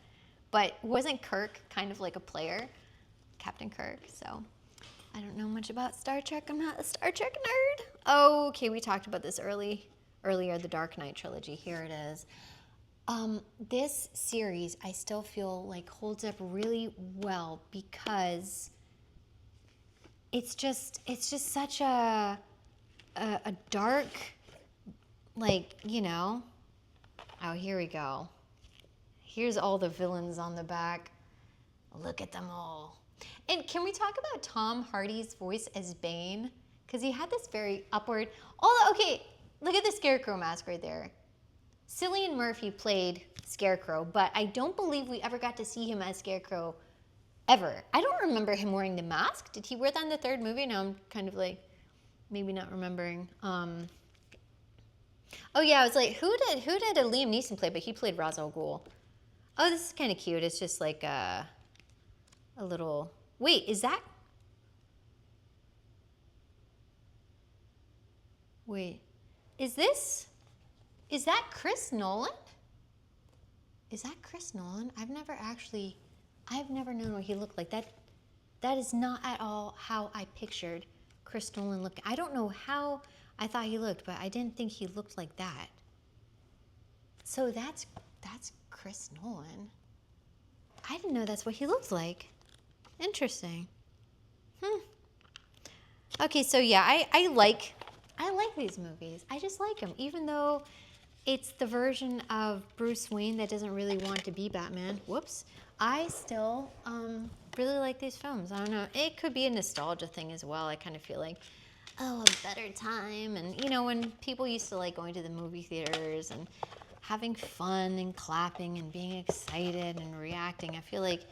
but wasn't Kirk kind of like a player? Captain Kirk, so I don't know much about Star Trek. I'm not a Star Trek nerd. Oh, okay, we talked about this earlier, the Dark Knight trilogy. Here it is. This series I still feel like holds up really well because it's just such a dark, like, you know. Oh, here we go. Here's all the villains on the back. Look at them all. And can we talk about Tom Hardy's voice as Bane? Because he had this very upward. Okay, look at the Scarecrow mask right there. Cillian Murphy played Scarecrow, but I don't believe we ever got to see him as Scarecrow ever. I don't remember him wearing the mask. Did he wear that in the third movie? Now I'm kind of like maybe not remembering. Oh yeah, I was like, who did Liam Neeson play? But he played Ra's al Ghul. Oh, this is kind of cute. It's just like a little. Wait, is that? Wait, is that Chris Nolan? Is that Chris Nolan? I've never known what he looked like. That is not at all how I pictured Chris Nolan looking. I don't know how I thought he looked, but I didn't think he looked like that. So that's Chris Nolan. I didn't know that's what he looked like. Interesting. Okay, so yeah, I like these movies. I just like them, even though it's the version of Bruce Wayne that doesn't really want to be Batman. Whoops. I still really like these films. I don't know. It could be a nostalgia thing as well. I kind of feel like, oh, a better time. And, you know, when people used to like going to the movie theaters and having fun and clapping and being excited and reacting, I feel like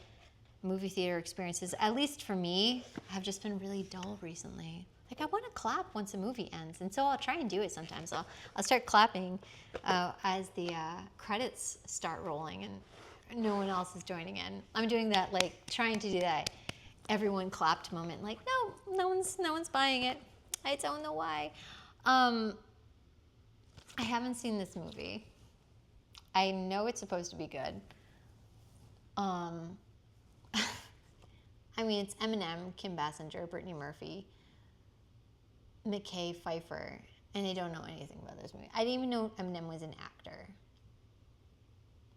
movie theater experiences, at least for me, have just been really dull recently. Like, I want to clap once a movie ends, and so I'll try and do it sometimes. I'll start clapping as the credits start rolling and no one else is joining in. I'm doing that, like, trying to do that everyone clapped moment. Like, no one's buying it. I don't know why. I haven't seen this movie. I know it's supposed to be good. I mean, it's Eminem, Kim Basinger, Brittany Murphy, McKay Pfeiffer, and I don't know anything about this movie. I didn't even know Eminem was an actor.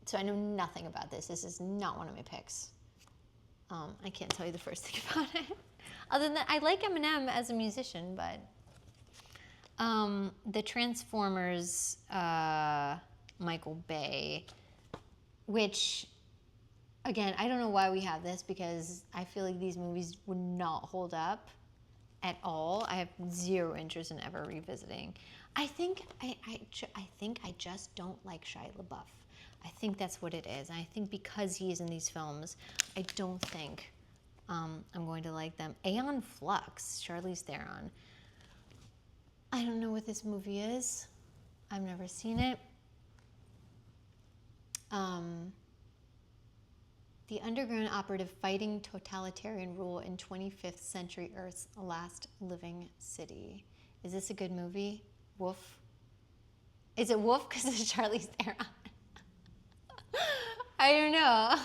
So I know nothing about this. This is not one of my picks. I can't tell you the first thing about it. Other than that, I like Eminem as a musician, but the Transformers, Michael Bay, which, again, I don't know why we have this, because I feel like these movies would not hold up at all. I have zero interest in ever revisiting. I think I just don't like Shia LaBeouf. I think that's what it is. And I think because he is in these films, I don't think I'm going to like them. Aeon Flux, Charlize Theron. I don't know what this movie is. I've never seen it. The underground operative fighting totalitarian rule in 25th century Earth's last living city. Is this a good movie? Woof. Is it Woof because it's Charlize Theron? I don't know.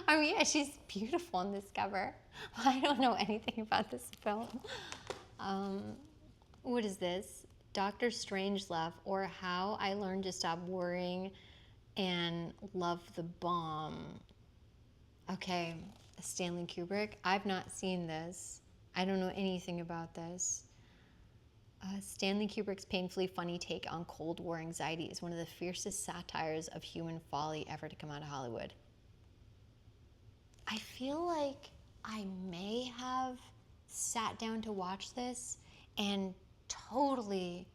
I mean, yeah, she's beautiful in this cover. I don't know anything about this film. What is this? Dr. Strangelove, or How I Learned to Stop Worrying and Love the Bomb. Okay, Stanley Kubrick. I've not seen this. I don't know anything about this. Stanley Kubrick's painfully funny take on Cold War anxiety is one of the fiercest satires of human folly ever to come out of Hollywood. I feel like I may have sat down to watch this and totally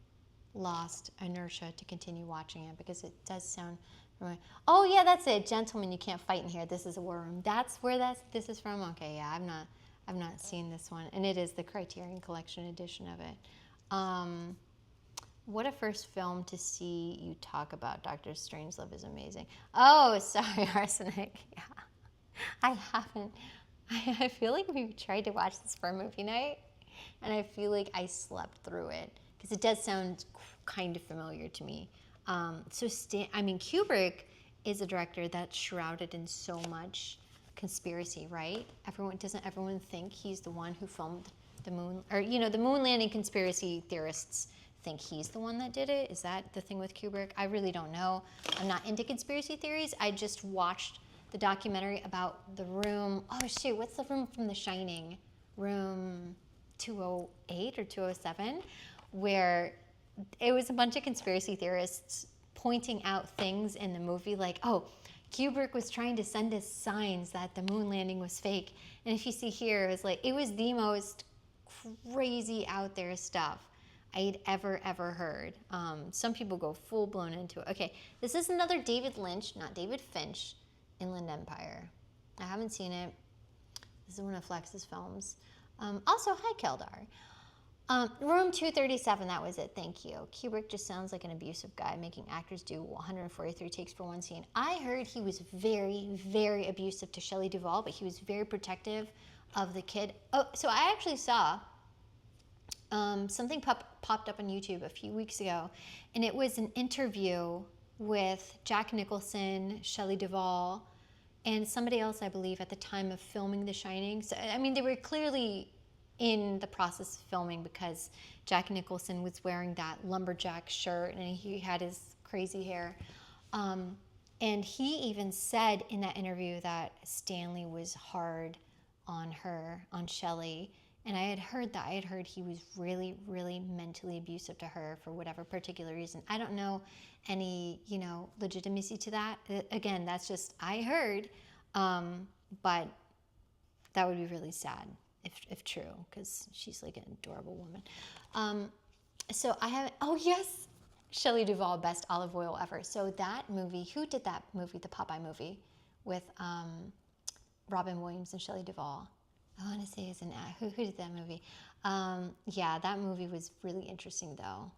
lost inertia to continue watching it, because it does sound... Oh yeah, that's it. Gentlemen, you can't fight in here. This is a war room. That's where this is from. Okay, yeah, I've not seen this one, and it is the Criterion Collection edition of it. What a first film to see you talk about. Dr. Strangelove is amazing. Oh, sorry, Arsenic. Yeah, I haven't. I feel like we tried to watch this for a movie night, and I feel like I slept through it, because it does sound kind of familiar to me. Kubrick is a director that's shrouded in so much conspiracy, right? Doesn't everyone think he's the one who filmed the moon? Or, the moon landing conspiracy theorists think he's the one that did it. Is that the thing with Kubrick? I really don't know. I'm not into conspiracy theories. I just watched the documentary about the room. Oh, shoot, what's the room from The Shining? Room 208 or 207, where it was a bunch of conspiracy theorists pointing out things in the movie like, oh, Kubrick was trying to send us signs that the moon landing was fake. And if you see here, it was the most crazy out there stuff I'd ever heard. Some people go full blown into it. Okay, this is another David Lynch, not David Finch, Inland Empire. I haven't seen it. This is one of Flex's films. Also, hi, Keldar. Room 237, that was it. Thank you. Kubrick just sounds like an abusive guy, making actors do 143 takes for one scene. I heard he was very, very abusive to Shelley Duvall, but he was very protective of the kid. Oh, so I actually saw something popped up on YouTube a few weeks ago, and it was an interview with Jack Nicholson, Shelley Duvall, and somebody else, I believe, at the time of filming The Shining. So, I mean, they were clearly in the process of filming, because Jack Nicholson was wearing that lumberjack shirt and he had his crazy hair. And he even said in that interview that Stanley was hard on her, on Shelley. And I had heard that. I had heard he was really, really mentally abusive to her for whatever particular reason. I don't know any, legitimacy to that. Again, that's just, I heard. But that would be really sad if true, because she's like an adorable woman. So I have, oh yes, Shelley Duvall, best olive oil ever. So that movie, who did that movie, the Popeye movie, with Robin Williams and Shelley Duvall? I want to say it's who did that movie? Yeah, that movie was really interesting though,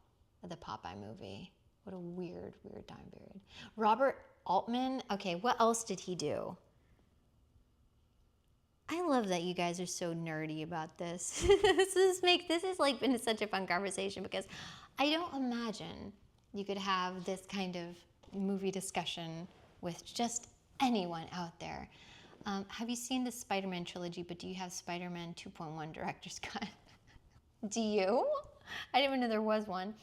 the Popeye movie. What a weird time period. Robert Altman, okay, what else did he do? I love that you guys are so nerdy about this. This is like been such a fun conversation, because I don't imagine you could have this kind of movie discussion with just anyone out there. Have you seen the Spider-Man trilogy, but do you have Spider-Man 2.1 Director's Cut? Do you? I didn't even know there was one.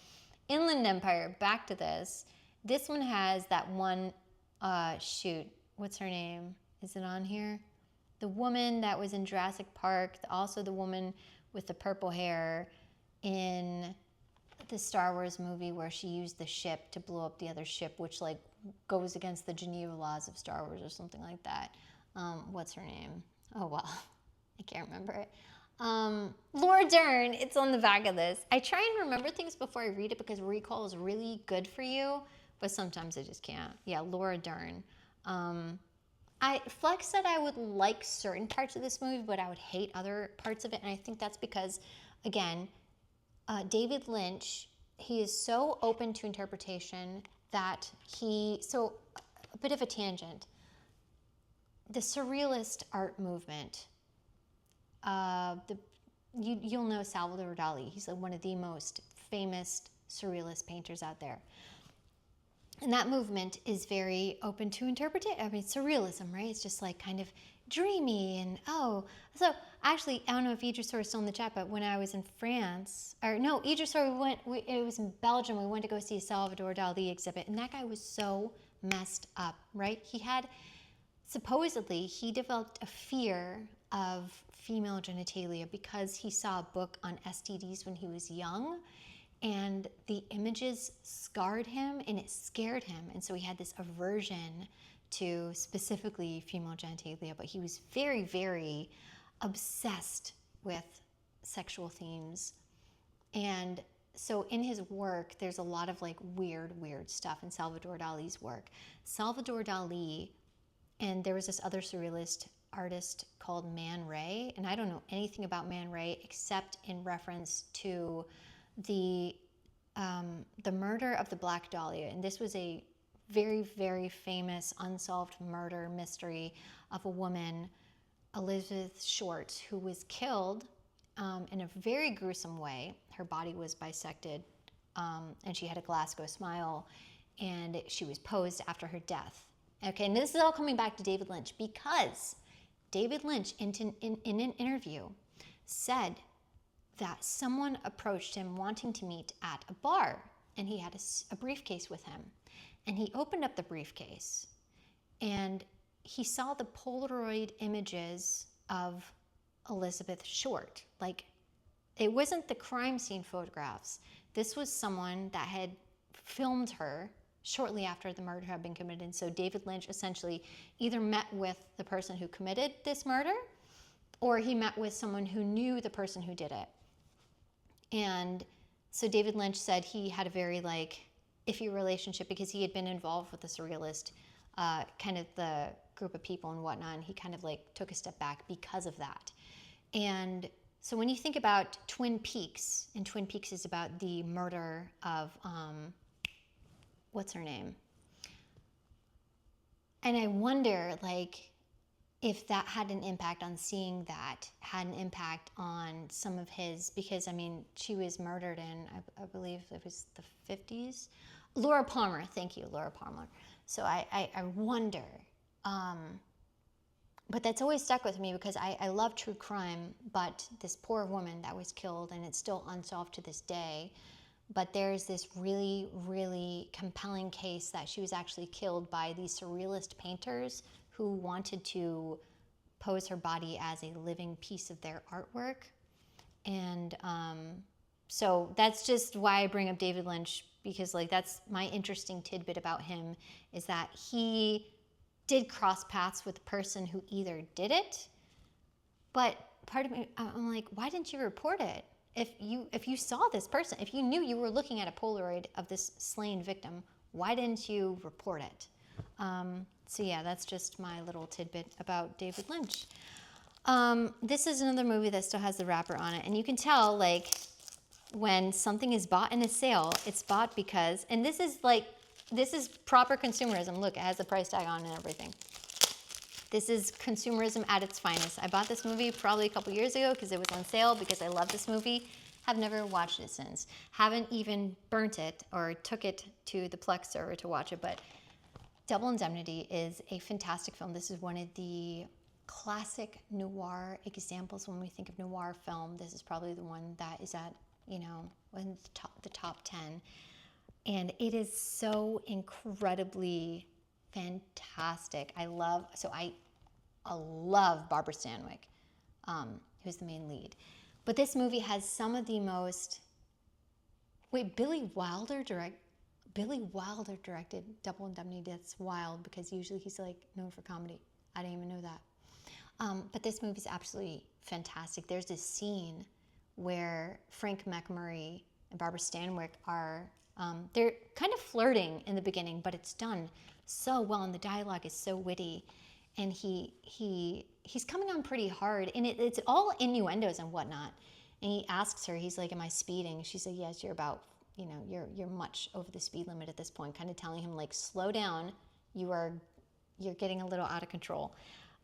Inland Empire, back to this. This one has that one, shoot, what's her name? Is it on here? The woman that was in Jurassic Park, also the woman with the purple hair in the Star Wars movie where she used the ship to blow up the other ship, which like goes against the Geneva laws of Star Wars or something like that. What's her name? Oh, well, I can't remember it. Laura Dern, it's on the back of this. I try and remember things before I read it because recall is really good for you, but sometimes I just can't. Yeah, Laura Dern. Flex said I would like certain parts of this movie, but I would hate other parts of it, and I think that's because, again, David Lynch, he is so open to interpretation that so a bit of a tangent. The surrealist art movement, you'll know Salvador Dali. He's one of the most famous surrealist painters out there. And that movement is very open to interpretation. I mean, surrealism, right? It's just like kind of dreamy and So actually, I don't know if Idrisor is still in the chat, but when I was in France, it was in Belgium, we went to go see a Salvador Dali exhibit, and that guy was so messed up, right? Supposedly, he developed a fear of female genitalia because he saw a book on STDs when he was young, and the images scarred him and it scared him, and so he had this aversion to specifically female genitalia, but he was very, very obsessed with sexual themes. And so in his work, there's a lot of like weird stuff in Salvador Dali's work. Salvador Dali, and there was this other surrealist artist called Man Ray, and I don't know anything about Man Ray except in reference to the murder of the Black Dahlia. And this was a very, very famous unsolved murder mystery of a woman, Elizabeth Short, who was killed in a very gruesome way. Her body was bisected, and she had a Glasgow smile, and she was posed after her death. Okay, and this is all coming back to David Lynch because David Lynch, in an interview, said that someone approached him wanting to meet at a bar, and he had a briefcase with him. And he opened up the briefcase, and he saw the Polaroid images of Elizabeth Short. Like, it wasn't the crime scene photographs. This was someone that had filmed her shortly after the murder had been committed. And so David Lynch essentially either met with the person who committed this murder, or he met with someone who knew the person who did it. And so David Lynch said he had a very iffy relationship because he had been involved with the surrealist kind of the group of people and whatnot, and he kind of took a step back because of that. And so when you think about Twin Peaks, and Twin Peaks is about the murder of what's her name? And I wonder if that had an impact on seeing that, had an impact on some of his, because I mean, she was murdered in, I believe it was the 50s. Laura Palmer, thank you, Laura Palmer. So I wonder, but that's always stuck with me because I love true crime, but this poor woman that was killed, and it's still unsolved to this day, but there's this really, really compelling case that she was actually killed by these surrealist painters who wanted to pose her body as a living piece of their artwork. And so that's just why I bring up David Lynch, because that's my interesting tidbit about him, is that he did cross paths with the person who either did it, but part of me, I'm like, why didn't you report it? If you saw this person, if you knew you were looking at a Polaroid of this slain victim, why didn't you report it? So yeah, that's just my little tidbit about David Lynch. This is another movie that still has the wrapper on it, and you can tell when something is bought in a sale, it's bought because, and this is proper consumerism. Look, it has the price tag on and everything. This is consumerism at its finest. I bought this movie probably a couple years ago because it was on sale, because I love this movie. Have never watched it since. Haven't even burnt it or took it to the Plex server to watch it, but Double Indemnity is a fantastic film. This is one of the classic noir examples. When we think of noir film, this is probably the one that is at you know, in the top 10. And it is so incredibly fantastic. I love Barbara Stanwyck, who's the main lead. But this movie has some of the most... Wait, Billy Wilder directed Double Indemnity. That's wild because usually he's like known for comedy. I didn't even know that. But this movie is absolutely fantastic. There's this scene where Frank McMurray and Barbara Stanwyck are, they're kind of flirting in the beginning, but it's done so well, and the dialogue is so witty, and he's coming on pretty hard, and it's all innuendos and whatnot. And he asks her, he's like, "Am I speeding?" She said, "Yes, you're about, you know, you're much over the speed limit at this point," kind of telling him like, "Slow down, you're getting a little out of control."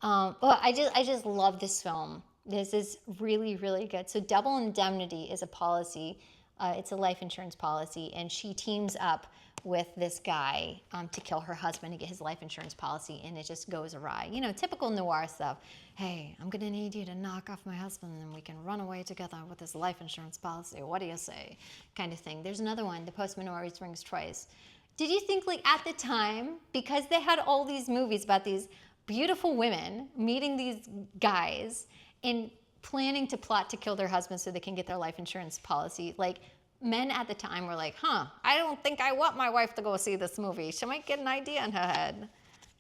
Well, I just love this film. This is really, really good. So Double Indemnity is a policy. It's a life insurance policy, and she teams up with this guy to kill her husband to get his life insurance policy, and it just goes awry. You know, typical noir stuff. "Hey, I'm gonna need you to knock off my husband, and we can run away together with this life insurance policy. What do you say?" Kind of thing. There's another one, The Postman Always Rings Twice. Did you think, like, at the time, because they had all these movies about these beautiful women meeting these guys and planning to plot to kill their husbands so they can get their life insurance policy, like, men at the time were like, I don't think I want my wife to go see this movie. She might get an idea in her head.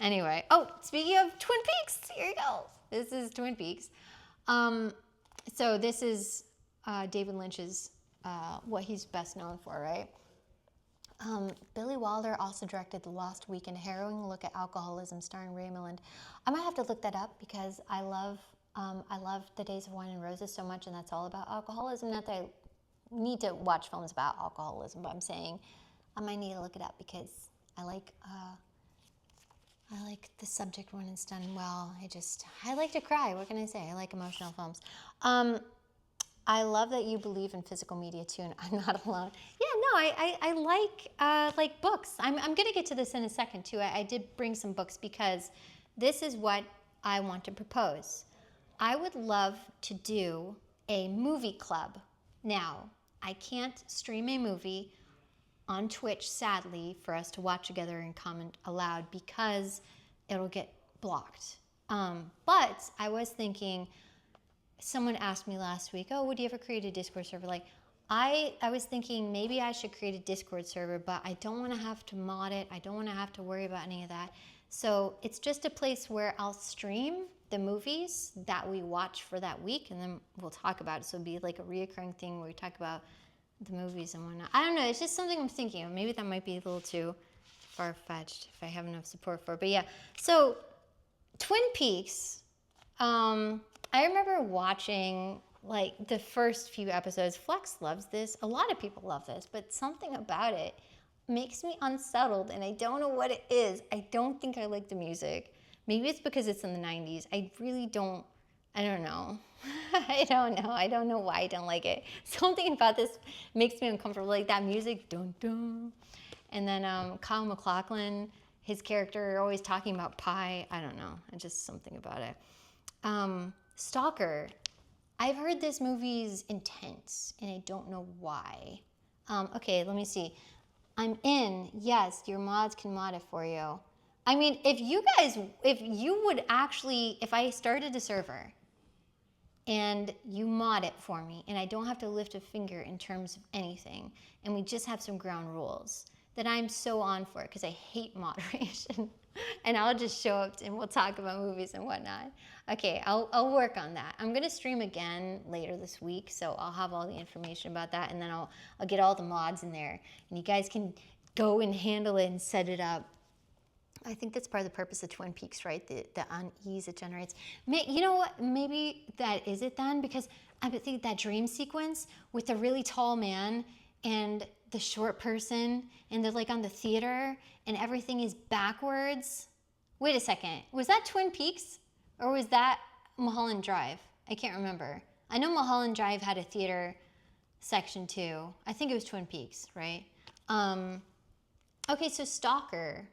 Anyway, speaking of Twin Peaks, here you go. This is Twin Peaks. So this is David Lynch's, what he's best known for, right? Billy Wilder also directed The Lost Week, a harrowing look at alcoholism starring Ray Milland. I might have to look that up because I love The Days of Wine and Roses so much, and that's all about alcoholism. Not that I need to watch films about alcoholism, but I'm saying I might need to look it up because I like the subject when it's done well. I like to cry. What can I say? I like emotional films. I love that you believe in physical media too, and I'm not alone. Yeah, no, I like books. I'm going to get to this in a second too. I did bring some books because this is what I want to propose. I would love to do a movie club. Now, I can't stream a movie on Twitch, sadly, for us to watch together and comment aloud because it'll get blocked. But I was thinking... Someone asked me last week, would you ever create a Discord server? Like, I was thinking maybe I should create a Discord server, but I don't want to have to mod it. I don't want to have to worry about any of that. So it's just a place where I'll stream the movies that we watch for that week, and then we'll talk about it. So it'll be like a reoccurring thing where we talk about the movies and whatnot. I don't know. It's just something I'm thinking of. Maybe that might be a little too far-fetched if I have enough support for it. But yeah, so Twin Peaks... I remember watching like the first few episodes. Flex loves this. A lot of people love this, but something about it makes me unsettled, and I don't know what it is. I don't think I like the music. Maybe it's because it's in the 90s. I really don't. I don't know. I don't know. I don't know why I don't like it. Something about this makes me uncomfortable. Like that music, dun dun. And then Kyle MacLachlan, his character, always talking about pie. I don't know. It's just something about it. Stalker. I've heard this movie's intense, and I don't know why. Okay, let me see. I'm in. Yes, your mods can mod it for you. I mean, if I started a server and you mod it for me, and I don't have to lift a finger in terms of anything, and we just have some ground rules, then I'm so on for it because I hate moderation. And I'll just show up and we'll talk about movies and whatnot. Okay, I'll work on that. I'm gonna stream again later this week, so I'll have all the information about that, and then I'll get all the mods in there, and you guys can go and handle it and set it up. I think that's part of the purpose of Twin Peaks, right? The unease it generates. You know what? Maybe that is it then, because I think that dream sequence with the really tall man and the short person, and they're like on the theater, and everything is backwards. Wait a second. Was that Twin Peaks? Or was that Mulholland Drive? I can't remember. I know Mulholland Drive had a theater section too. I think it was Twin Peaks, right? Okay, so Stalker.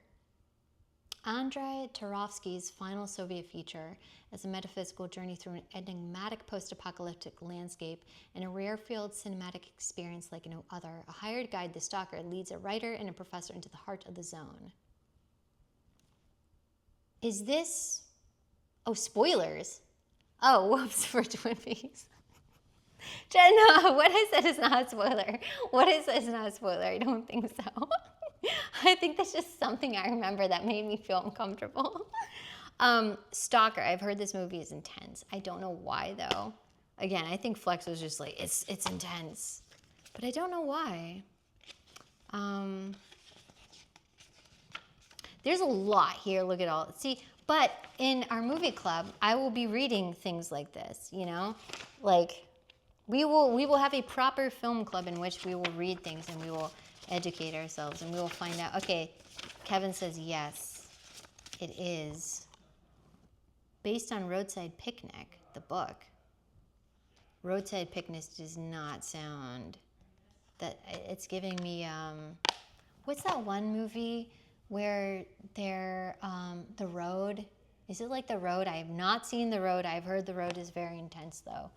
Andrei Tarkovsky's final Soviet feature is a metaphysical journey through an enigmatic post-apocalyptic landscape and a rare-field cinematic experience like no other. A hired guide, The Stalker, leads a writer and a professor into the heart of the zone. Is this... Oh, spoilers. Oh, whoops, for Twin Peaks. Jen, no, what I said is not a spoiler. What I said is not a spoiler. I don't think so. I think that's just something I remember that made me feel uncomfortable. Stalker. I've heard this movie is intense. I don't know why, though. Again, I think Flex was just like, it's intense. But I don't know why. There's a lot here. Look at all. See, but in our movie club, I will be reading things like this, you know? Like, we will have a proper film club in which we will read things and we will educate ourselves and we will find out. Okay, Kevin says yes, it is based on Roadside Picnic, the book. Roadside Picnic does not sound that it's giving me what's that one movie where they're The Road? Is it like The Road? I have not seen The Road. I've heard The Road is very intense though.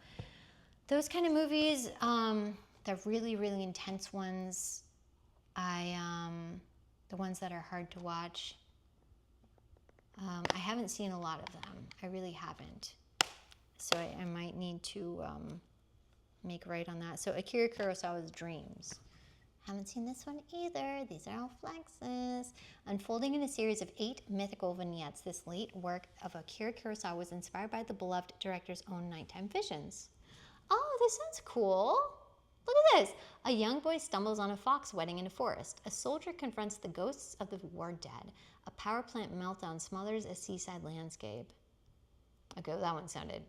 Those kind of movies, the really, really intense ones, the ones that are hard to watch, I haven't seen a lot of them. I really haven't. So I might need to make right on that. So Akira Kurosawa's Dreams. Haven't seen this one either. These are all flexes. Unfolding in a series of 8 mythical vignettes, this late work of Akira Kurosawa was inspired by the beloved director's own nighttime visions. Oh, this sounds cool. Look at this. A young boy stumbles on a fox wedding in a forest. A soldier confronts the ghosts of the war dead. A power plant meltdown smothers a seaside landscape. Okay, that one sounded,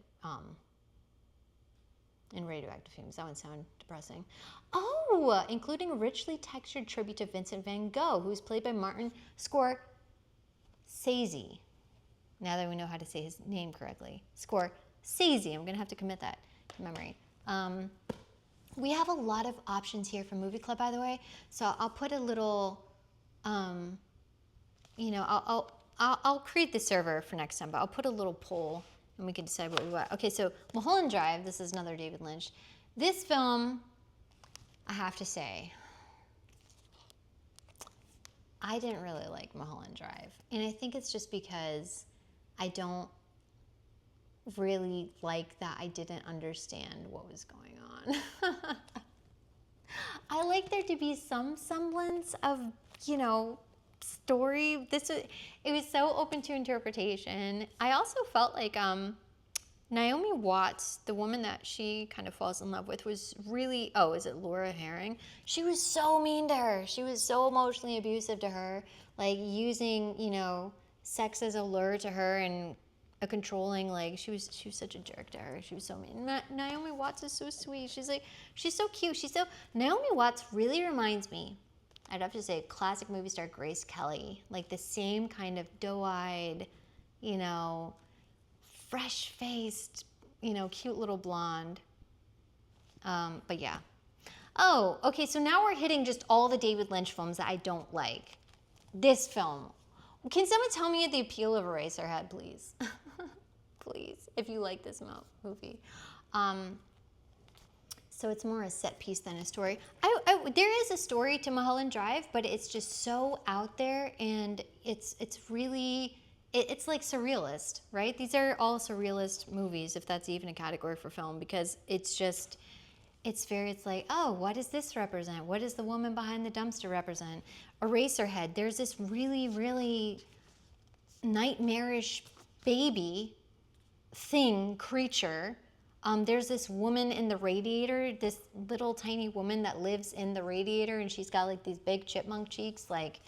in radioactive fumes, that one sounded depressing. Oh, including a richly textured tribute to Vincent van Gogh, who's played by Martin Scorsese. Now that we know how to say his name correctly. Scorsese, I'm going to have to commit that to memory. We have a lot of options here for Movie Club, by the way. So I'll put a little, you know, I'll create the server for next time, but I'll put a little poll and we can decide what we want. Okay, so Mulholland Drive, this is another David Lynch. This film, I have to say, I didn't really like Mulholland Drive. And I think it's just because I don't really like that I didn't understand what was going on. I like there to be some semblance of, you know, story. It was so open to interpretation. I also felt like Naomi Watts, the woman that she kind of falls in love with, was really, is it Laura Herring? She was so mean to her. She was so emotionally abusive to her, like using, you know, sex as a lure to her and a controlling, like she was such a jerk to her. She was so mean. Naomi Watts is so sweet. She's so cute. Naomi Watts really reminds me, I'd have to say, classic movie star Grace Kelly, like the same kind of doe-eyed, you know, fresh-faced, you know, cute little blonde. But yeah. Oh, okay, so now we're hitting just all the David Lynch films that I don't like. This film. Can someone tell me the appeal of Eraserhead, please? Please, if you like this movie. So it's more a set piece than a story. There is a story to Mulholland Drive, but it's just so out there, and it's really, it's like surrealist, right? These are all surrealist movies, if that's even a category for film, because it's just, it's like, oh, what does this represent? What does the woman behind the dumpster represent? Eraserhead, there's this really, really nightmarish baby creature. There's this woman in the radiator, this little tiny woman that lives in the radiator, and she's got like these big chipmunk cheeks. Like,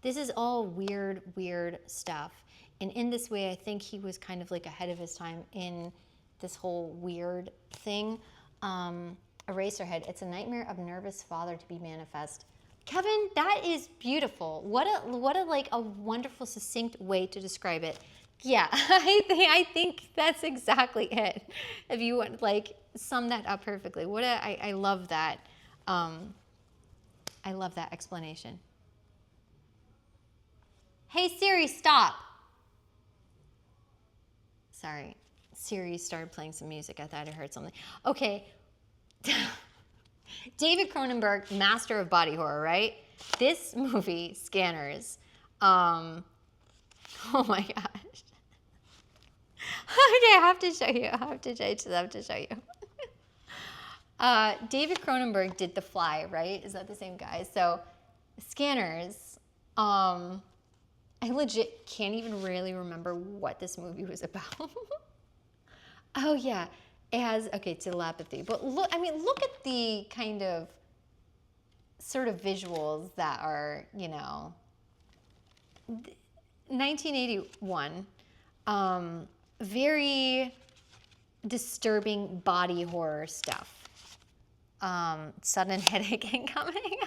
this is all weird, weird stuff. And in this way, I think he was kind of like ahead of his time in this whole weird thing. Eraserhead, it's a nightmare of nervous father to be manifest. Kevin, that is beautiful. What a like a wonderful, succinct way to describe it. Yeah, I think that's exactly it. If you want, like, sum that up perfectly. I love that. I love that explanation. Hey Siri, stop. Sorry, Siri started playing some music. I thought I heard something. Okay. David Cronenberg, master of body horror, right? This movie, Scanners. Oh my gosh. Okay, I have to show you. I have to show you. David Cronenberg did The Fly, right? Is that the same guy? So, Scanners. I legit can't even really remember what this movie was about. Oh yeah, it has telepathy. But look at the kind of sort of visuals that are 1981. Very disturbing body horror stuff. Sudden headache incoming.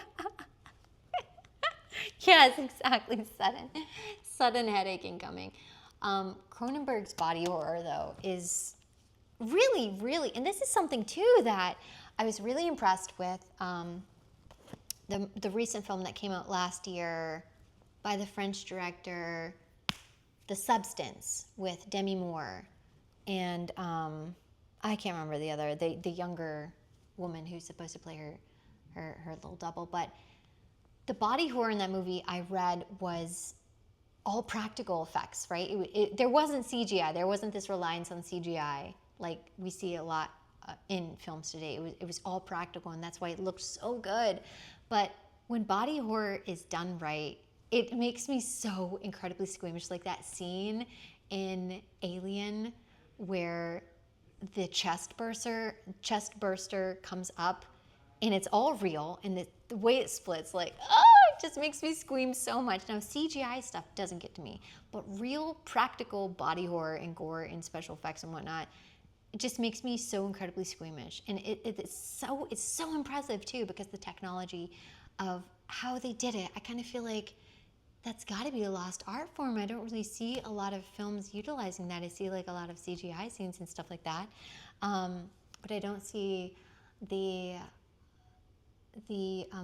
Yes, exactly. Sudden headache incoming. Cronenberg's body horror, though, is really, really, and this is something too that I was really impressed with. The recent film that came out last year by the French director, The Substance, with Demi Moore, and I can't remember the younger woman who's supposed to play her little double, but the body horror in that movie I read was all practical effects, right? There wasn't CGI. There wasn't this reliance on CGI like we see a lot in films today. It was all practical, and that's why it looked so good. But when body horror is done right, it makes me so incredibly squeamish. Like that scene in Alien where the chest burster comes up, and it's all real, and the way it splits, like, it just makes me scream so much. Now, CGI stuff doesn't get to me, but real practical body horror and gore and special effects and whatnot, it just makes me so incredibly squeamish. And it's so impressive too, because the technology of how they did it, I kind of feel like that's got to be a lost art form. I don't really see a lot of films utilizing that. I see like a lot of CGI scenes and stuff like that, but I don't see the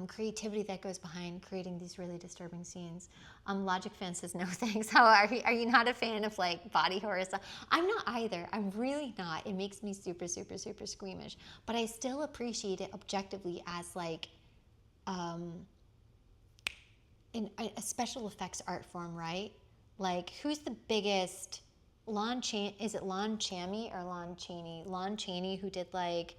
creativity that goes behind creating these really disturbing scenes. Logic Fan says no thanks. How are you not a fan of like body horror stuff? I'm not either. I'm really not. It makes me super, super, super squeamish. But I still appreciate it objectively as like in a special effects art form, right? Like who's the biggest? Is it Lon Chaney or Lon Chaney? Lon Chaney, who did like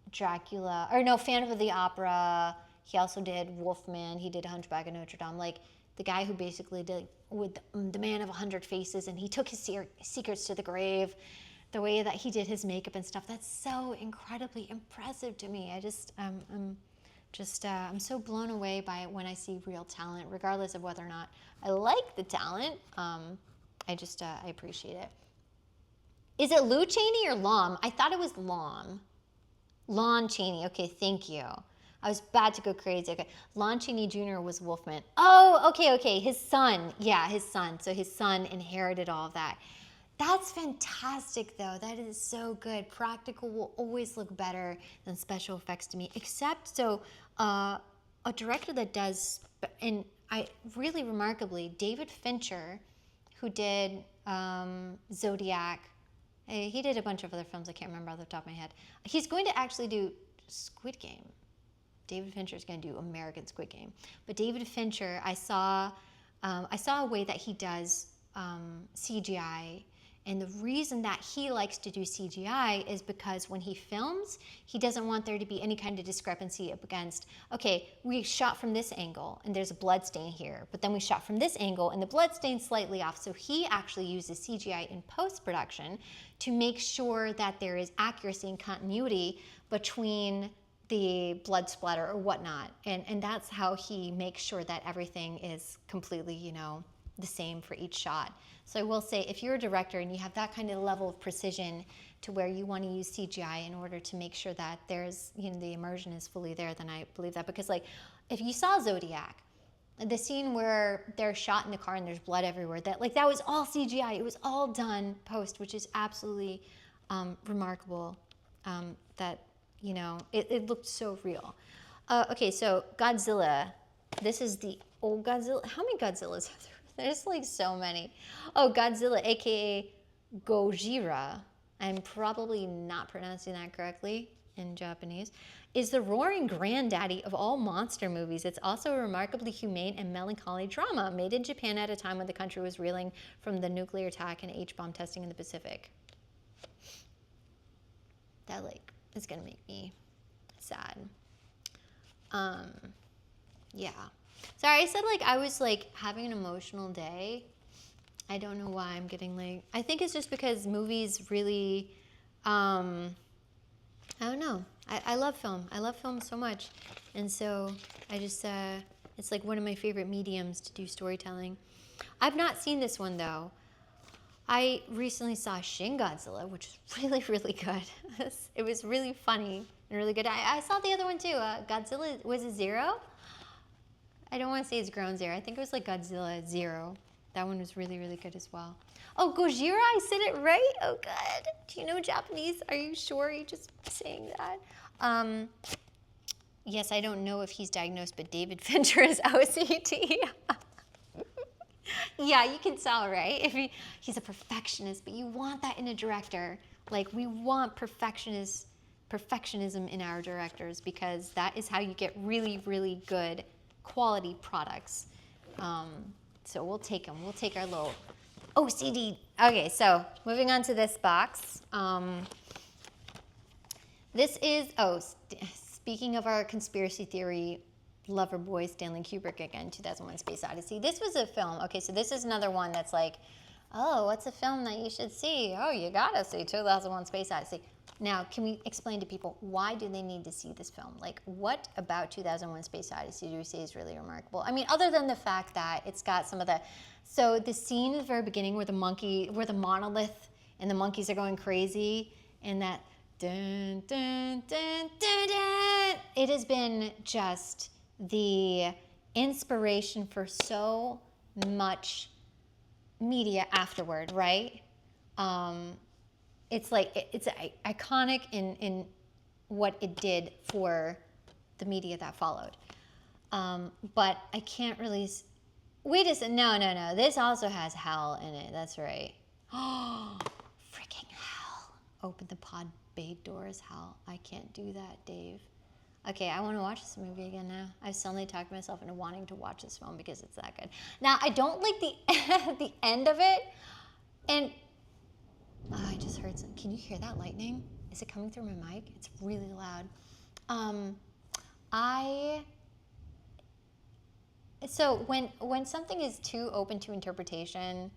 Dracula, or no, Phantom of the Opera. He also did Wolfman. He did Hunchback of Notre Dame. Like the guy who basically did with the Man of 100 Faces, and he took his secrets to the grave. The way that he did his makeup and stuff, that's so incredibly impressive to me. I'm so blown away by it when I see real talent, regardless of whether or not I like the talent. I appreciate it. Is it Lou Chaney or Lom? I thought it was Lom. Lon Chaney. Okay, thank you. I was about to go crazy. Okay. Lon Chaney Jr. was Wolfman. Oh, okay. His son. Yeah, his son. So his son inherited all of that. That's fantastic, though. That is so good. Practical will always look better than special effects to me, except a director that does, and really remarkably, David Fincher, who did Zodiac. He did a bunch of other films I can't remember off the top of my head. He's going to actually do Squid Game. David Fincher is going to do American Squid Game. But David Fincher, I saw a way that he does CGI. And the reason that he likes to do CGI is because when he films, he doesn't want there to be any kind of discrepancy up against, okay, we shot from this angle and there's a blood stain here, but then we shot from this angle and the blood stain's slightly off. So he actually uses CGI in post-production to make sure that there is accuracy and continuity between the blood splatter or whatnot. And that's how he makes sure that everything is completely, the same for each shot. So I will say, if you're a director and you have that kind of level of precision to where you want to use CGI in order to make sure that there's, the immersion is fully there, then I believe that. Because like, if you saw Zodiac, the scene where they're shot in the car and there's blood everywhere, that was all CGI. It was all done post, which is absolutely remarkable. That, it looked so real. Okay, so Godzilla. This is the old Godzilla. How many Godzillas are there? There's like so many. Oh, Godzilla, aka Gojira. I'm probably not pronouncing that correctly in Japanese. Is the roaring granddaddy of all monster movies. It's also a remarkably humane and melancholy drama made in Japan at a time when the country was reeling from the nuclear attack and H-bomb testing in the Pacific. That like is gonna make me sad. Yeah. Sorry, I said like I was like having an emotional day. I don't know why I'm getting like, I think it's just because movies really, I don't know. I love film. I love film so much. And so I just, it's like one of my favorite mediums to do storytelling. I've not seen this one though. I recently saw Shin Godzilla, which was really, really good. It was really funny and really good. I saw the other one too. Godzilla, was it Zero? I don't want to say it's Ground Zero. I think it was like Godzilla Zero. That one was really, really good as well. Oh, Gojira, I said it right? Oh, good. Do you know Japanese? Are you sure you're just saying that? Yes, I don't know if he's diagnosed, but David Fincher is OCD. Yeah, you can tell, right? If he's a perfectionist, but you want that in a director. Like, we want perfectionism in our directors because that is how you get really, really good quality products. So we'll take them. We'll take our little OCD. Okay, so moving on to this box. This is, speaking of our conspiracy theory lover boy, Stanley Kubrick again, 2001 Space Odyssey. This was a film. Okay, so this is another one that's like, oh, what's a film that you should see? Oh, you gotta see 2001 Space Odyssey. Now, can we explain to people, why do they need to see this film? Like, what about 2001 Space Odyssey do we say is really remarkable? I mean, other than the fact that it's got some of the, so the scene at the very beginning where the monolith and the monkeys are going crazy, and that dun, dun, dun, dun, dun, it has been just the inspiration for so much media afterward, right? It's like, it's iconic in what it did for the media that followed. But I can't really, wait a second, no. This also has hell in it, that's right. Oh, freaking hell. Open the pod bay doors, hell. I can't do that, Dave. Okay, I want to watch this movie again now. I've suddenly talked myself into wanting to watch this film because it's that good. Now, I don't like the end of it, and oh, I just heard some. Can you hear that lightning? Is it coming through my mic? It's really loud. So when something is too open to interpretation,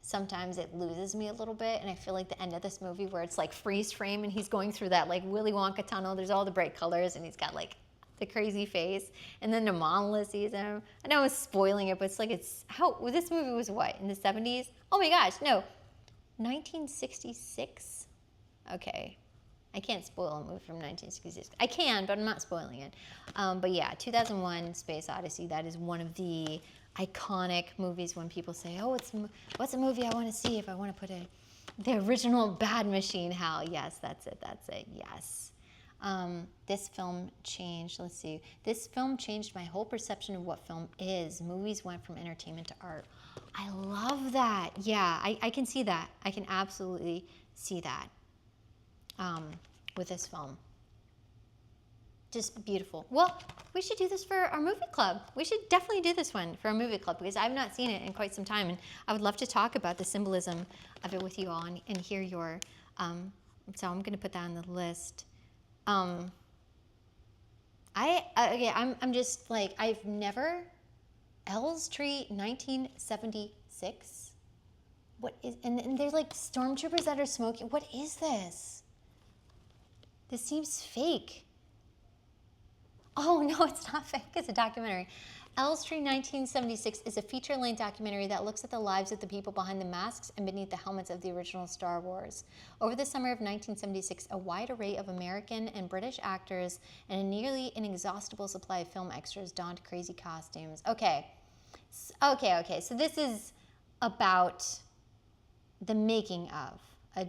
sometimes it loses me a little bit, and I feel like the end of this movie where it's like freeze frame and he's going through that like Willy Wonka tunnel, there's all the bright colors and he's got like the crazy face, and then the monolith sees him. I know I was spoiling it, but it's like, it's how, well, this movie was what, in the 70s? Oh my gosh, no, 1966? Okay, I can't spoil a movie from 1966. I can, but I'm not spoiling it. But yeah, 2001 Space Odyssey, that is one of the iconic movies when people say, oh, what's a movie I want to see if I want to put the original Bad Machine, Hal. Yes, that's it, yes. This film changed, let's see. This film changed my whole perception of what film is. Movies went from entertainment to art. I love that. Yeah, I can see that. I can absolutely see that with this film. Just beautiful. Well, we should do this for our movie club. We should definitely do this one for our movie club because I've not seen it in quite some time, and I would love to talk about the symbolism of it with you all and hear your, so I'm gonna put that on the list. I'm just like, I've never, Elstree 1976? What is, and there's like stormtroopers that are smoking. What is this? This seems fake. Oh no, it's not fake, it's a documentary. Elstree 1976 is a feature-length documentary that looks at the lives of the people behind the masks and beneath the helmets of the original Star Wars. Over the summer of 1976, a wide array of American and British actors and a nearly inexhaustible supply of film extras donned crazy costumes. Okay, so this is about the making of a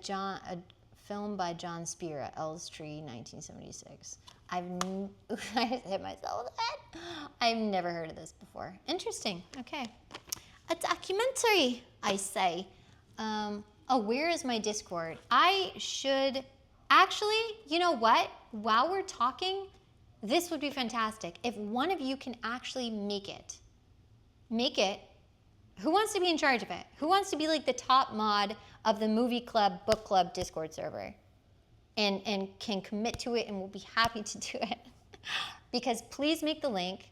film by John Spira, Elstree 1976. I just hit myself with that. I've never heard of this before. Interesting. Okay. A documentary, I say. Oh, where is my Discord? I should actually, you know what? While we're talking, this would be fantastic. If one of you can actually make it. Who wants to be in charge of it? Who wants to be like the top mod of the movie club, book club Discord server? And can commit to it and will be happy to do it. Because please make the link.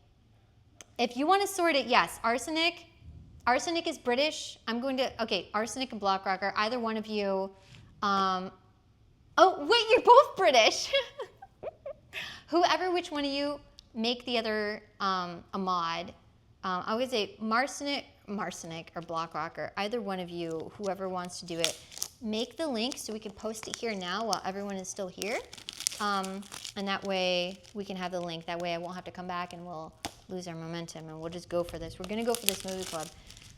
If you want to sort it, yes, Arsenic is British. Okay, Arsenic and Blockrocker, either one of you. Oh, wait, you're both British. Which one of you, make the other a mod. I would say Marcinic or Blockrocker, either one of you, whoever wants to do it, make the link so we can post it here now while everyone is still here. And that way we can have the link. That way I won't have to come back and we'll lose our momentum and we'll just go for this. We're going to go for this movie club.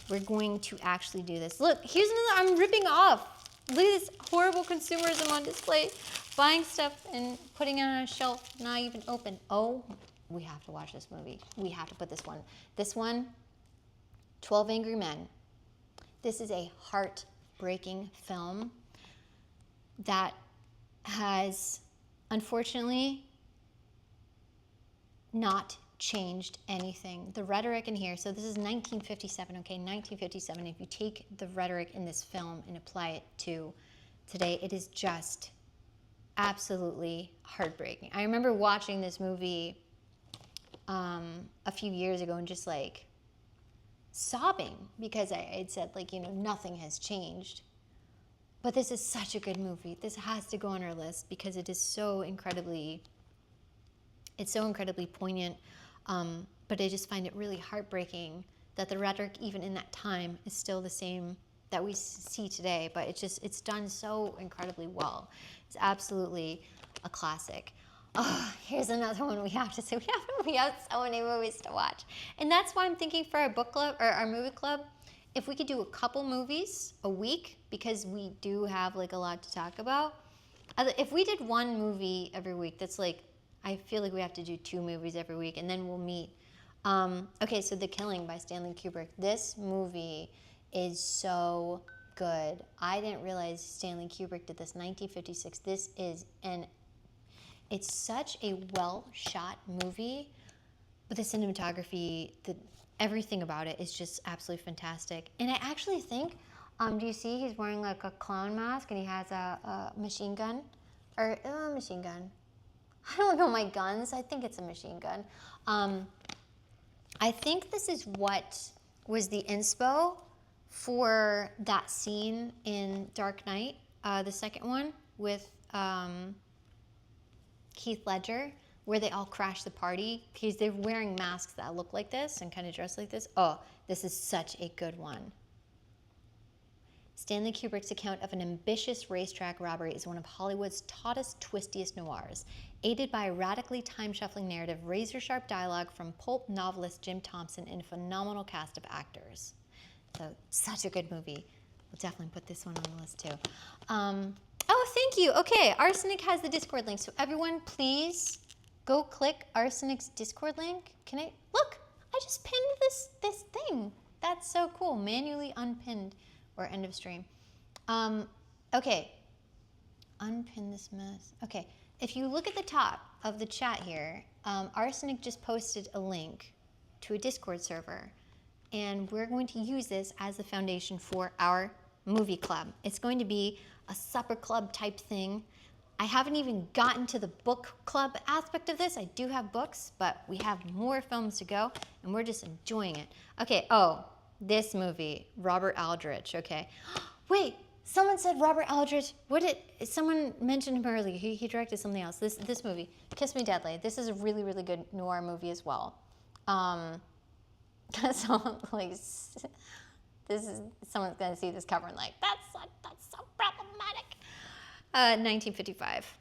We're going to actually do this. Look, here's another, I'm ripping off. Look at this horrible consumerism on display. Buying stuff and putting it on a shelf, not even open. Oh, we have to watch this movie. We have to put this one. This one, 12 Angry Men. This is a heartbreaking film that has, unfortunately, not changed anything. The rhetoric in here, so this is 1957, okay? 1957. If you take the rhetoric in this film and apply it to today, it is just absolutely heartbreaking. I remember watching this movie a few years ago and just like sobbing because I said, like, you know, nothing has changed. But this is such a good movie. This has to go on our list because it is so incredibly poignant. But I just find it really heartbreaking that the rhetoric, even in that time, is still the same that we see today. But it's done so incredibly well. It's absolutely a classic. Oh, here's another one we have to see. We have so many movies to watch. And that's why I'm thinking for our book club or our movie club, if we could do a couple movies a week, because we do have like a lot to talk about. If we did one movie every week, that's like, I feel like we have to do 2 movies every week, and then we'll meet. Okay, so The Killing by Stanley Kubrick. This movie is so good. I didn't realize Stanley Kubrick did this, 1956. It's such a well-shot movie, but the cinematography, everything about it is just absolutely fantastic. And I actually think, do you see he's wearing like a clown mask and he has a machine gun? Or a machine gun. I don't know my guns. I think it's a machine gun. I think this is what was the inspo for that scene in Dark Knight, the second one, with Heath Ledger, where they all crash the party because they're wearing masks that look like this and kind of dress like this. Oh, this is such a good one. Stanley Kubrick's account of an ambitious racetrack robbery is one of Hollywood's tautest, twistiest noirs, aided by a radically time-shuffling narrative, razor-sharp dialogue from pulp novelist Jim Thompson, and a phenomenal cast of actors. So, such a good movie. We'll definitely put this one on the list too. Oh, thank you. Okay, Arsenic has the Discord link, so everyone, please go click Arsenic's Discord link. Can I look? I just pinned this thing. That's so cool. Manually unpinned. Or end of stream. Okay. Unpin this mess. Okay. If you look at the top of the chat here, Arsenic just posted a link to a Discord server. And we're going to use this as the foundation for our movie club. It's going to be a supper club type thing. I haven't even gotten to the book club aspect of this. I do have books, but we have more films to go, and we're just enjoying it. Okay, this movie, Robert Aldrich, okay. Wait, someone said Robert Aldrich. Someone mentioned him earlier. He directed something else. This movie, Kiss Me Deadly. This is a really, really good noir movie as well. So, like, someone's gonna see this cover and like, that's so problematic. 1955.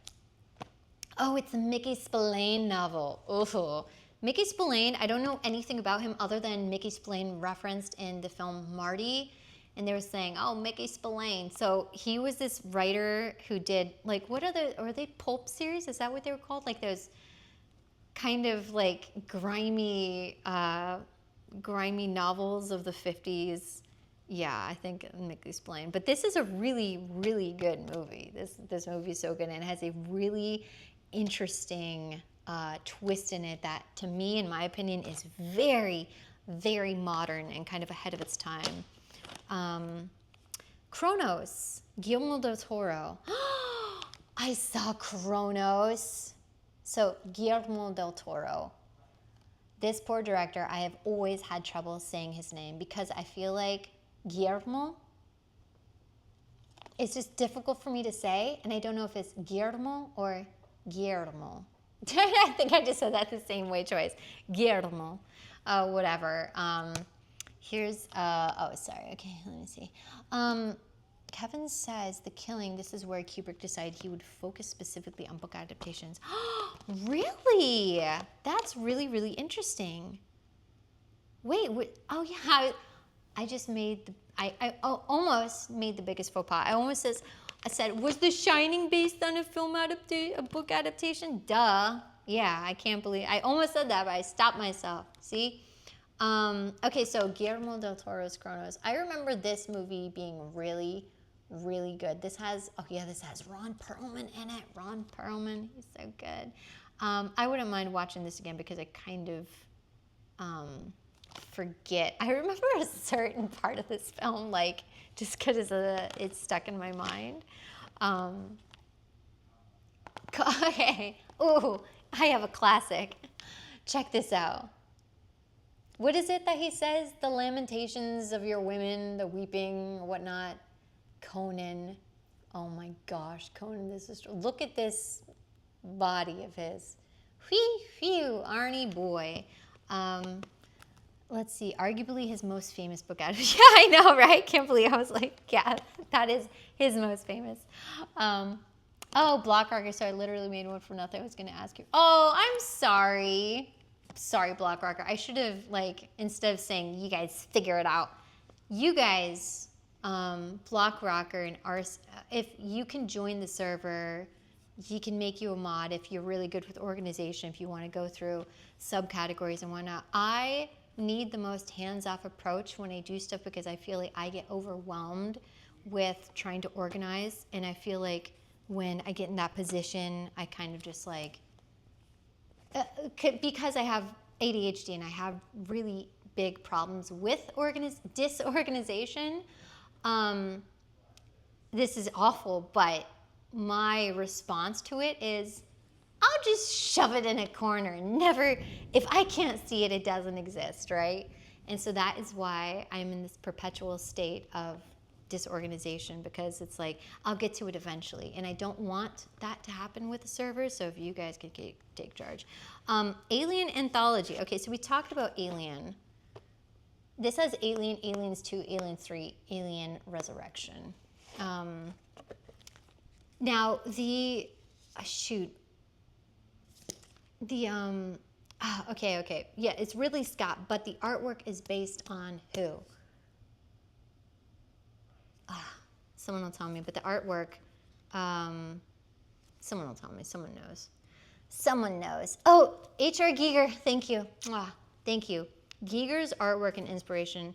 Oh, it's a Mickey Spillane novel. Ooh. Mickey Spillane, I don't know anything about him other than Mickey Spillane referenced in the film Marty. And they were saying, oh, Mickey Spillane. So he was this writer who did, like, are they pulp series? Is that what they were called? Like those kind of like grimy novels of the 50s. Yeah, I think Nick explained. But this is a really, really good movie. This movie is so good, and it has a really interesting twist in it that, to me, in my opinion, is very, very modern and kind of ahead of its time. Cronos, Guillermo del Toro. I saw Cronos. So Guillermo del Toro. This poor director, I have always had trouble saying his name because I feel like Guillermo, it's just difficult for me to say, and I don't know if it's Guillermo or Guillermo. I think I just said that the same way twice. Guillermo, whatever. Here's, oh, sorry, okay, let me see. Kevin says The Killing, this is where Kubrick decided he would focus specifically on book adaptations. Really? That's really, really interesting. Wait, oh yeah, I just made I almost made the biggest faux pas. I said, was The Shining based on a book adaptation? Duh. Yeah, I can't believe, I almost said that, but I stopped myself. See? Okay, so Guillermo del Toro's Cronos. I remember this movie being really, really good. This has Ron Perlman in it. Ron Perlman, he's so good. I wouldn't mind watching this again because I kind of forget. I remember a certain part of this film, like, just because it's stuck in my mind. Okay. Ooh, I have a classic. Check this out. What is it that he says? The lamentations of your women, the weeping, whatnot. Conan. Oh my gosh, Conan, this is true. Look at this body of his. Phew, Arnie boy. Let's see, arguably his most famous book adaptation. Yeah, I know, right? Can't believe I was like, yeah, that is his most famous. Oh, Block Rocker, so I literally made one for nothing. I was going to ask you. Oh, I'm sorry. Sorry, Block Rocker. I should have, like, instead of saying, you guys figure it out. You guys, Block Rocker and Ars, if you can join the server, he can make you a mod if you're really good with organization, if you want to go through subcategories and whatnot. I need the most hands-off approach when I do stuff because I feel like I get overwhelmed with trying to organize, and I feel like when I get in that position, I kind of just like, because I have ADHD and I have really big problems with disorganization, this is awful, but my response to it is, I'll just shove it in a corner. Never, if I can't see it, it doesn't exist, right? And so that is why I'm in this perpetual state of disorganization, because it's like, I'll get to it eventually. And I don't want that to happen with the server, so if you guys could take charge. Alien Anthology. Okay, so we talked about Alien. This has Alien, Aliens 2, Alien 3, Alien Resurrection. Now, okay. Yeah, it's Ridley Scott, but the artwork is based on who? Someone will tell me, but the artwork, someone will tell me, someone knows. Someone knows. Oh, H.R. Giger, thank you. Thank you. Giger's artwork and inspiration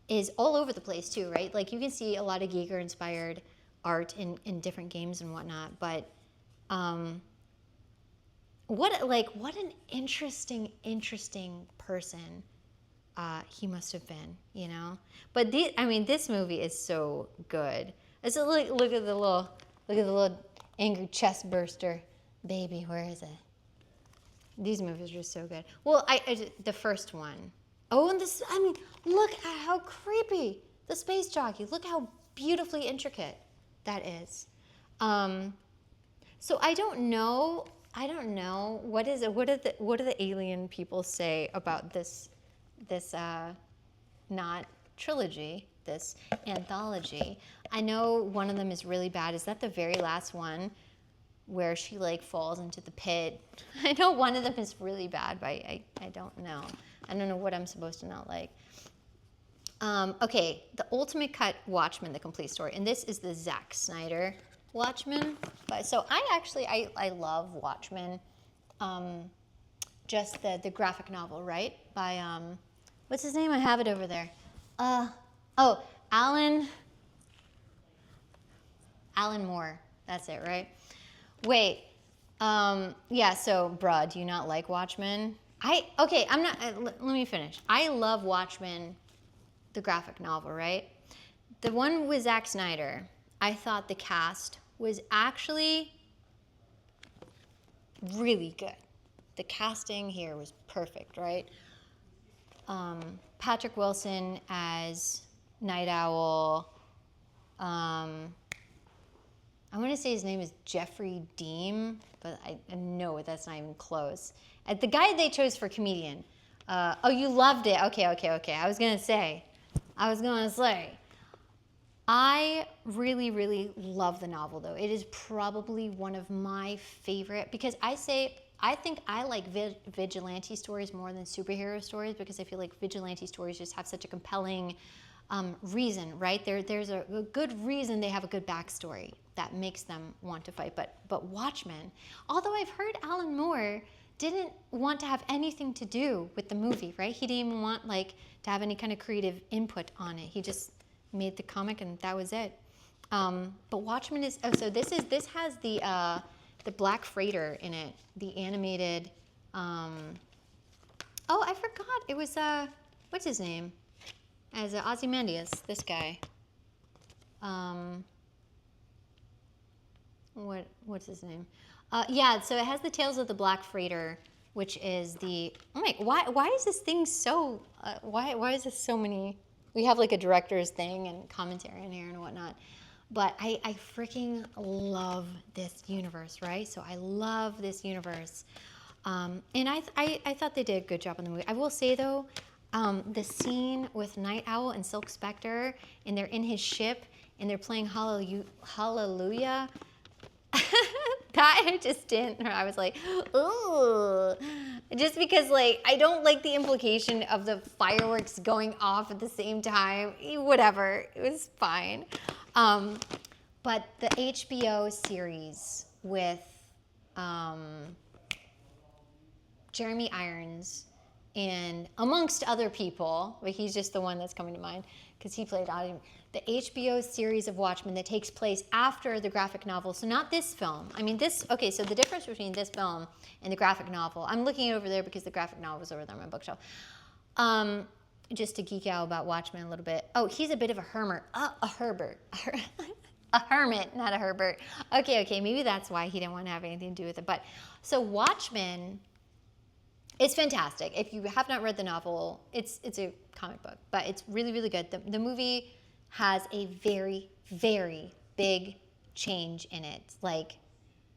is all over the place too, right? Like you can see a lot of Giger-inspired art in different games and whatnot, but what an interesting person he must have been, you know. But this movie is so good. So look at the little angry chest burster, baby. Where is it? These movies are so good. Well, the first one. Oh, and this. Look at how creepy the space jockey. Look how beautifully intricate that is. So I don't know. What is it? What do the alien people say about this not trilogy, this anthology? I know one of them is really bad. Is that the very last one where she like falls into the pit? I know one of them is really bad, but I don't know. I don't know what I'm supposed to not like. Okay, the Ultimate Cut Watchmen, the complete story, and this is the Zack Snyder Watchmen. So I love Watchmen. just the graphic novel, right? By what's his name? I have it over there. Alan Moore. That's it, right? Wait. Yeah, so bruh, do you not like Watchmen? I'm not let me finish. I love Watchmen, the graphic novel, right? The one with Zack Snyder, I thought the cast was actually really good. The casting here was perfect, right? Patrick Wilson as Night Owl. I want to say his name is Jeffrey Deem, but I know that's not even close. The guy they chose for comedian. Oh, you loved it. Okay. I was going to say. I really, really love the novel, though. It is probably one of my favorite, because I think I like vigilante stories more than superhero stories, because I feel like vigilante stories just have such a compelling reason, right? There's a good reason, they have a good backstory that makes them want to fight. But Watchmen, although I've heard Alan Moore didn't want to have anything to do with the movie, right? He didn't even want to have any kind of creative input on it. He just made the comic and that was it. But Watchmen is so this has the Black Freighter in it, the animated. I forgot it was what's his name? As Ozymandias, this guy. What's his name? Yeah, so it has the Tales of the Black Freighter, which is the. Oh my! Why is this thing so? Why is this so many? We have like a director's thing and commentary in here and whatnot. But I freaking love this universe, right? So I love this universe, and I thought they did a good job on the movie. I will say though. The scene with Night Owl and Silk Spectre, and they're in his ship, and they're playing Hallelujah. That I just didn't. I was like, ooh, just because I don't like the implication of the fireworks going off at the same time. Whatever, it was fine. But the HBO series with Jeremy Irons. And amongst other people, but he's just the one that's coming to mind because he played the HBO series of Watchmen that takes place after the graphic novel. So not this film. I mean, okay, so the difference between this film and the graphic novel, I'm looking over there because the graphic novel was over there on my bookshelf. Just to geek out about Watchmen a little bit. Oh, he's a bit of a hermit. A Herbert. A hermit, not a Herbert. Okay, maybe that's why he didn't want to have anything to do with it. But so Watchmen... It's fantastic. If you have not read the novel, it's a comic book, but it's really, really good. The movie has a very, very big change in it,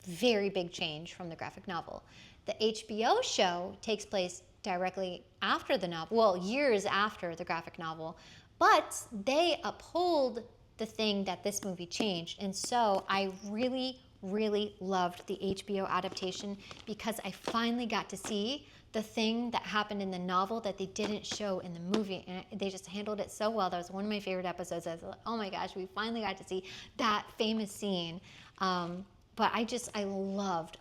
very big change from the graphic novel. The HBO show takes place directly after the novel, well, years after the graphic novel, but they uphold the thing that this movie changed. And so I really, really loved the HBO adaptation because I finally got to see the thing that happened in the novel that they didn't show in the movie, and they just handled it so well. That was one of my favorite episodes. I was like, oh my gosh, we finally got to see that famous scene. But I loved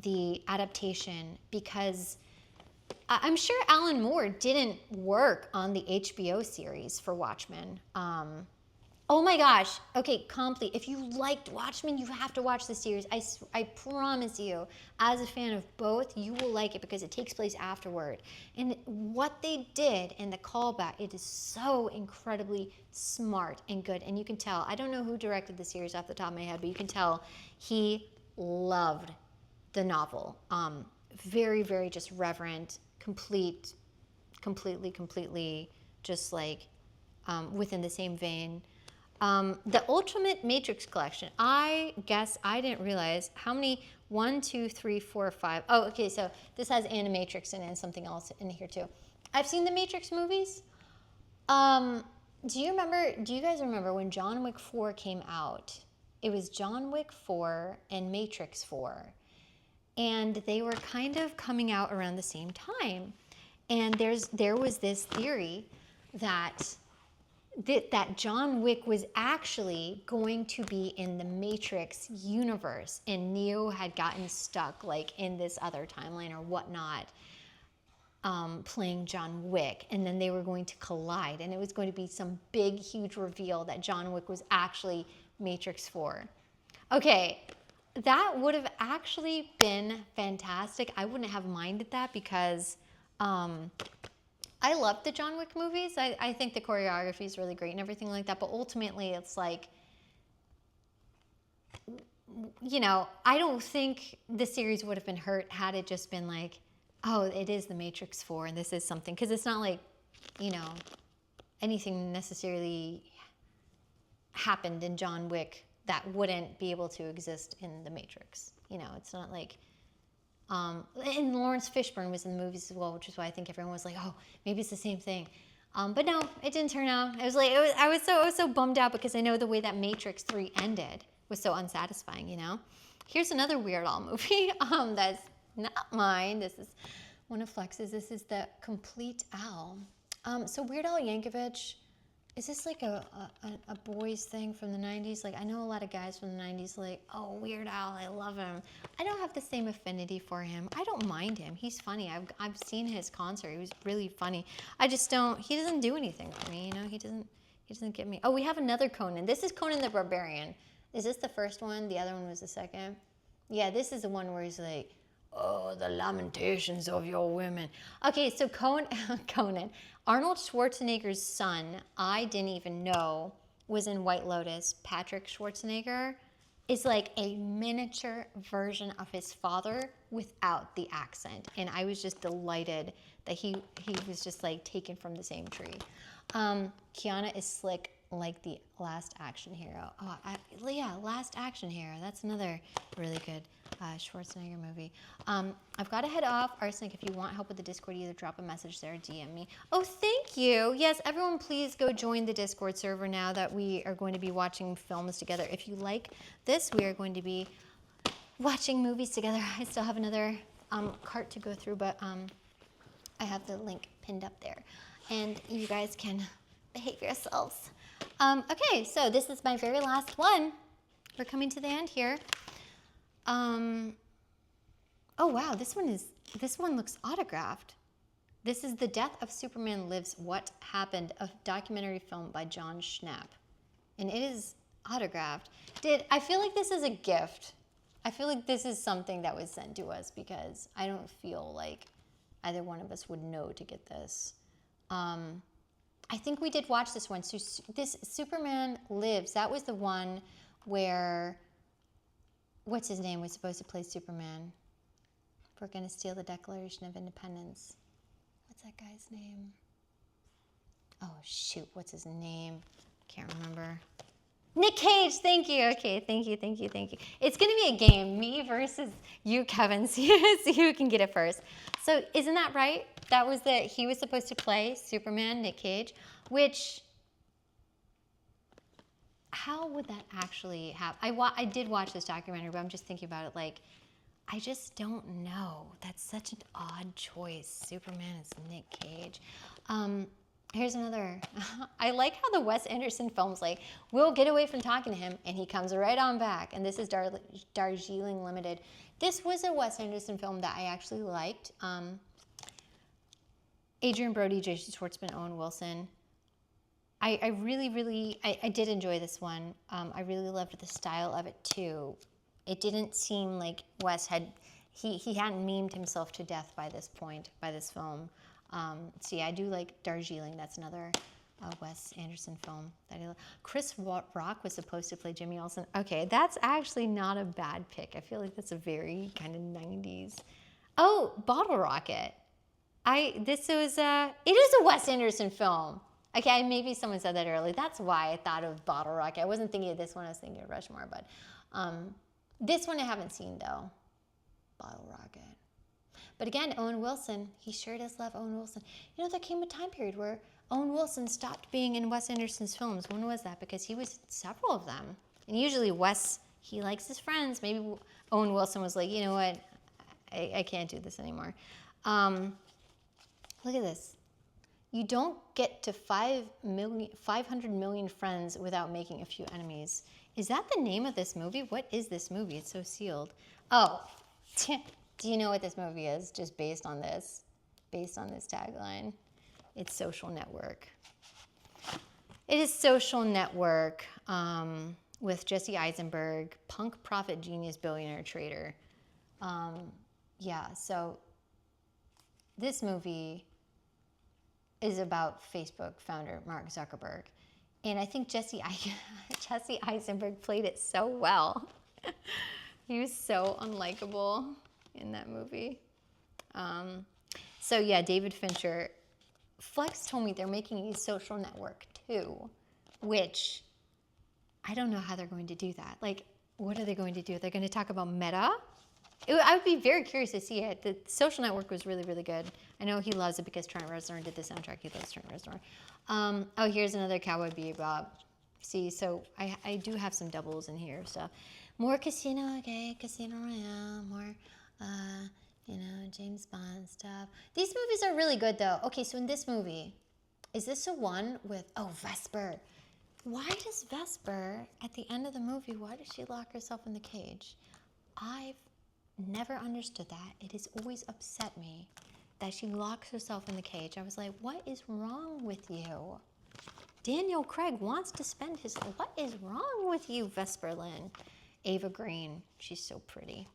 the adaptation because I'm sure Alan Moore didn't work on the HBO series for Watchmen. Oh my gosh. Okay, complete. If you liked Watchmen, you have to watch the series. I promise you, as a fan of both, you will like it because it takes place afterward. And what they did in the callback, it is so incredibly smart and good. And you can tell, I don't know who directed the series off the top of my head, but you can tell he loved the novel. Very, very just reverent, completely just within the same vein. The Ultimate Matrix Collection. I guess I didn't realize how many. 1, 2, 3, 4, 5. Oh, okay. So this has Animatrix in it and something else in here too. I've seen the Matrix movies. Do you guys remember when John Wick 4 came out? It was John Wick 4 and Matrix 4, and they were kind of coming out around the same time. And there was this theory that that John Wick was actually going to be in the Matrix universe, and Neo had gotten stuck like in this other timeline or whatnot, playing John Wick, and then they were going to collide, and it was going to be some big, huge reveal that John Wick was actually Matrix 4. Okay, that would have actually been fantastic. I wouldn't have minded that because I love the John Wick movies. I think the choreography is really great and everything like that. But ultimately, it's like, you know, I don't think the series would have been hurt had it just been like, oh, it is the Matrix 4 and this is something. Because it's not like, you know, anything necessarily happened in John Wick that wouldn't be able to exist in the Matrix. You know, it's not like... and Lawrence Fishburne was in the movies as well, which is why I think everyone was like, "Oh, maybe it's the same thing." But no, it didn't turn out. It was like I was so bummed out because I know the way that Matrix 3 ended was so unsatisfying. You know, here's another Weird Al movie that's not mine. This is one of Flex's. This is The Complete Al. So Weird Al Yankovic. Is this like a boys thing from the 90s? Like, I know a lot of guys from the 90s like, oh, Weird Al, I love him. I don't have the same affinity for him. I don't mind him. He's funny. I've seen his concert. He was really funny. I just don't, he doesn't do anything for me, you know? He doesn't get me. Oh, we have another Conan. This is Conan the Barbarian. Is this the first one? The other one was the second? Yeah, this is the one where he's like, oh, the lamentations of your women. Okay, so Conan, Arnold Schwarzenegger's son, I didn't even know was in White Lotus. Patrick Schwarzenegger is like a miniature version of his father without the accent. And I was just delighted that he was just like taken from the same tree. Keanu is slick like the Last Action Hero. Oh, yeah, Last Action Hero. That's another really good Schwarzenegger movie. I've got to head off. Arsenic, if you want help with the Discord, either drop a message there or DM me. Oh, thank you. Yes, everyone please go join the Discord server now that we are going to be watching films together. If you like this, we are going to be watching movies together. I still have another cart to go through, but I have the link pinned up there. And you guys can behave yourselves. Okay, so this is my very last one. We're coming to the end here. Oh wow, this one looks autographed. This is The Death of Superman Lives: What Happened, a documentary film by John Schnapp. And it is autographed. I feel like this is a gift. I feel like this is something that was sent to us because I don't feel like either one of us would know to get this. I think we did watch this one. So this Superman Lives, that was the one where, what's his name was supposed to play Superman. We're going to steal the Declaration of Independence. What's that guy's name? Oh, shoot. What's his name? Can't remember. Nick Cage. Thank you. Okay. Thank you. It's going to be a game. Me versus you, Kevin. See who can get it first. So isn't that right? That was he was supposed to play Superman, Nick Cage, which, how would that actually happen? I did watch this documentary, but I'm just thinking about it like, I just don't know. That's such an odd choice. Superman is Nick Cage. Here's another. I like how the Wes Anderson films, like, we'll get away from talking to him, and he comes right on back. And this is Darjeeling Limited. This was a Wes Anderson film that I actually liked. Adrian Brody, Jason Schwartzman, Owen Wilson. I really did enjoy this one. I really loved the style of it too. It didn't seem like Wes he hadn't memed himself to death by this point, by this film. So yeah, I do like Darjeeling. That's another Wes Anderson film that I love. Chris Rock was supposed to play Jimmy Olsen. Okay, that's actually not a bad pick. I feel like that's a very kind of 90s. Oh, Bottle Rocket. It is a Wes Anderson film. Okay, maybe someone said that earlier. That's why I thought of Bottle Rocket. I wasn't thinking of this one. I was thinking of Rushmore, but this one I haven't seen though. Bottle Rocket. But again, Owen Wilson. He sure does love Owen Wilson. You know, there came a time period where Owen Wilson stopped being in Wes Anderson's films. When was that? Because he was in several of them. And usually Wes, he likes his friends. Maybe Owen Wilson was like, you know what? I can't do this anymore. Look at this. You don't get to 500 million friends without making a few enemies. Is that the name of this movie? What is this movie? It's so sealed. Oh, do you know what this movie is? Just based on this tagline. It's Social Network. It is Social Network with Jesse Eisenberg, punk prophet genius billionaire trader. Yeah, so this movie is about Facebook founder Mark Zuckerberg. And I think Jesse Eisenberg played it so well. He was so unlikable in that movie. So yeah, David Fincher. Flex told me they're making a Social Network too, which I don't know how they're going to do that. Like, what are they going to do? They're going to talk about Meta? I would be very curious to see it. The Social Network was really, really good. I know he loves it because Trent Reznor did the soundtrack. He loves Trent Reznor. Oh, here's another Cowboy Bebop. See, so I do have some doubles in here. So more Casino, okay, Casino Royale, more, James Bond stuff. These movies are really good, though. Okay, so in this movie, is this the one with, Vesper? Why does Vesper, at the end of the movie, why does she lock herself in the cage? I've never understood that. It has always upset me that she locks herself in the cage. I was like, what is wrong with you? Daniel Craig wants to spend his... What is wrong with you, Vesper Lynn? Ava Green. She's so pretty.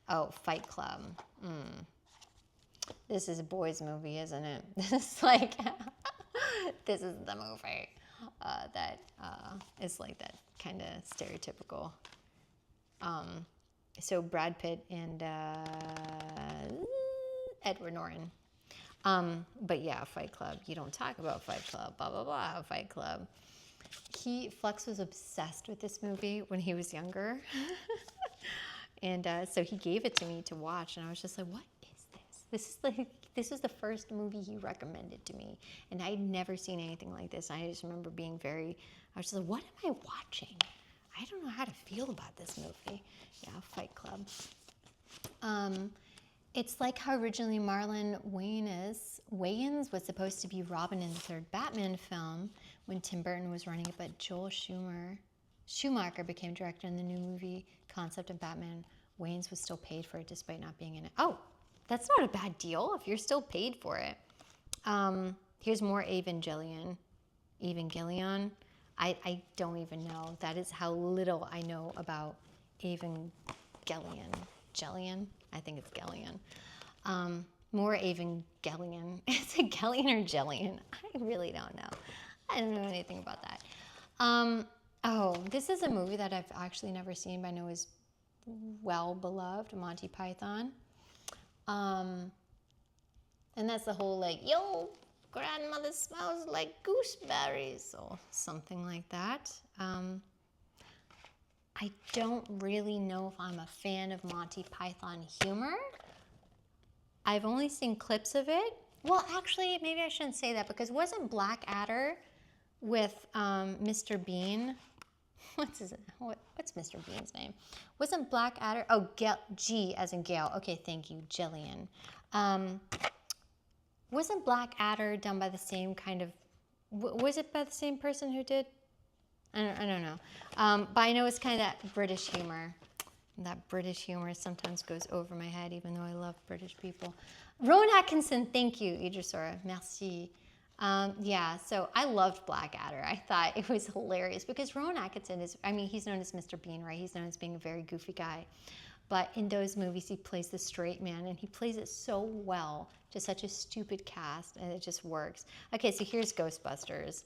Oh, Fight Club. This is a boys' movie, isn't it? This is like... this is the movie that is like that kind of stereotypical... So Brad Pitt and Edward Norton. But yeah, Fight Club. You don't talk about Fight Club. Blah, blah, blah. Fight Club. Flex was obsessed with this movie when he was younger. And so he gave it to me to watch. And I was just like, what is this? This is the first movie he recommended to me. And I'd never seen anything like this. I just remember being I was just like, what am I watching? I don't know how to feel about this movie. Yeah, Fight Club. It's like how originally Marlon Wayans was supposed to be Robin in the third Batman film when Tim Burton was running it, but Joel Schumacher became director in the new movie concept of Batman. Wayans was still paid for it despite not being in it. Oh, that's not a bad deal if you're still paid for it. Here's more Evangelion. I don't even know. That is how little I know about Evangelion. I think it's Gellion. More Evangelion. Is it Gellion or Jellion? I really don't know. I don't know anything about that. This is a movie that I've actually never seen, but I know is well beloved, Monty Python. And that's the whole like, yo, grandmother smells like gooseberries or something like that. I don't really know if I'm a fan of Monty Python humor. I've only seen clips of it. Well, actually, maybe I shouldn't say that because wasn't Blackadder with Mr. Bean? What's Mr. Bean's name? Wasn't Blackadder? Oh, G as in Gail. Okay, thank you, Jillian. Wasn't Blackadder done by the same kind of... Was it by the same person who did... I don't know. But I know it's kind of that British humor. That British humor sometimes goes over my head, even though I love British people. Rowan Atkinson, thank you, Idrisora. Merci. Yeah, so I loved Blackadder. I thought it was hilarious because Rowan Atkinson he's known as Mr. Bean, right? He's known as being a very goofy guy. But in those movies, he plays the straight man, and he plays it so well to such a stupid cast, and it just works. Okay, so here's Ghostbusters.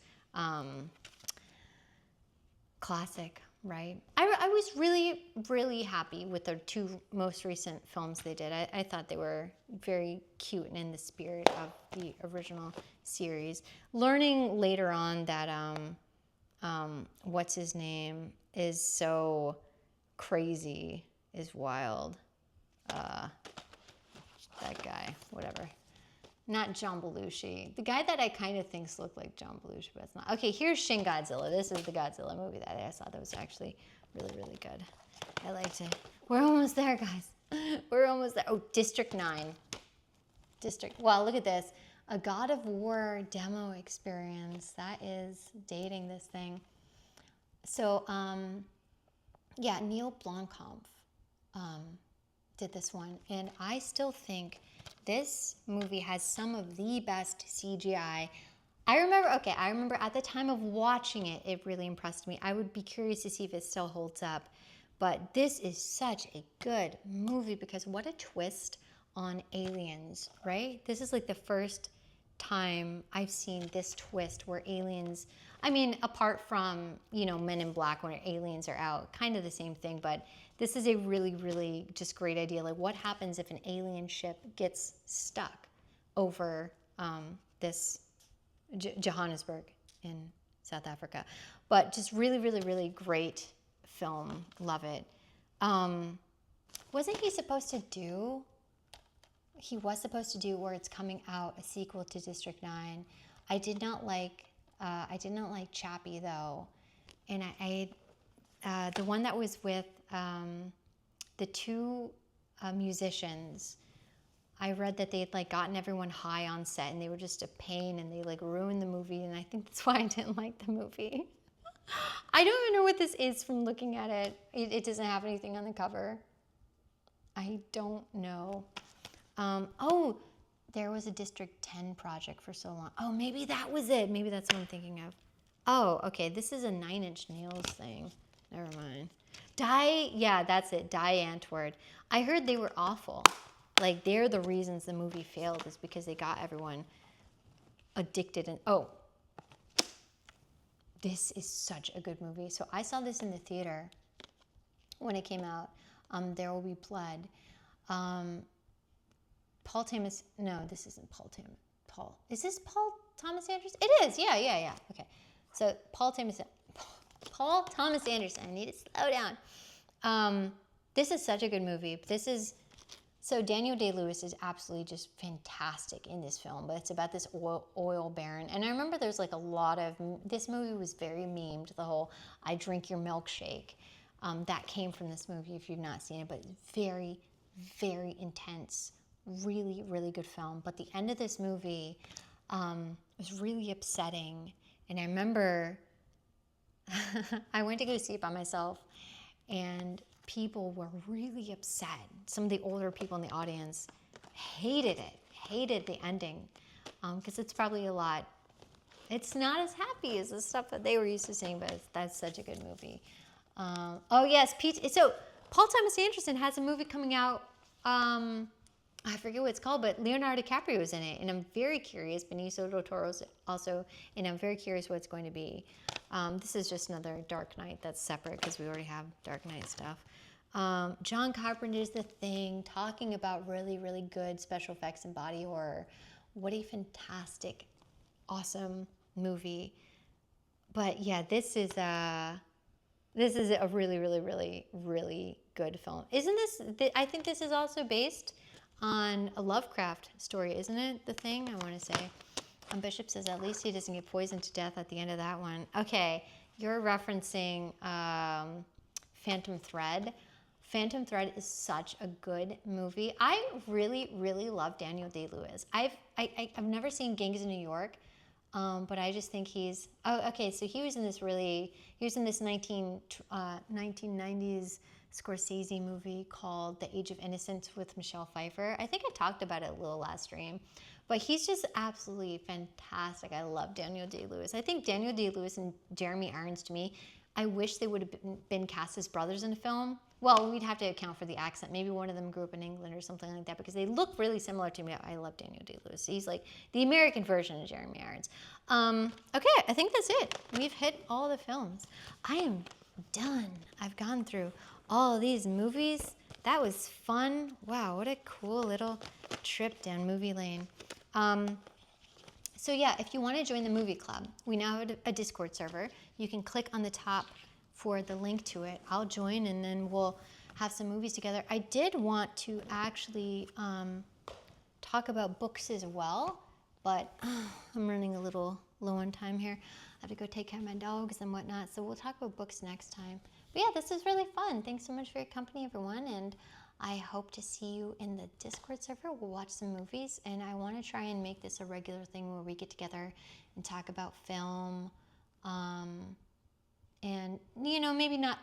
Classic, right? I was really, really happy with the two most recent films they did. I thought they were very cute and in the spirit of the original series. Learning later on that, what's his name, is so crazy, is wild. That guy, whatever. Not John Belushi. The guy that I kind of think looked like John Belushi, but it's not. Okay, here's Shin Godzilla. This is the Godzilla movie that I saw that was actually really, really good. I liked it. We're almost there, guys. We're almost there. Oh, District 9. Wow, look at this. a God of War demo experience. That is dating this thing. So, yeah, Neil Blomkamp did this one. And I still think this movie has some of the best CGI. I remember at the time of watching it, it really impressed me. I would be curious to see if it still holds up. But this is such a good movie because what a twist on aliens, right? This is like the first time I've seen this twist where aliens, I mean, apart from, Men in Black when aliens are out, kind of the same thing, but this is a really, really just great idea. Like, what happens if an alien ship gets stuck over this Johannesburg in South Africa? But just really, really, really great film. Love it. Wasn't he supposed to do? He was supposed to do, where it's coming out, a sequel to District 9. I did not like Chappie though, and the one that was with the two musicians. I read that they had like gotten everyone high on set and they were just a pain and they like ruined the movie, and I think that's why I didn't like the movie. I don't even know what this is from looking at it. It doesn't have anything on the cover. I don't know. Oh, there was a District 10 project for so long. Oh, maybe that was it. Maybe that's what I'm thinking of. Oh, okay. This is a Nine Inch Nails thing. Never mind. Yeah, that's it. Die Antwoord. I heard they were awful. Like, they're the reasons the movie failed, is because they got everyone addicted. And this is such a good movie. So I saw this in the theater when it came out. There Will Be Blood. Paul Thomas. No, this isn't Paul Thomas. Is this Paul Thomas Anderson? It is. Yeah. Okay. So Paul Thomas Anderson. I need to slow down. This is such a good movie. So Daniel Day-Lewis is absolutely just fantastic in this film, but it's about this oil baron. And I remember there's like a lot of, this movie was very memed, the whole I drink your milkshake. That came from this movie if you've not seen it, but very, very intense, really, really good film. But the end of this movie was really upsetting. And I remember I went to go see it by myself, and people were really upset. Some of the older people in the audience hated the ending, because it's probably it's not as happy as the stuff that they were used to seeing, but that's such a good movie. Oh yes, so Paul Thomas Anderson has a movie coming out, I forget what it's called, but Leonardo DiCaprio is in it, and I'm very curious. Benicio del Toro's also, and I'm very curious what it's going to be. This is just another Dark Knight that's separate because we already have Dark Knight stuff. John Carpenter's The Thing, talking about really, really good special effects and body horror. What a fantastic, awesome movie. But yeah, this is a really, really, really, really good film. Isn't this, I think this is also based on a Lovecraft story, isn't it? The Thing, I want to say. Bishop says at least he doesn't get poisoned to death at the end of that one. Okay, you're referencing Phantom Thread. Phantom Thread is such a good movie. I really, really love Daniel Day-Lewis. I've never seen Gangs of New York, but I just think he's... Oh, okay, so he was in this 1990s Scorsese movie called The Age of Innocence with Michelle Pfeiffer. I think I talked about it a little last stream, but he's just absolutely fantastic. I love Daniel Day-Lewis. I think Daniel Day-Lewis and Jeremy Irons, to me, I wish they would have been cast as brothers in a film. Well, we'd have to account for the accent. Maybe one of them grew up in England or something like that, because they look really similar to me. I love Daniel Day-Lewis. He's like the American version of Jeremy Irons. Okay, I think that's it. We've hit all the films. I am done. I've gone through all of these movies. That was fun. Wow, what a cool little trip down movie lane. So yeah, if you want to join the movie club, we now have a Discord server. You can click on the top for the link to it. I'll join, and then we'll have some movies together. I did want to actually talk about books as well, but I'm running a little low on time here. I have to go take care of my dogs and whatnot, so we'll talk about books next time. But yeah, this is really fun. Thanks so much for your company, everyone, and I hope to see you in the Discord server. We'll watch some movies, and I want to try and make this a regular thing where we get together and talk about film, and maybe not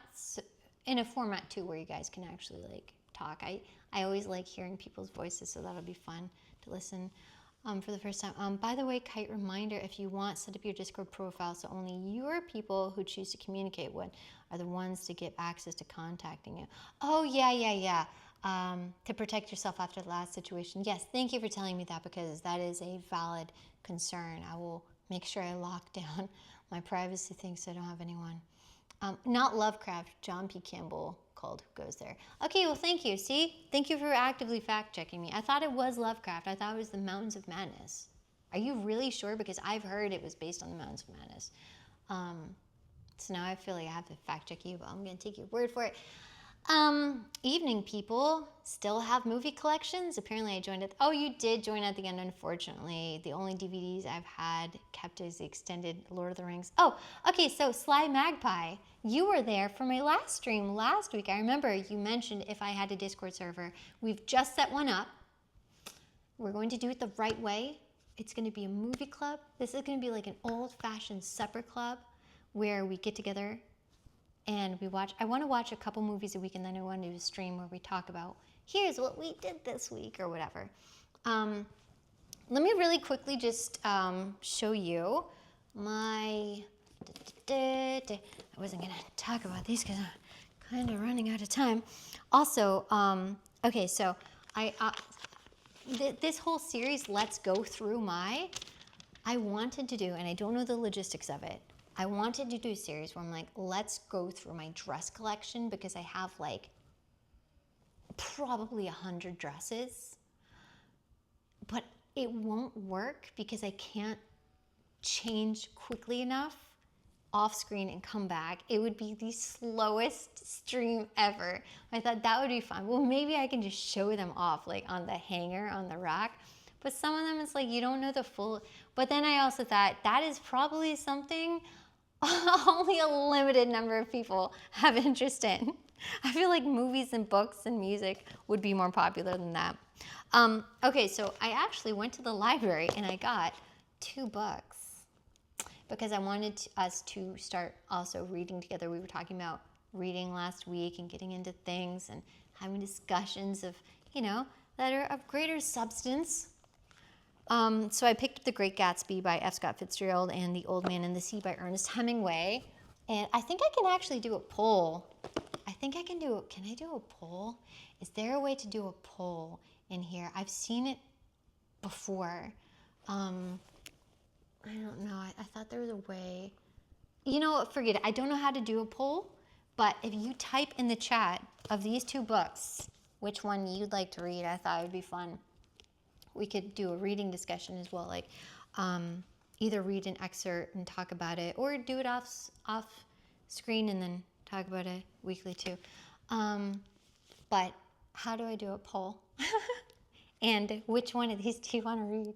in a format too where you guys can actually like talk. I always like hearing people's voices, so that'll be fun to listen for the first time. By the way, Kite, reminder, if you want, set up your Discord profile so only your people who choose to communicate with are the ones to get access to contacting you. Oh, yeah. To protect yourself after the last situation. Yes, thank you for telling me that, because that is a valid concern. I will make sure I lock down my privacy things so I don't have anyone. Not Lovecraft, John P. Campbell called Who Goes There. Okay, well, thank you. See? Thank you for actively fact-checking me. I thought it was Lovecraft. I thought it was the Mountains of Madness. Are you really sure? Because I've heard it was based on the Mountains of Madness. So now I feel like I have to fact-check you, but I'm going to take your word for it. Evening, people. Still have movie collections? Apparently I joined it. Oh, you did join at the end, unfortunately. The only DVDs I've had kept is the extended Lord of the Rings. Oh, okay, so Sly Magpie, you were there for my last stream last week. I remember you mentioned if I had a Discord server. We've just set one up. We're going to do it the right way. It's going to be a movie club. This is going to be like an old-fashioned supper club where we get together and we watch. I want to watch a couple movies a week, and then I want to do a stream where we talk about, here's what we did this week or whatever. Let me really quickly just show you my, I wasn't going to talk about these because I'm kind of running out of time. Also, okay, so this whole series, let's go through I wanted to do, and I don't know the logistics of it, I wanted to do a series where I'm like, let's go through my dress collection, because I have like probably 100 dresses, but it won't work because I can't change quickly enough off screen and come back. It would be the slowest stream ever. I thought that would be fun. Well, maybe I can just show them off like on the hanger on the rack, but some of them it's like you don't know the full. But then I also thought that is probably something only a limited number of people have interest in. I feel like movies and books and music would be more popular than that. Okay, so I actually went to the library and I got 2 books because I wanted us to start also reading together. We were talking about reading last week and getting into things and having discussions of, that are of greater substance. So I picked up The Great Gatsby by F. Scott Fitzgerald and The Old Man and the Sea by Ernest Hemingway. And I think I can actually do a poll. Can I do a poll? Is there a way to do a poll in here? I've seen it before. I don't know. I thought there was a way. Forget it. I don't know how to do a poll, but if you type in the chat of these 2 books, which one you'd like to read, I thought it would be fun. We could do a reading discussion as well, like either read an excerpt and talk about it, or do it off screen and then talk about it weekly too. But how do I do a poll? And which one of these do you want to read?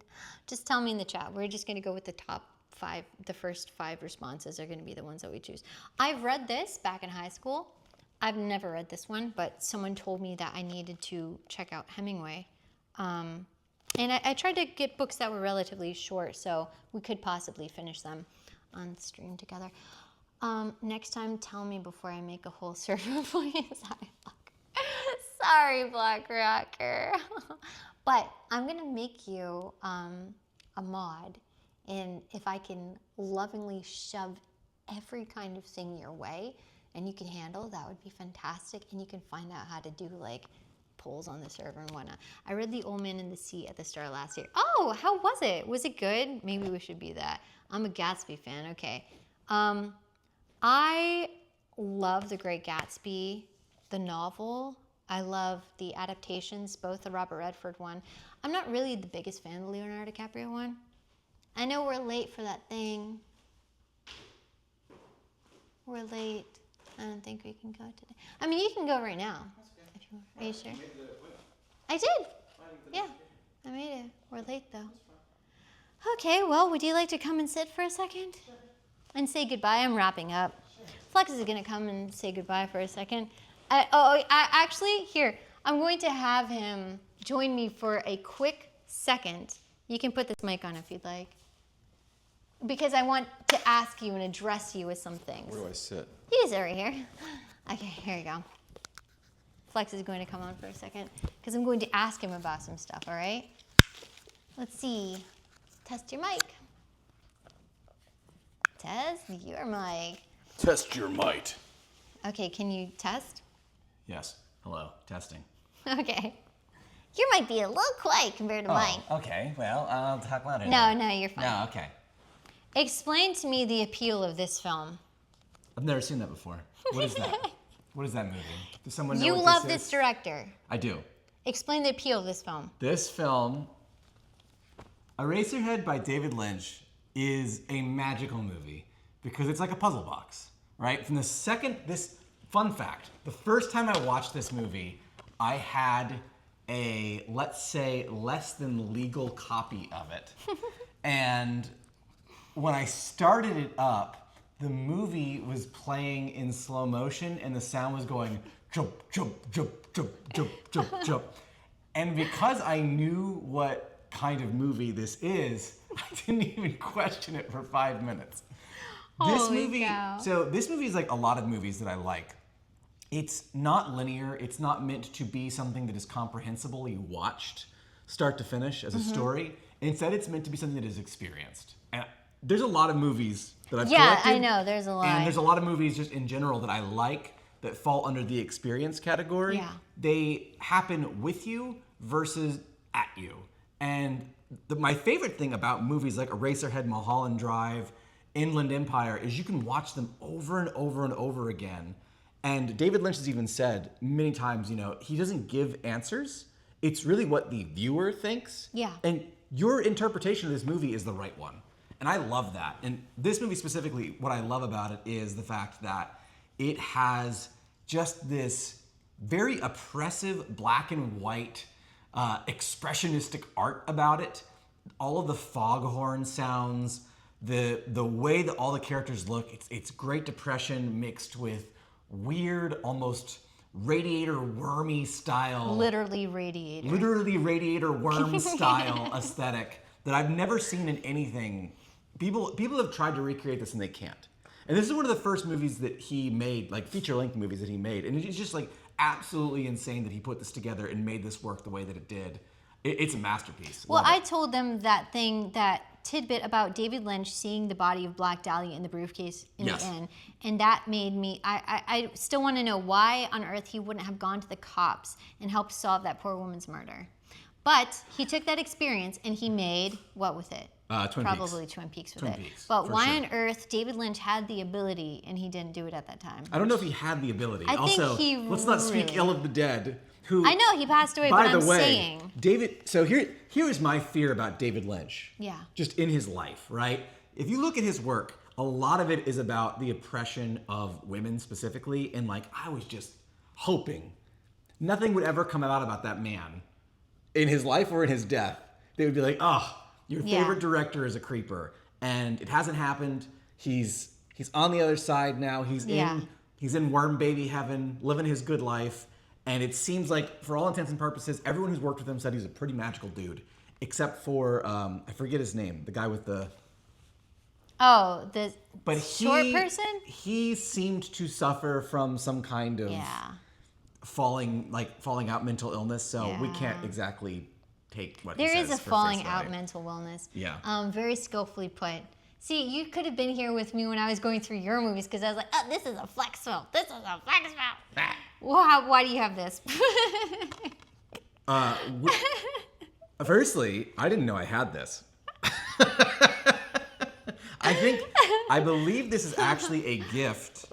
Just tell me in the chat. We're just going to go with the top 5. The first 5 responses are going to be the ones that we choose. I've read this back in high school. I've never read this one, but someone told me that I needed to check out Hemingway. And I tried to get books that were relatively short, so we could possibly finish them on stream together. Next time, tell me before I make a whole server, please. Sorry, Black Rocker. But I'm going to make you a mod, and if I can lovingly shove every kind of thing your way, and you can handle, that would be fantastic, and you can find out how to do, like, polls on the server and whatnot. I read The Old Man and the Sea at the start of last year. Oh, how was it? Was it good? Maybe we should be that. I'm a Gatsby fan. Okay. I love The Great Gatsby, the novel. I love the adaptations, both the Robert Redford one. I'm not really the biggest fan of the Leonardo DiCaprio one. I know we're late for that thing. We're late. I don't think we can go today. I mean, you can go right now. If you want. Are you sure? I did. Yeah, I made it. We're late though. Okay, well, would you like to come and sit for a second? And say goodbye? I'm wrapping up. Flex is gonna come and say goodbye for a second. Actually, here, I'm going to have him join me for a quick second. You can put this mic on if you'd like. Because I want to ask you and address you with some things. Where do I sit? You can sit right here. Okay, here you go. Flex is going to come on for a second because I'm going to ask him about some stuff, all right? Let's see. Test your mic. Test your mic. Test your might. Okay, can you test? Yes. Hello. Testing. Okay. You might be a little quiet compared to mine. Okay. Well, I'll talk louder. No, no, you're fine. No, okay. Explain to me the appeal of this film. I've never seen that before. What is that? What is that movie? Does someone know You what love this this is? director. I do. Explain the appeal of this film. This film, Eraserhead by David Lynch, is a magical movie because it's like a puzzle box, right? From the second, this fun fact, the first time I watched this movie, I had a, let's say, less than legal copy of it. And when I started it up, the movie was playing in slow motion and the sound was going jump, jump, jump, jump, jump, jump, jump. And because I knew what kind of movie this is, I didn't even question it for 5 minutes. This Holy movie, cow. so this movie is like a lot of movies that I like. It's not linear. It's not meant to be something that is comprehensibly watched start to finish as a story. Instead, it's meant to be something that is experienced. And there's a lot of movies that I've Yeah, collected. I know. There's a lot. And there's a lot of movies just in general that I like that fall under the experience category. Yeah. They happen with you versus at you. And my favorite thing about movies like Eraserhead, Mulholland Drive, Inland Empire is you can watch them over and over and over again. And David Lynch has even said many times, you know, he doesn't give answers. It's really what the viewer thinks. Yeah. And your interpretation of this movie is the right one. And I love that. And this movie specifically, what I love about it is the fact that it has just this very oppressive black and white expressionistic art about it. All of the foghorn sounds, the way that all the characters look, it's Great Depression mixed with weird, almost radiator wormy style. Literally radiator. Literally radiator worm style aesthetic that I've never seen in anything. People have tried to recreate this and they can't. And this is one of the first movies that he made, like feature-length movies that he made. And it's just like absolutely insane that he put this together and made this work the way that it did. It's a masterpiece. Well, Love I it. told them that tidbit about David Lynch seeing the body of Black Dahlia in the briefcase in Yes. the inn, and that made me. I still want to know why on earth he wouldn't have gone to the cops and helped solve that poor woman's murder. But he took that experience and he made what with it? Twin Probably Peaks. Twin Peaks with Twin it. Peaks, But for why sure. on earth David Lynch had the ability and he didn't do it at that time? I don't know if he had the ability. I think also, he let's not speak really- ill of the dead. Who, I know he passed away, by but the I'm way, saying. David. So here is my fear about David Lynch. Yeah. Just in his life, right? If you look at his work, a lot of it is about the oppression of women specifically, and like I was just hoping nothing would ever come out about that man in his life or in his death. They would be like, oh, your Yeah. favorite director is a creeper, and it hasn't happened. He's on the other side now. He's in worm baby heaven, living his good life. And it seems like, for all intents and purposes, everyone who's worked with him said he's a pretty magical dude, except for I forget his name, the guy with the. Oh, the But short person? He seemed to suffer from some kind of Yeah. falling out mental illness. So we Yeah. can't exactly take what There he is says a for falling face out value. mental wellness. Yeah. Very skillfully put. See, you could have been here with me when I was going through your movies because I was like, oh, this is a flex film. This is a flex film. Wow, why do you have this? Firstly, I didn't know I had this. I believe this is actually a gift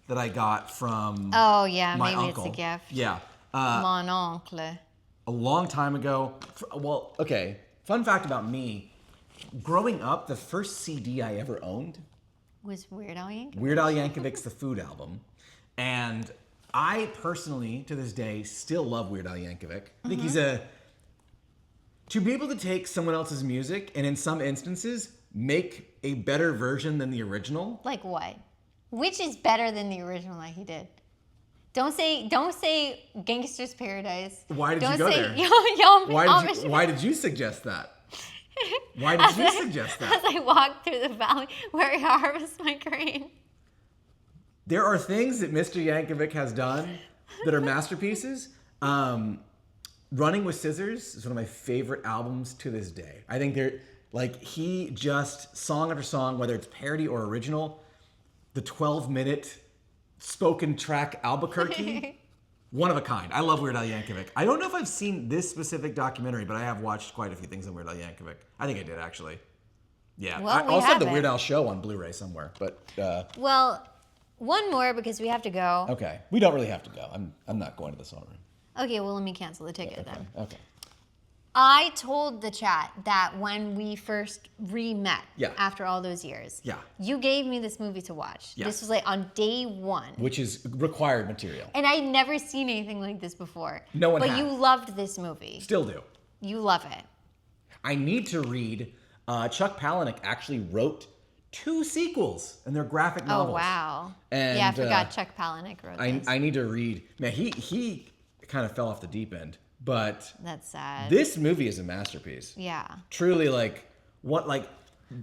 that I got from Oh, yeah, my maybe uncle. it's a gift. Yeah. Mon oncle. A long time ago. Well, okay. Fun fact about me. Growing up, the first CD I ever owned, Was Weird Al Yankovic? Weird Al Yankovic's The Food Album. And I personally, to this day, still love Weird Al Yankovic. I think he's to be able to take someone else's music and in some instances make a better version than the original. Like what? Which is better than the original that he did? Don't say Gangster's Paradise. Why did you Don't go say there? Amish. Why did you suggest that? Why did you suggest As that? I walk through the valley where I harvest my grain. There are things that Mr. Yankovic has done that are masterpieces. Running with Scissors is one of my favorite albums to this day. I think he just, song after song, whether it's parody or original, the 12-minute spoken track Albuquerque, one of a kind. I love Weird Al Yankovic. I don't know if I've seen this specific documentary, but I have watched quite a few things on Weird Al Yankovic. I think I did, actually. Yeah. Well, I we also have the have Weird it. Al show on Blu-ray somewhere, but Well, one more because we have to go. okay. We don't really have to go. I'm not going to the Song Room. Okay, well, let me cancel the ticket then. Okay. I told the chat that when we first re-met Yeah. after all those years, Yeah. you gave me this movie to watch. Yes. This was like on day one. Which is required material. And I'd never seen anything like this before. No one But had. you loved this movie. Still do. You love it. I need to read. Chuck Palahniuk actually wrote 2 sequels in their graphic novels. Oh, wow. And, yeah, I forgot Chuck Palahniuk wrote this. I need to read. Man, he kind of fell off the deep end, but That's sad. this movie is a masterpiece. Yeah. Truly, okay,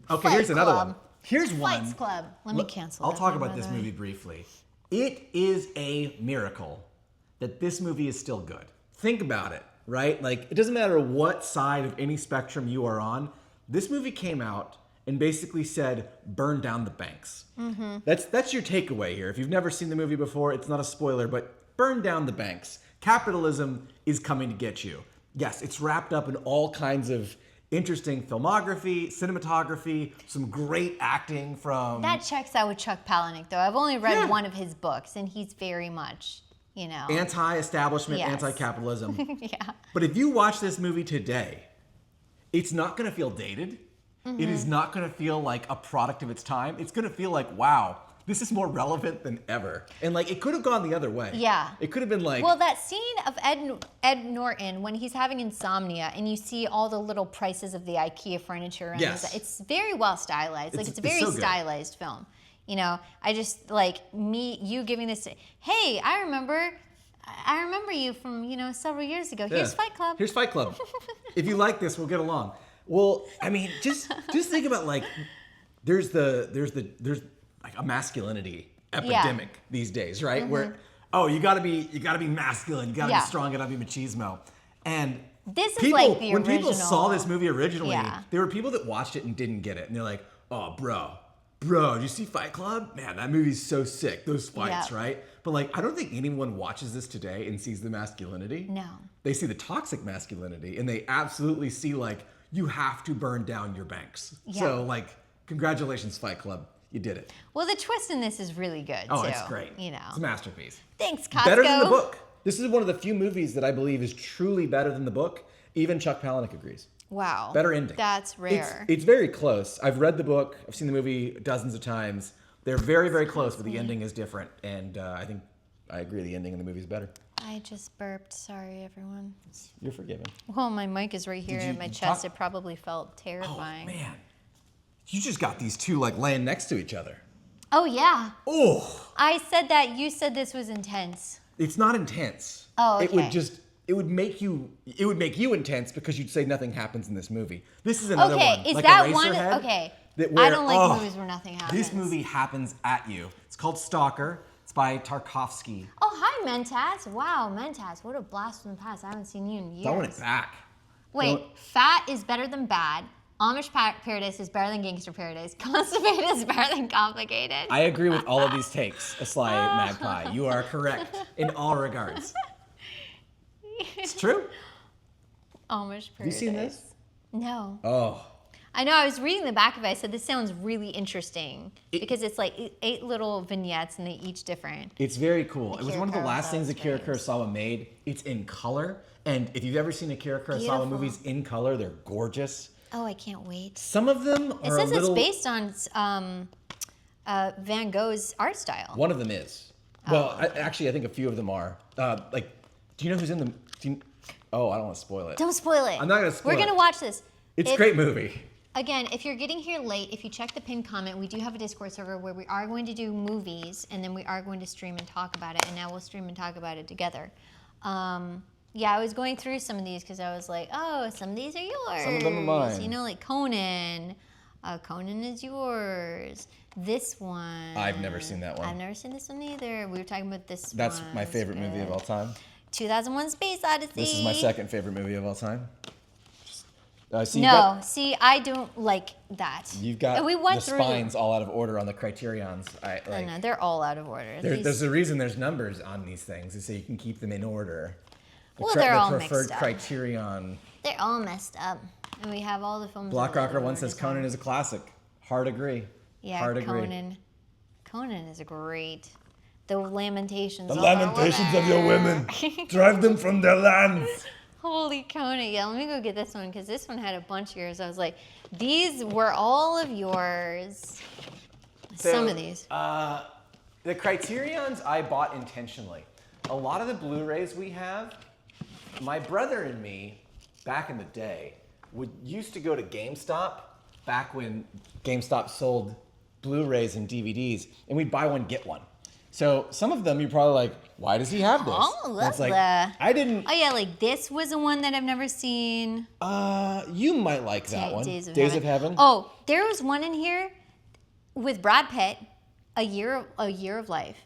Fight here's another Club. one. Here's one. Fights Club. Let me cancel I'll that talk one, about by this the way. movie briefly. It is a miracle that this movie is still good. Think about it, right? Like, it doesn't matter what side of any spectrum you are on. This movie came out and basically said, burn down the banks. Mm-hmm. That's your takeaway here. If you've never seen the movie before, it's not a spoiler, but burn down the banks. Capitalism is coming to get you. Yes, it's wrapped up in all kinds of interesting filmography, cinematography, some great acting from... That checks out with Chuck Palahniuk, though. I've only read one of his books, and he's very much, anti-establishment, Yes. anti-capitalism. Yeah. But if you watch this movie today, it's not going to feel dated. Mm-hmm. It is not going to feel like a product of its time. It's going to feel like, wow, this is more relevant than ever. And it could have gone the other way. Yeah. It could have been like... Well, that scene of Ed Norton when he's having insomnia and you see all the little prices of the IKEA furniture around Yes. it's very well stylized. It's a It's very so good. stylized film. I just you giving this. Hey, I remember you from several years ago. Here's Yeah. Fight Club. Here's Fight Club. If you like this, we'll get along. Well, I mean, just think about there's like a masculinity epidemic these days, right? Where you gotta be masculine, you gotta Yeah. be strong, you gotta be machismo. And This is people, like the when people saw original- this movie originally, Yeah. there were people that watched it and didn't get it, and they're like, "Oh, bro, did you see Fight Club? Man, that movie's so sick. Those fights, Yeah. right?" But I don't think anyone watches this today and sees the masculinity. No. They see the toxic masculinity, and they absolutely see you have to burn down your banks. Yeah. So congratulations, Fight Club, you did it. Well, the twist in this is really good Oh, too. it's great. It's a masterpiece. Thanks, Costco. Better than the book. This is one of the few movies that I believe is truly better than the book. Even Chuck Palahniuk agrees. Wow. Better ending. That's rare. It's very close. I've read the book. I've seen the movie dozens of times. They're very, very close, but the ending is different. And I think I agree the ending in the movie is better. I just burped. Sorry, everyone. You're forgiven. Well, my mic is right here you- in my you chest. talk- It probably felt Oh, terrifying. man. You just got these two laying next to each other. Oh, yeah. Oh, I said that. You said this was intense. it's not intense. Oh, It would okay. it would make you intense because you'd say nothing happens in this movie. This is another Okay, one. is like that one? Eraserhead, Okay. that I where- don't like oh, movies where nothing happens. This movie happens at you. It's called Stalker. It's by Tarkovsky. Oh, hi, Mentats. Wow, Mentats. What a blast from the past. I haven't seen you in years. Throwing it back. Wait, Throwing- fat is better than bad. Amish Paradise is better than Gangster Paradise. Constipated is better than complicated. I agree with all of these takes, a sly magpie. You are correct in all regards. It's true. Amish Paradise. Have you seen this? No. Oh, I know. I was reading the back of it. I said, this sounds really interesting because it's like 8 little vignettes and they each different. it's very cool. It was one of the Akira last things Akira Kurosawa's Kurosawa made. It's in color, and if you've ever seen Akira Kurosawa Beautiful. movies in color, they're gorgeous. Oh, I can't wait. Some of them It are says a little. it's based on Van Gogh's art style. One of them is. Well, actually, I think a few of them are. Do you know who's in the? I don't want to spoil it. Don't spoil it. I'm not gonna spoil We're going to it. watch this. It's a great movie. Again, if you're getting here late, if you check the pinned comment, we do have a Discord server where we are going to do movies, and then we are going to stream and talk about it, and now we'll stream and talk about it together. Yeah, I was going through some of these because I was like, oh, some of these are yours. Some of them are mine. You know, like Conan. Conan is yours. This one. I've never seen that one. I've never seen this one either. We were talking about this That's one. my It's favorite movie of good. all time. 2001 Space Odyssey. This is my second favorite movie of all time. See, No, see, I don't like that. you've got And we went the through. spines all out of order on the criterions. I know, they're all out of order. These- There's a reason there's numbers on these things, is so you can keep them in order. Well, they're all the mixed preferred up. criterion. They're all messed up. And we have all the films. Block all Rocker over one says design. Conan is a classic. Hard agree. Yeah, Hard agree. Conan. Conan is great. The Lamentations. The of our lamentations of your women. Drive them from their lands. Holy Conan. Yeah, let me go get this one because this one had a bunch of yours. I was like, these were all of yours. Some of these. The criterions I bought intentionally. A lot of the Blu-rays we have, my brother and me, back in the day, used to go to GameStop, back when GameStop sold Blu-rays and DVDs, and we'd buy one, get one. So some of them you're probably like, why does he have this? Oh, And it's like, lovely. I didn't. Oh, yeah, like this was the one that I've never seen. You might like that one. Days of Heaven. Oh, there was one in here with Brad Pitt, a year of life,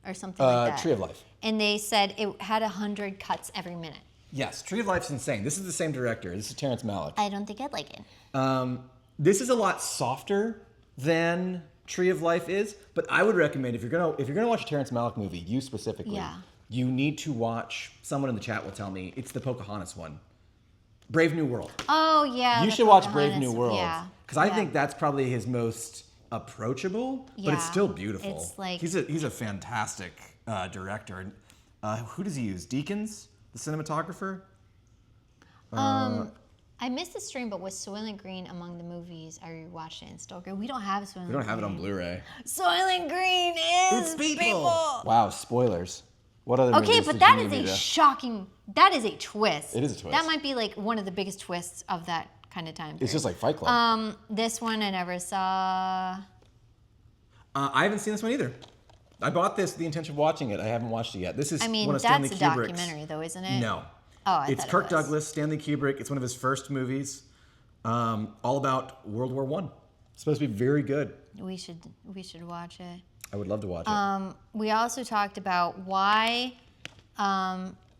or something like that. Tree of Life. And they said it had 100 cuts every minute. Yes, Tree of Life's insane. This is the same director. This is Terrence Malick. I don't think I'd like it. This is a lot softer than Tree of Life is, but I would recommend if you're gonna watch a Terrence Malick movie, you specifically, Yeah. you need to watch. Someone in the chat will tell me it's the Pocahontas one, Brave New World. Oh yeah. You the should watch Brave Pocahontas. New World Yeah. because I Yeah. think that's probably his most approachable, but it's Yeah. still beautiful. It's like- he's a fantastic director. Who does he use? Deakins, the cinematographer. I missed the stream, but was Soylent Green among the movies I rewatched it and still good? We don't have Soylent Green. We don't have it on Blu-ray. Soylent Green is people. Wow, spoilers. What other Okay, movies but did that you is need a to- shocking. That is a twist. It is a twist. That might be like one of the biggest twists of that kind of time. It's just like Fight Club. This one I never saw. I haven't seen this one either. I bought this with the intention of watching it. I haven't watched it yet. This is I mean, one of that's Stanley a Kubrick's. documentary, though, isn't it? No. Oh, I It's thought Kirk it was. Douglas, Stanley Kubrick. It's one of his first movies, all about World War I. It's supposed to be very good. We should watch it. I would love to watch it. We also talked about why,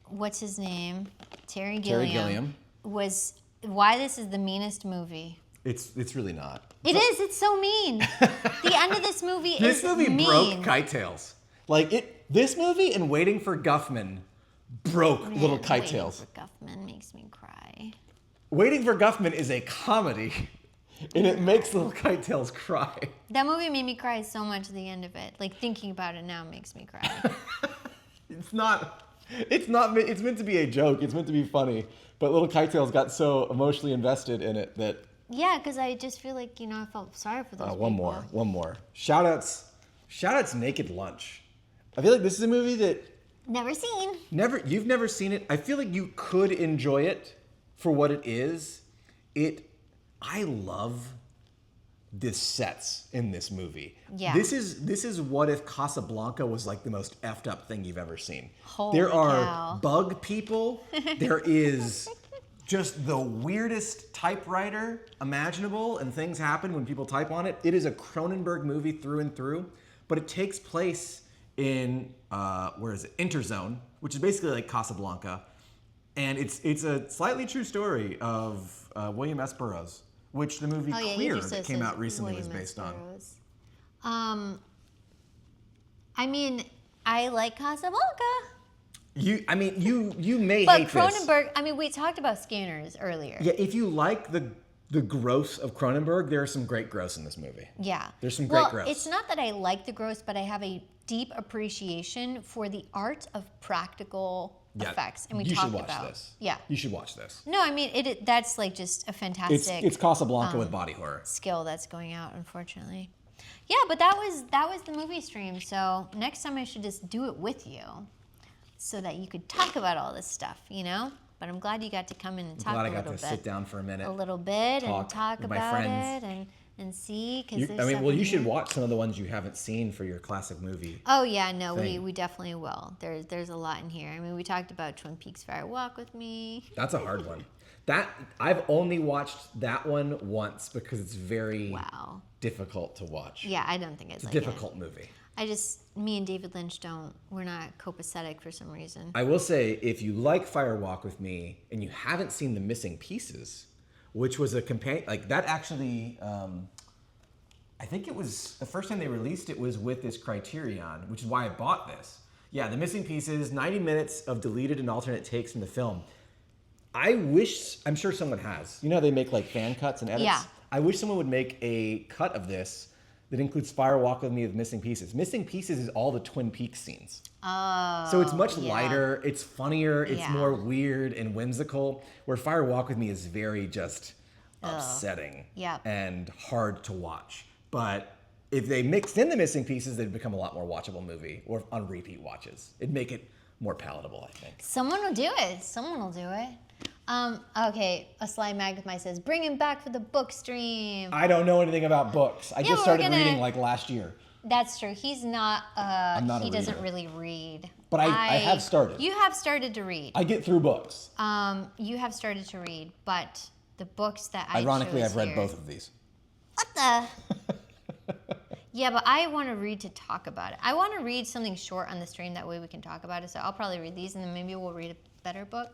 what's his name, Terry Gilliam, was why this is the meanest movie. It's really not. It is. It's so mean. The end of this movie This is movie mean. broke Kite Tails. Like it. This movie and Waiting for Guffman broke Man, Little Kite Tails. Waiting for Guffman makes me cry. Waiting for Guffman is a comedy, and it makes Little Kite Tails cry. That movie made me cry so much at the end of it. Like thinking about it now makes me cry. It's not. It's meant to be a joke. It's meant to be funny. But Little Kite Tails got so emotionally invested in it that. Yeah, because I just feel like I felt sorry for those people. One more. Shout outs Naked Lunch. I feel like this is a movie that Never seen. you've never seen it. I feel like you could enjoy it for what it is. I love the sets in this movie. Yeah. This is what if Casablanca was like the most effed up thing you've ever seen. Holy there are cow. bug people. There is just the weirdest typewriter imaginable, and things happen when people type on it. It is a Cronenberg movie through and through, but it takes place in Interzone, which is basically like Casablanca, and it's a slightly true story of William S. Burroughs, which the movie Clear that came out recently was based on. I mean, I like Casablanca. You may But hate this. Cronenberg, I mean, we talked about Scanners earlier. Yeah, if you like the gross of Cronenberg, there is some great gross in this movie. Yeah. There's some great well, gross. It's not that I like the gross, but I have a deep appreciation for the art of practical effects. And we you talked should watch about this. Yeah. You should watch this. No, I mean that's like just a fantastic It's Casablanca with body horror. skill that's going out, unfortunately. Yeah, but that was the movie stream. So next time I should just do it with you, so that you could talk about all this stuff. But I'm glad you got to come in and I'm talk glad I a got little to bit. sit down for a minute. A little bit and talk talk with my about friends. it and see. Cause You, there's I mean, stuff well, in you should here. watch some of the ones you haven't seen for your classic movie. Oh yeah, no, thing. we definitely will. There's a lot in here. I mean, we talked about Twin Peaks Fire Walk with Me. That's a hard one. That I've only watched that one once because it's very Wow. difficult to watch. Yeah, I don't think it's It's a like difficult movie. me and David Lynch we're not copacetic for some reason. I will say, if you like Fire Walk with Me and you haven't seen The Missing Pieces, which was a companion, like that actually, I think it was the first time they released it was with this Criterion, which is why I bought this. Yeah, The Missing Pieces, 90 minutes of deleted and alternate takes from the film. I'm sure someone has. You know how they make like fan cuts and edits? Yeah. I wish someone would make a cut of this that includes Fire Walk with Me with Missing Pieces. Missing Pieces is all the Twin Peaks scenes. Oh. So it's much yeah. lighter, it's funnier, it's Yeah. more weird and whimsical, where Fire Walk with Me is very just upsetting Yep. and hard to watch. But if they mixed in The Missing Pieces, they'd become a lot more watchable movie or on repeat watches. It'd make it more palatable, I think. Someone will do it. Someone will do it. Okay, a Sly Magpie says, bring him back for the book stream. I don't know anything about books. I Yeah, just we're started gonna- reading like last year. That's true. He's not, not a he doesn't reader. really read. But I have started. You have started to read. I get through books. You have started to read, but the books that I Ironically, chose I've read here- both of these. What the? Yeah, but I want to read to talk about it. I want to read something short on the stream. That way we can talk about it. So I'll probably read these, and then maybe we'll read a better book.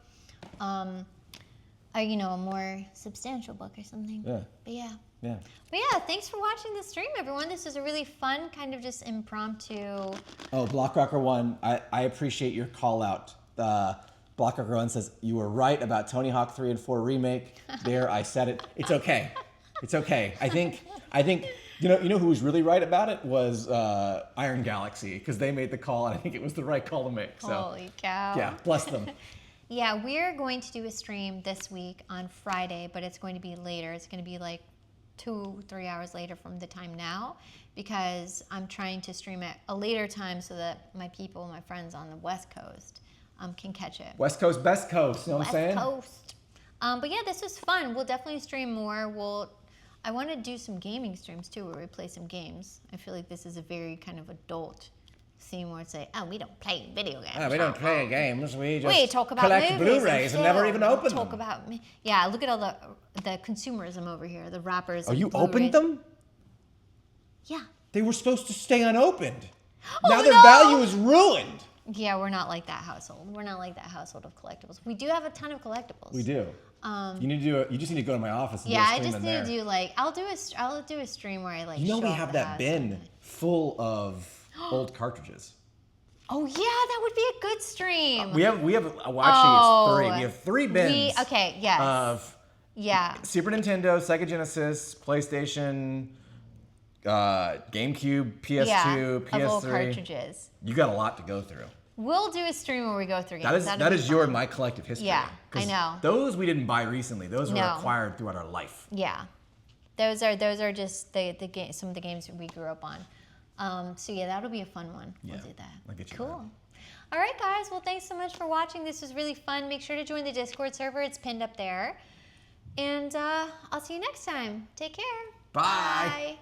Or, a more substantial book or something. Yeah. But yeah. Yeah. But yeah, thanks for watching the stream, everyone. This was a really fun, kind of just impromptu. Oh, Blockrocker 1, I appreciate your call out. Blockrocker 1 says, you were right about Tony Hawk 3 and 4 remake. There, I said it. It's okay. It's okay. I think you know who was really right about it was Iron Galaxy, because they made the call and I think it was the right call to make. So Holy cow. yeah, bless them. Yeah, we're going to do a stream this week on Friday, but it's going to be later. It's going to be like 2-3 hours later from the time now, because I'm trying to stream at a later time so that my friends on the West Coast can catch it. West Coast, best coast, you know what I'm saying? West Coast. But yeah, this was fun. We'll definitely stream more. I want to do some gaming streams too, where we play some games. I feel like this is a very kind of adult scene where it's like, oh, we don't play video games. we don't play games. We just We talk about collect movies Blu-rays and never film. even open Talk them. about me. Yeah, look at all the consumerism over here. The wrappers. Oh, and you Blu-rays. opened them? Yeah. They were supposed to stay unopened. Oh, Now their no! value is ruined. Yeah, we're not like that household. We're not like that household of collectibles. We do have a ton of collectibles. We do. You need to do. You just need to go to my office. And Yeah, do a I stream just in need there. to do like I'll do a stream where I like. You know show we off have the that house. bin full of old cartridges. Oh yeah, that would be a good stream. We have. Well, actually, it's 3. We have 3 bins. Okay, yes. Of Yeah. Super Nintendo, Sega Genesis, PlayStation, GameCube, PS2, yeah, of old PS3. cartridges. You got a lot to go through. We'll do a stream where we go through games. That is my collective history. Yeah, I 'Cause know. Those we didn't buy recently. Those were No. acquired throughout our life. Yeah, those are just the some of the games we grew up on. So yeah, that'll be a fun one. We'll Yeah, do that. I'll get you Cool. that. All right, guys. Well, thanks so much for watching. This was really fun. Make sure to join the Discord server. It's pinned up there. And I'll see you next time. Take care. Bye. Bye.